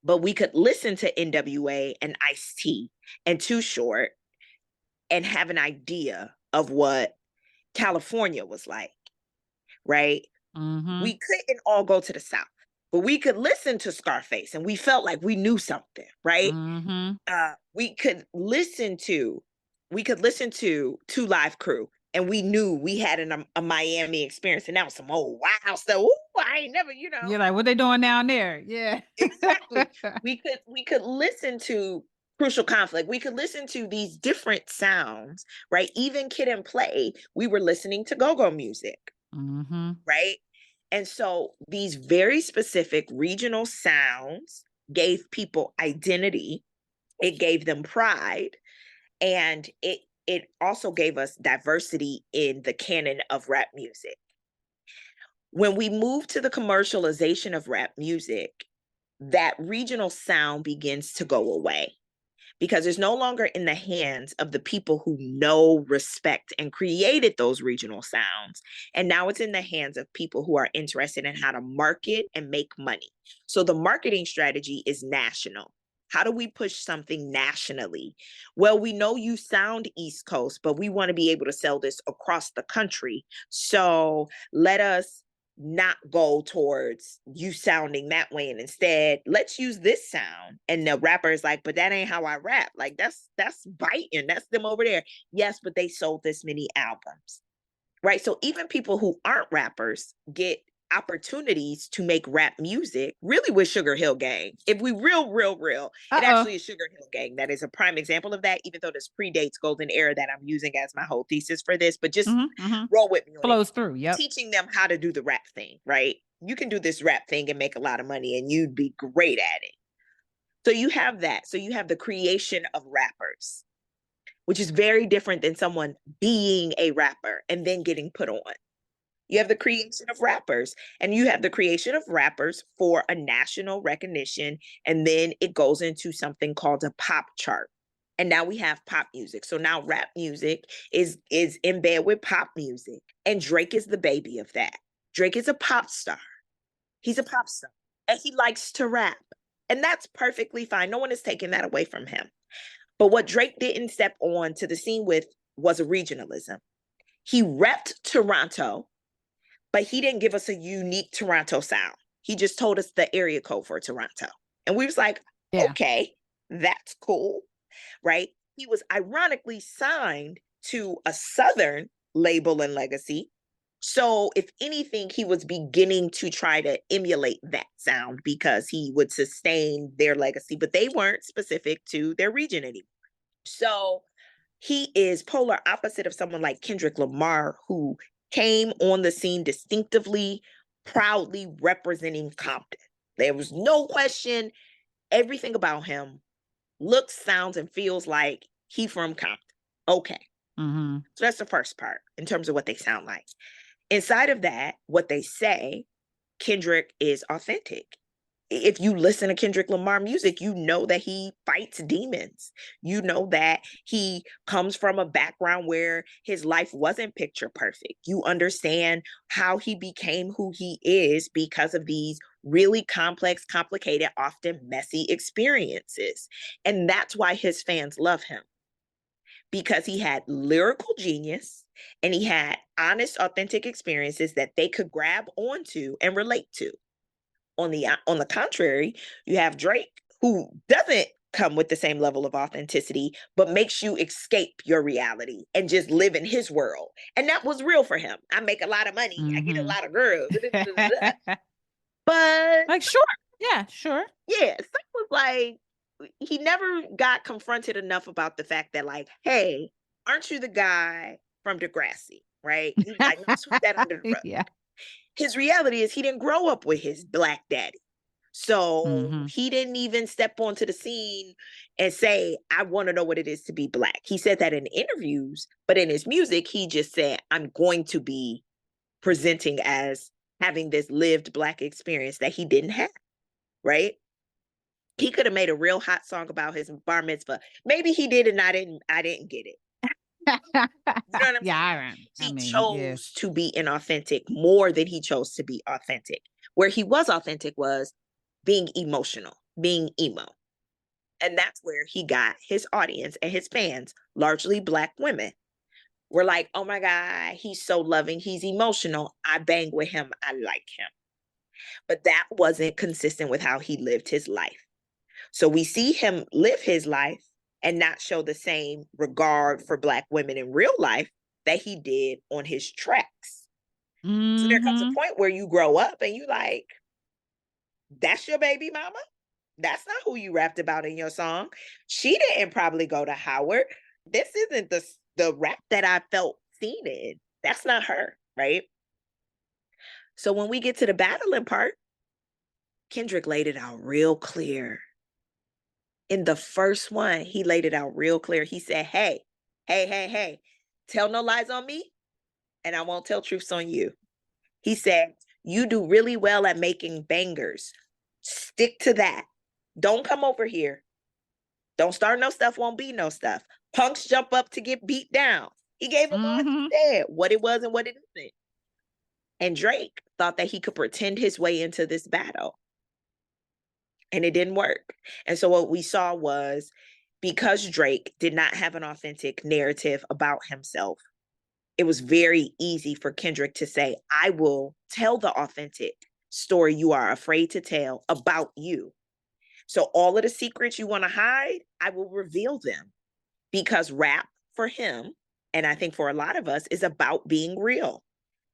but we could listen to NWA and Ice-T and Too Short and have an idea of what California was like, right? Mm-hmm. We couldn't all go to the South, but we could listen to Scarface and we felt like we knew something, right? Mm-hmm. We could listen to Two Live Crew and we knew we had a Miami experience, and that was some old wow stuff. Ooh, I ain't never, You're like, what they doing down there? Yeah. Exactly. We could listen to Crucial Conflict. We could listen to these different sounds, right? Even Kid and Play, we were listening to go-go music, Mm-hmm. right? And so these very specific regional sounds gave people identity. It gave them pride, and it also gave us diversity in the canon of rap music. When we move to the commercialization of rap music, that regional sound begins to go away because it's no longer in the hands of the people who know, respect, and created those regional sounds. And now it's in the hands of people who are interested in how to market and make money. So the marketing strategy is national. How do we push something nationally? Well, we know you sound East Coast, but we want to be able to sell this across the country. So let us not go towards you sounding that way, and instead let's use this sound. And the rapper is like, but that ain't how I rap. Like that's biting, that's them over there. Yes, but they sold this many albums, right? So even people who aren't rappers get opportunities to make rap music, really, with Sugar Hill Gang. If we real, it actually is Sugar Hill Gang that is a prime example of that, even though this predates Golden Era that I'm using as my whole thesis for this. But just roll with me on Flows it. through. Yep. Teaching them how to do the rap thing, right? You can do this rap thing and make a lot of money and you'd be great at it. So you have that. So you have the creation of rappers, which is very different than someone being a rapper and then getting put on. You have the creation of rappers, and you have the creation of rappers for a national recognition. And then it goes into something called a pop chart. And now we have pop music. So now rap music is in bed with pop music. And Drake is the baby of that. Drake is a pop star. He's a pop star. And he likes to rap. And that's perfectly fine. No one is taking that away from him. But what Drake didn't step on to the scene with was a regionalism. He repped Toronto, but he didn't give us a unique Toronto sound. He just told us the area code for Toronto. And we was like, okay, that's cool, right? He was ironically signed to a Southern label and legacy. So if anything, he was beginning to try to emulate that sound because he would sustain their legacy, but they weren't specific to their region anymore. So he is polar opposite of someone like Kendrick Lamar, who came on the scene distinctively, proudly representing Compton. There was no question. Everything about him looks, sounds, and feels like he from Compton. Okay. So that's the first part in terms of what they sound like. Inside of that, what they say, Kendrick is authentic. If you listen to Kendrick Lamar music, you know that he fights demons. You know that he comes from a background where his life wasn't picture perfect. You understand how he became who he is because of these really complex, complicated, often messy experiences. And that's why his fans love him, because he had lyrical genius and he had honest, authentic experiences that they could grab onto and relate to. On the contrary, you have Drake, who doesn't come with the same level of authenticity, but makes you escape your reality and just live in his world. And that was real for him. I make a lot of money. I get a lot of girls. But like, sure. Yeah, sure. Yeah, some was like, he never got confronted enough about the fact that, like, hey, aren't you the guy from Degrassi, right? You like, sweep that under the rug. Yeah. His reality is he didn't grow up with his Black daddy. So Mm-hmm. he didn't even step onto the scene and say, I want to know what it is to be Black. He said that in interviews, but in his music, he just said, I'm going to be presenting as having this lived Black experience that he didn't have, right? He could have made a real hot song about his bar mitzvah. Maybe he did, and I didn't get it. You know what I'm saying? I He mean, yeah. chose to be inauthentic more than he chose to be authentic. Where he was authentic was being emotional, being emo. And that's where he got his audience and his fans, largely Black women, were like, oh my God, he's so loving. He's emotional. I bang with him. I like him. But that wasn't consistent with how he lived his life. So we see him live his life and not show the same regard for Black women in real life that he did on his tracks. Mm-hmm. So there comes a point where you grow up and you like, that's your baby mama? That's not who you rapped about in your song. She didn't probably go to Howard. This isn't the rap that I felt seen in. That's not her, right? So when we get to the battling part, Kendrick laid it out real clear. In the first one, he laid it out real clear. He said, hey, tell no lies on me, and I won't tell truths on you. He said, you do really well at making bangers. Stick to that. Don't come over here. Don't start no stuff, won't be no stuff. Punks jump up to get beat down. He gave him what it was and what it isn't. And Drake thought that he could pretend his way into this battle. And it didn't work. And so what we saw was, because Drake did not have an authentic narrative about himself, it was very easy for Kendrick to say, I will tell the authentic story you are afraid to tell about you. So all of the secrets you want to hide, I will reveal them. Because rap for him, and I think for a lot of us, is about being real.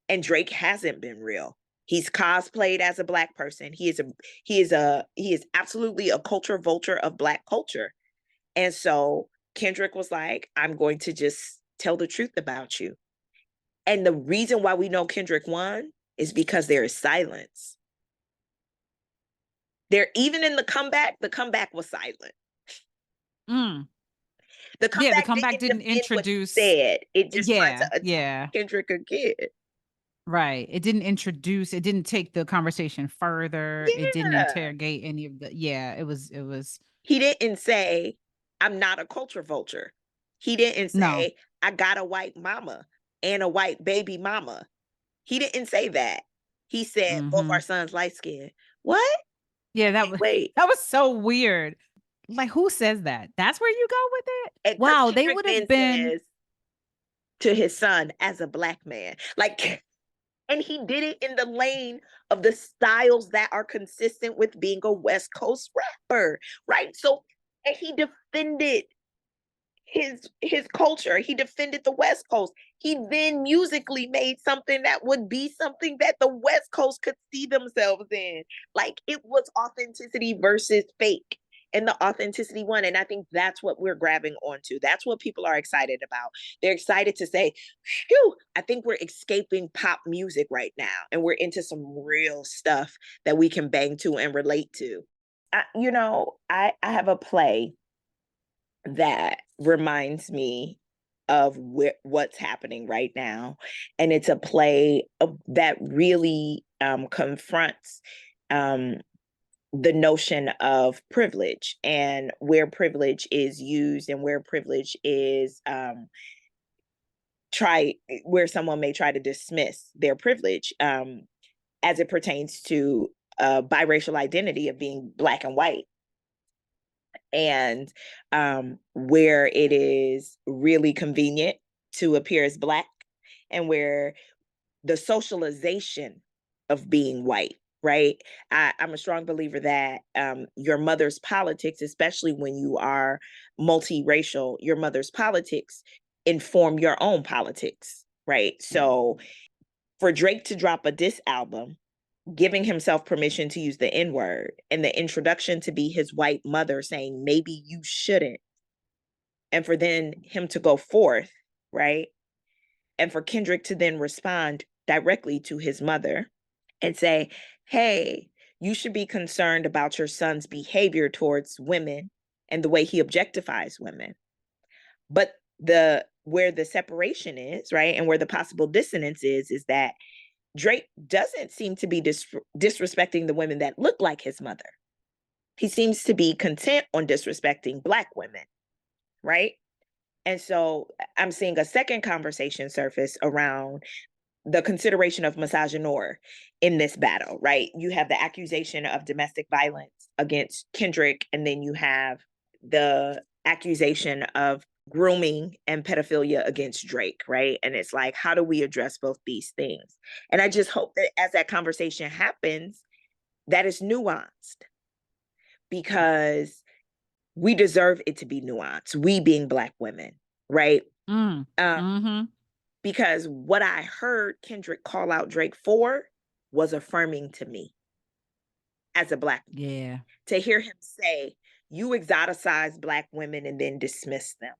And Drake hasn't been real. He's cosplayed as a Black person. He is absolutely a culture vulture of Black culture. And so Kendrick was like, I'm going to just tell the truth about you. And the reason why we know Kendrick won is because there is silence. There, even in the comeback was silent. Mm. The comeback didn't didn't defend what he introduce. said. It just tried Yeah, to attack Kendrick again. right. It didn't introduce. It didn't take the conversation further. It didn't Yeah. interrogate any of the. Yeah, it was. He didn't say, I'm not a culture vulture. He didn't No. say, I got a white mama and a white baby mama. He didn't say that. He said, both our sons light skinned. What? Yeah, that was Wait. that was so weird. Like, who says that? That's where you go with it? And Wow, they Kendrick would then have been. says to his son as a Black man, like, and he did it in the lane of the styles that are consistent with being a West Coast rapper, right? So, and he defended his culture. He defended the West Coast. He then musically made something that would be something that the West Coast could see themselves in. Like, it was authenticity versus fake. And the authenticity won. And I think that's what we're grabbing onto. That's what people are excited about. They're excited to say, phew, I think we're escaping pop music right now. And we're into some real stuff that we can bang to and relate to. I have a play that reminds me of what's happening right now. And it's a play that really confronts the notion of privilege and where privilege is used and where privilege is where someone may try to dismiss their privilege as it pertains to biracial identity of being Black and white. And where it is really convenient to appear as Black, and where the socialization of being white, right? I'm a strong believer that your mother's politics, especially when you are multiracial, your mother's politics inform your own politics, right? So for Drake to drop a diss album giving himself permission to use the N-word, and the introduction to be his white mother saying, maybe you shouldn't. And for then him to go forth, right? And for Kendrick to then respond directly to his mother and say, hey, You should be concerned about your son's behavior towards women and the way he objectifies women. But where the separation is, right, and where the possible dissonance is that Drake doesn't seem to be disrespecting the women that look like his mother. He seems to be content on disrespecting Black women, right? And so I'm seeing a second conversation surface around the consideration of misogynoir in this battle, right? You have the accusation of domestic violence against Kendrick, and then you have the accusation of grooming and pedophilia against Drake, right? And it's like, how do we address both these things? And I just hope that as that conversation happens, that is nuanced, because we deserve it to be nuanced, we being Black women, right? Because what I heard Kendrick call out Drake for was affirming to me as a Black woman. Yeah. To hear him say, you exoticize Black women and then dismiss them.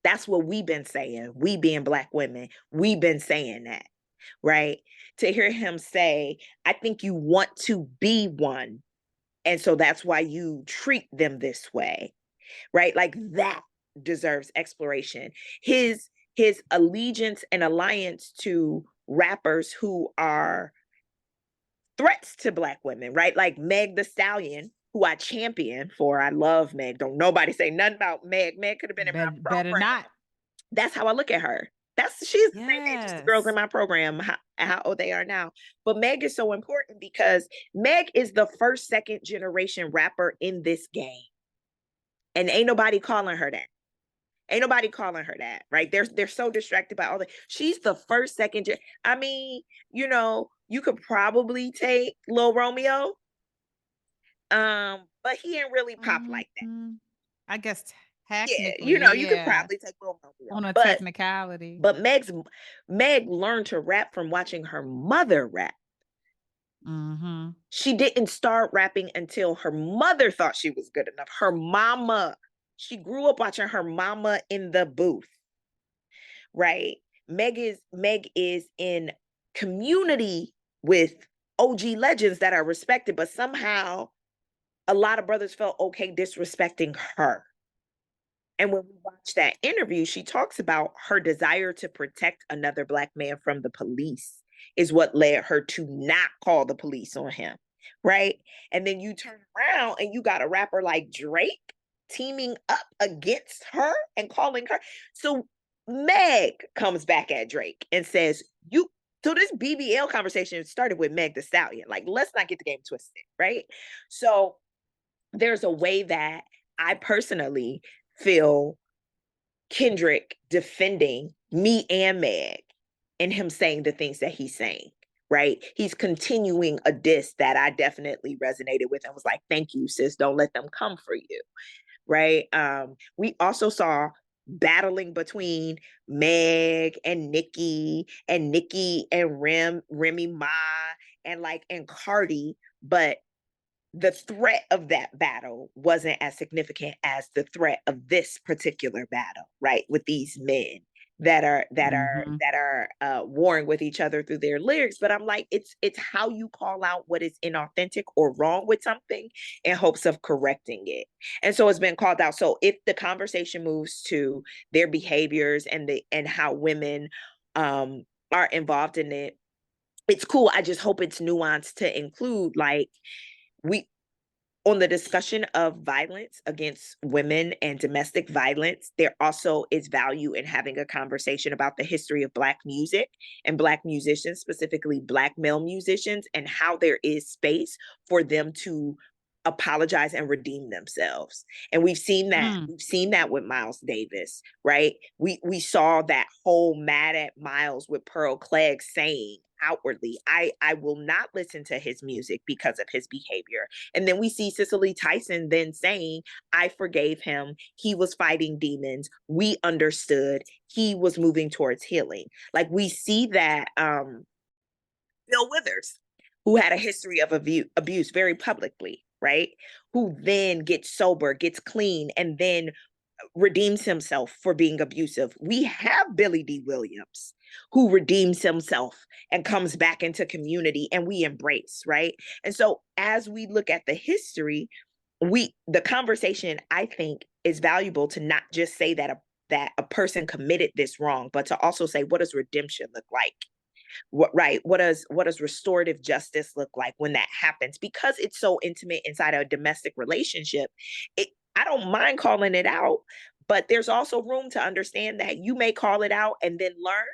That's what we've been saying. We being Black women, we've been saying that, right? To hear him say, I think you want to be one, and so that's why you treat them this way, right? Like, that deserves exploration. His allegiance and alliance to rappers who are threats to Black women, right? Like Meg the Stallion, who I champion for. I love Meg. Don't nobody say nothing about Meg. Meg could have been in my program. Better not. That's how I look at her. She's the same age as the girls in my program, how old they are now. But Meg is so important because Meg is the first, second generation rapper in this game. And ain't nobody calling her that. Ain't nobody calling her that, right? They're so distracted by all that. She's the first, second. I mean, you know, you could probably take Lil Romeo, but he ain't really pop like that. I guess Yeah, technically, you know, you could probably take Lil Romeo on a technicality. But Meg learned to rap from watching her mother rap. She didn't start rapping until her mother thought she was good enough. Her mama. She grew up watching her mama in the booth, right? Meg is in community with OG legends that are respected, but somehow a lot of brothers felt okay disrespecting her. And when we watch that interview, she talks about her desire to protect another Black man from the police is what led her to not call the police on him, right? And then you turn around and you got a rapper like Drake teaming up against her and calling her. So Meg comes back at Drake and says, so this BBL conversation started with Meg the Stallion. Like, let's not get the game twisted, right? So there's a way that I personally feel Kendrick defending me and Meg and him saying the things that he's saying, right? He's continuing a diss that I definitely resonated with and was like, thank you, sis. Don't let them come for you, right? We also saw battling between Meg and Nicki and Remy Ma and Cardi, but the threat of that battle wasn't as significant as the threat of this particular battle, right? With these men that are warring with each other through their lyrics. But I'm like, it's how you call out what is inauthentic or wrong with something in hopes of correcting it. And so it's been called out. So if the conversation moves to their behaviors and how women are involved in it, it's cool. I just hope it's nuanced to include, like, on the discussion of violence against women and domestic violence, there also is value in having a conversation about the history of Black music and Black musicians, specifically Black male musicians, and how there is space for them to apologize and redeem themselves. And we've seen that. We've seen that with Miles Davis, right? We saw that whole Mad at Miles with Pearl Clegg saying outwardly, I will not listen to his music because of his behavior. And then we see Cicely Tyson then saying, I forgave him. He was fighting demons. We understood. He was moving towards healing. Like, we see that Bill Withers, who had a history of abuse very publicly, right? Who then gets sober, gets clean, and then redeems himself for being abusive. We have Billy D. Williams who redeems himself and comes back into community, and we embrace, right? And so as we look at the history, the conversation, I think, is valuable to not just say that a person committed this wrong, but to also say, what does redemption look like? What does restorative justice look like when that happens? Because it's so intimate inside a domestic relationship, I don't mind calling it out, but there's also room to understand that you may call it out and then learn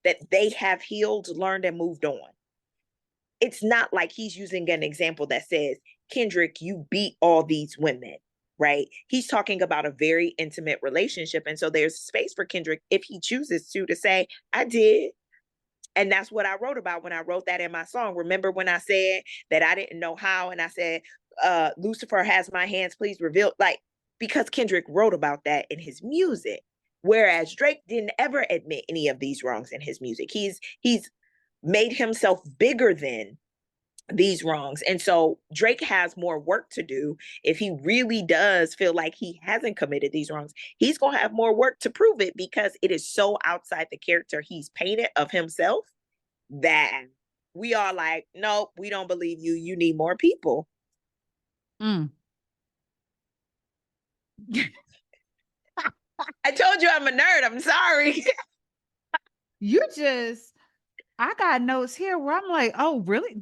that they have healed, learned, and moved on. It's not like he's using an example that says, Kendrick, you beat all these women, right? He's talking about a very intimate relationship. And so there's space for Kendrick, if he chooses to say, I did. And that's what I wrote about when I wrote that in my song. Remember when I said that I didn't know how, and I said, Lucifer has my hands, please reveal, like, because Kendrick wrote about that in his music. Whereas Drake didn't ever admit any of these wrongs in his music. He's made himself bigger than these wrongs. And so Drake has more work to do. If he really does feel like he hasn't committed these wrongs, he's going to have more work to prove it, because it is so outside the character he's painted of himself that we are like, nope, we don't believe you. You need more people. Mm. I told you I'm a nerd. I'm sorry. I got notes here where I'm like, oh, really?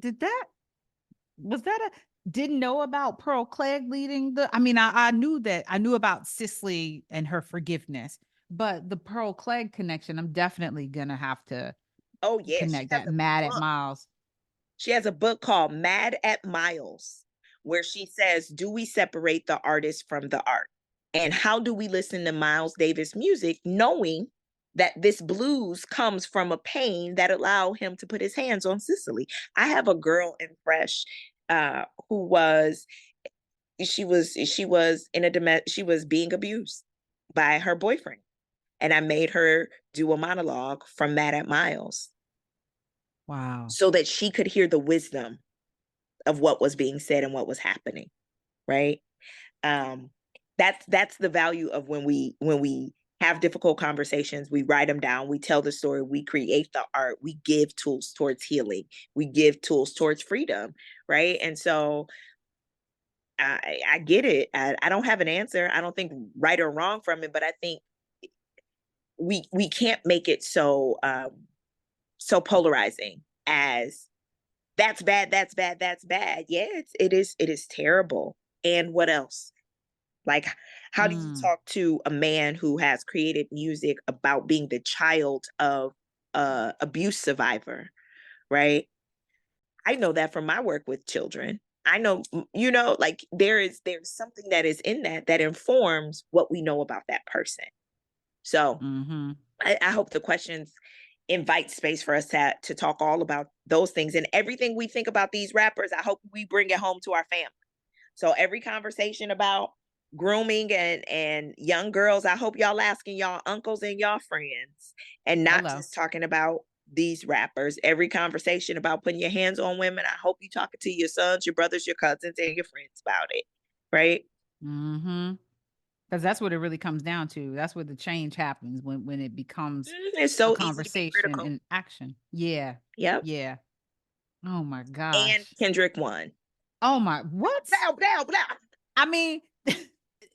Didn't know about Pearl Clegg leading I mean, I knew about Cicely and her forgiveness, but the Pearl Clegg connection, I'm definitely gonna have to She connect has that. a Mad at book. Miles. She has a book called Mad at Miles, where she says, do we separate the artist from the art? And how do we listen to Miles Davis music knowing that this blues comes from a pain that allowed him to put his hands on Cicely? I have a girl in Fresh who was she was she was being abused by her boyfriend, and I made her do a monologue from Mad at Miles. Wow. So that she could hear the wisdom of what was being said and what was happening, right? That's the value of when we have difficult conversations, we write them down, we tell the story, we create the art, we give tools towards healing, we give tools towards freedom, right? And so I get it. I don't have an answer. I don't think right or wrong from it, but I think we can't make it so so polarizing as that's bad, that's bad, that's bad. Yeah, it is terrible. And what else? Like, how do you talk to a man who has created music about being the child of abuse survivor, right? I know that from my work with children. I know, like there's something that is in that informs what we know about that person. So I hope the questions invite space for us to talk all about those things, and everything we think about these rappers, I hope we bring it home to our family. So every conversation about grooming and young girls, I hope y'all asking y'all uncles and y'all friends, and not just talking about these rappers. Every conversation about putting your hands on women, I hope you talking to your sons, your brothers, your cousins, and your friends about it, right? Because that's what it really comes down to. That's where the change happens, when it becomes it's a so easy to be conversation critical. and action. Yeah. Yep. Yeah. Oh my And gosh. Kendrick won. Oh my, what? Blah, blah, blah. I mean,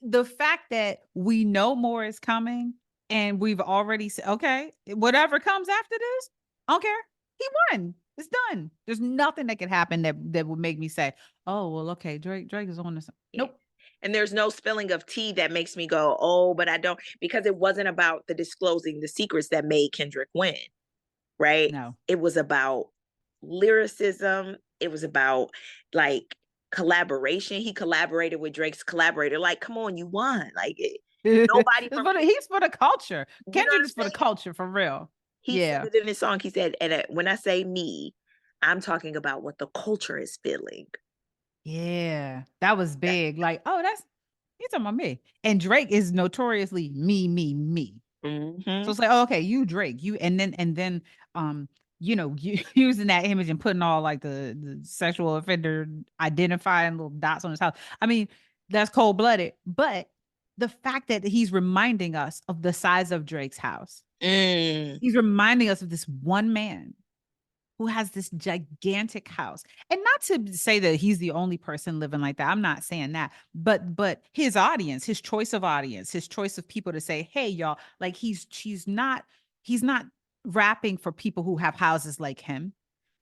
the fact that we know more is coming, and we've already said, okay, whatever comes after this, I don't care. He won. It's done. There's nothing that could happen that would make me say, oh, well, okay, Drake is on this. Nope. And there's no spilling of tea that makes me go, oh, but I don't, because it wasn't about the disclosing the secrets that made Kendrick win, right? No. It was about lyricism. It was about like collaboration. He collaborated with Drake's collaborator. Like, come on, you won. Like, nobody from he's for the culture. Kendrick is for the saying? culture, for real. He said it in his song. He said, and when I say me, I'm talking about what the culture is feeling. Yeah, that was big. Like, oh, you talking about me. And Drake is notoriously me, me, me. So it's like, oh, okay, you Drake, and then you using that image and putting all like the sexual offender identifying little dots on his house. I mean, that's cold blooded, but the fact that he's reminding us of the size of Drake's house. Mm. He's reminding us of this one man who has this gigantic house. And not to say that he's the only person living like that. I'm not saying that. But his audience, his choice of audience, his choice of people to say, "Hey y'all," like he's not rapping for people who have houses like him.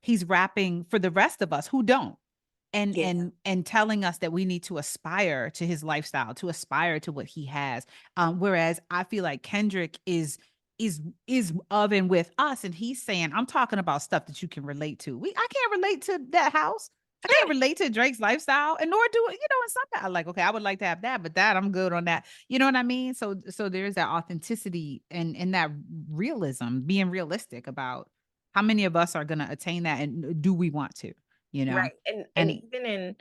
He's rapping for the rest of us who don't. And Yeah. and telling us that we need to aspire to his lifestyle, to aspire to what he has. Whereas I feel like Kendrick is of and with us, and he's saying, I'm talking about stuff that you can relate to. I can't relate to that house. I can't relate to Drake's lifestyle, and nor do it, in some I like, okay, I would like to have that, but that I'm good on that. You know what I mean? So there's that authenticity and that realism, being realistic about how many of us are gonna attain that, and do we want to, Right. And And even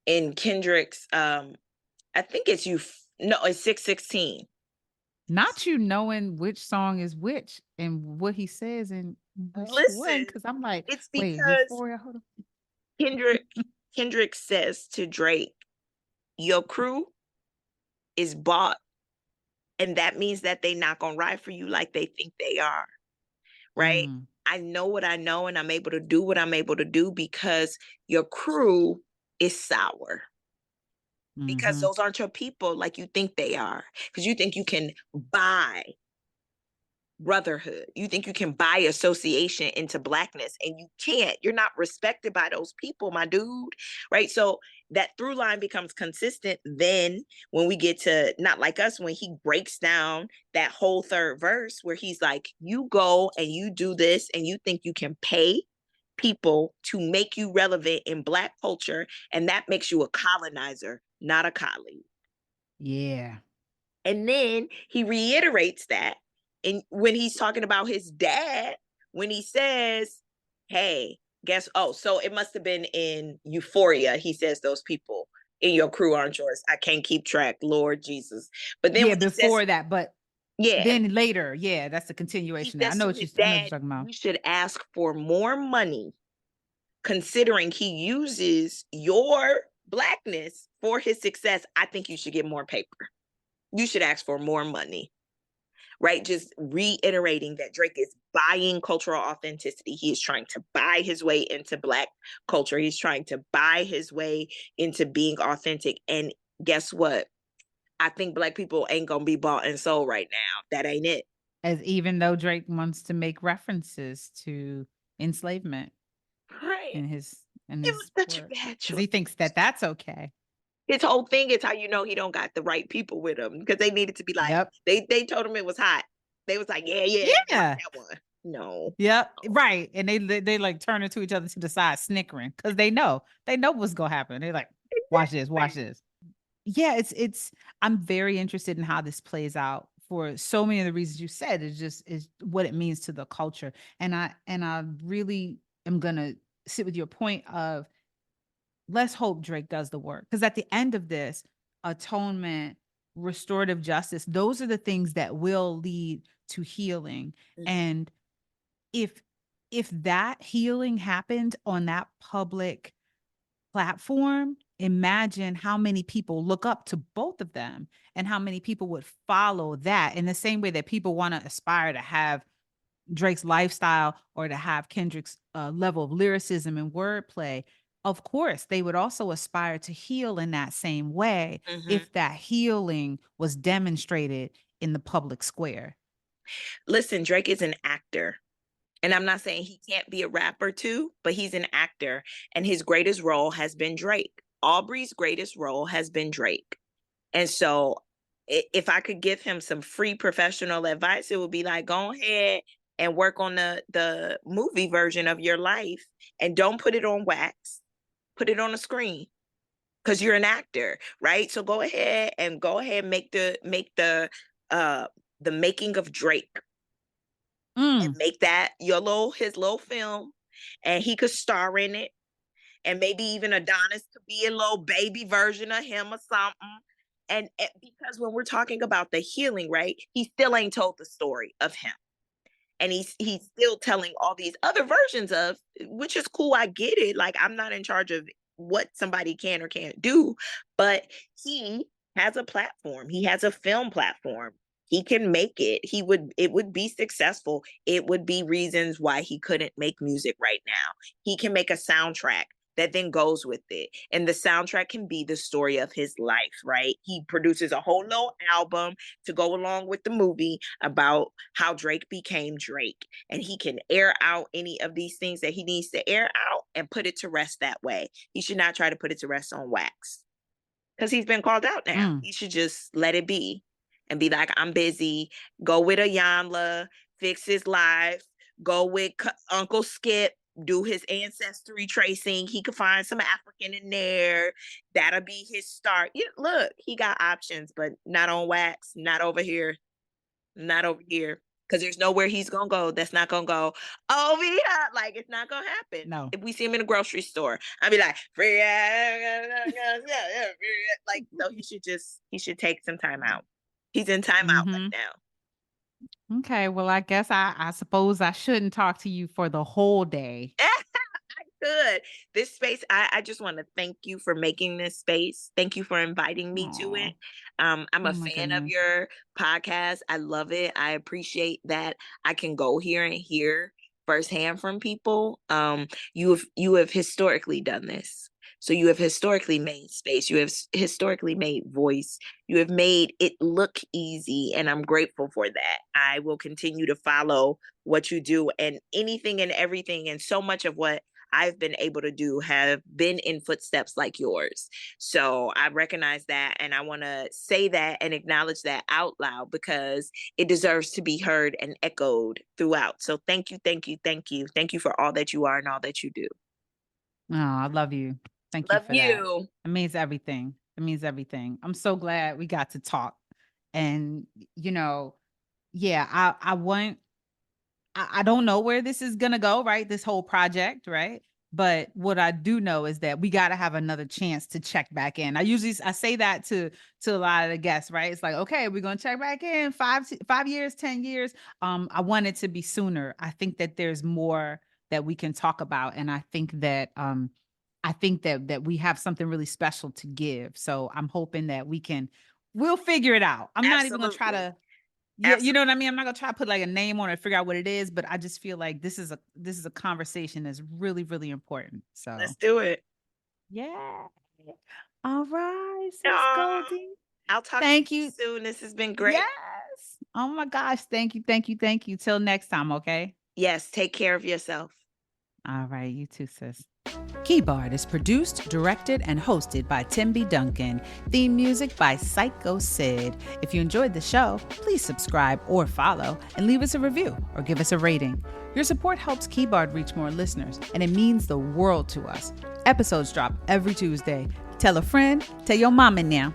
in Kendrick's I think it's it's 616. not you knowing which song is which and what he says and which one, Listen, because I'm like, it's wait, because Euphoria, hold on. Kendrick Kendrick says to Drake, your crew is bought, and that means that they not gonna ride for you like they think they are. Right? Mm, I know what I know, and I'm able to do what I'm able to do because your crew is sour. Because mhm. those aren't your people like you think they are. Because you think you can buy brotherhood. You think you can buy association into blackness, and you can't. You're not respected by those people, my dude. Right? So that through line becomes consistent then when we get to Not Like Us, when he breaks down that whole third verse where he's like, you go and you do this and you think you can pay people to make you relevant in black culture, and that makes you a colonizer, not a colleague. Yeah. And then he reiterates that. And when he's talking about his dad, when he says, hey, so it must have been in Euphoria. He says, those people in your crew aren't yours. I can't keep track, Lord Jesus. But then Yeah, when he says, before that, but yeah, then later, yeah, that's the he continuation. I says know to what his I know what you're dad, talking about. you should ask for more money, considering he uses your blackness for his success. I think you should get more paper. You should ask for more money. Right? Just reiterating that Drake is buying cultural authenticity. He is trying to buy his way into black culture. He's trying to buy his way into being authentic. And guess what? I think black people ain't gonna be bought and sold right now. That ain't it. As even though Drake wants to make references to enslavement Right. in his It was such a work, bad because choice. he thinks that that's okay. His whole thing is how you know he don't got the right people with him, because they needed to be like, Yep. they told him it was hot. They was like, yeah, rock Yeah. that one. No. Yep. Right. And they like turn into each other to the side, snickering, because they know what's gonna happen. They're like, watch this. Yeah, it's I'm very interested in how this plays out for so many of the reasons you said. It's just is what it means to the culture. And I really am gonna sit with your point of, let's hope Drake does the work. Because at the end of this, atonement, restorative justice, those are the things that will lead to healing. Mhm. And if if that healing happened on that public platform, imagine how many people look up to both of them, and how many people would follow that in the same way that people want to aspire to have Drake's lifestyle or to have Kendrick's level of lyricism and wordplay. Of course, they would also aspire to heal in that same way Mhm. if that healing was demonstrated in the public square. Listen, Drake is an actor. And I'm not saying he can't be a rapper too, but he's an actor. And his greatest role has been Drake. Aubrey's greatest role has been Drake. And so if I could give him some free professional advice, it would be like, go ahead and work on the movie version of your life, and don't put it on wax. Put it on a screen, because you're an actor, right? So go ahead and make the making of Drake, and Mm, make that his little film, and he could star in it, and maybe even Adonis could be a little baby version of him or something. And because when we're talking about the healing, right, he still ain't told the story of him, and he's still telling all these other versions of, which is cool. I get it. Like, I'm not in charge of what somebody can or can't do, but he has a platform. He has a film platform. He can make it. It would be successful. It would be reasons why he couldn't make music right now. He can make a soundtrack that then goes with it. And the soundtrack can be the story of his life, right? He produces a whole little album to go along with the movie about how Drake became Drake. And he can air out any of these things that he needs to air out and put it to rest that way. He should not try to put it to rest on wax because he's been called out now. He should just let it be and be like, I'm busy. Go with Ayanla, fix his life, go with Uncle Skip, do his ancestry tracing. He could find some African in there. That'll be his start. Look, he got options, but not on wax, not over here, not over here. Because there's nowhere he's going to go that's not going to go over here. Like, it's not going to happen. No. If we see him in a grocery store, I'd be like, free. Like, no, he should take some time out. He's in timeout right now. Okay, well, I guess I suppose I shouldn't talk to you for the whole day. Good. This space, I just want to thank you for making this space. Thank you for inviting me to it. I'm a fan of your podcast. I love it. I appreciate that I can go here and hear firsthand from people. You have historically done this. So you have historically made space. You have historically made voice. You have made it look easy, and I'm grateful for that. I will continue to follow what you do, and anything and everything, and so much of what I've been able to do have been in footsteps like yours. So I recognize that, and I want to say that and acknowledge that out loud because it deserves to be heard and echoed throughout. So thank you, thank you, thank you. Thank you for all that you are and all that you do. Oh, I love you. Thank you for that. It means everything. It means everything. I'm so glad we got to talk. And, yeah, I don't know where this is going to go, right? This whole project, right? But what I do know is that we got to have another chance to check back in. I say that to a lot of the guests, right? It's like, okay, we're going to check back in 5 years, 10 years. I want it to be sooner. I think that there's more that we can talk about. And I think that, that we have something really special to give. So I'm hoping that we'll figure it out. I'm not even going to try to, you know what I mean? I'm not going to try to put like a name on it, figure out what it is, but I just feel like this is a conversation that's really, really important. So let's do it. Yeah. All right. Sis Goldie. I'll talk to you soon. This has been great. Yes. Oh my gosh. Thank you. Thank you. Thank you. Till next time. Okay. Yes. Take care of yourself. All right. You too, sis. Keybard is produced, directed, and hosted by Tim B. Duncan. Theme music by Psycho Sid. If you enjoyed the show, please subscribe or follow and leave us a review or give us a rating. Your support helps Keybard reach more listeners, and it means the world to us. Episodes drop every Tuesday. Tell a friend, tell your mama now.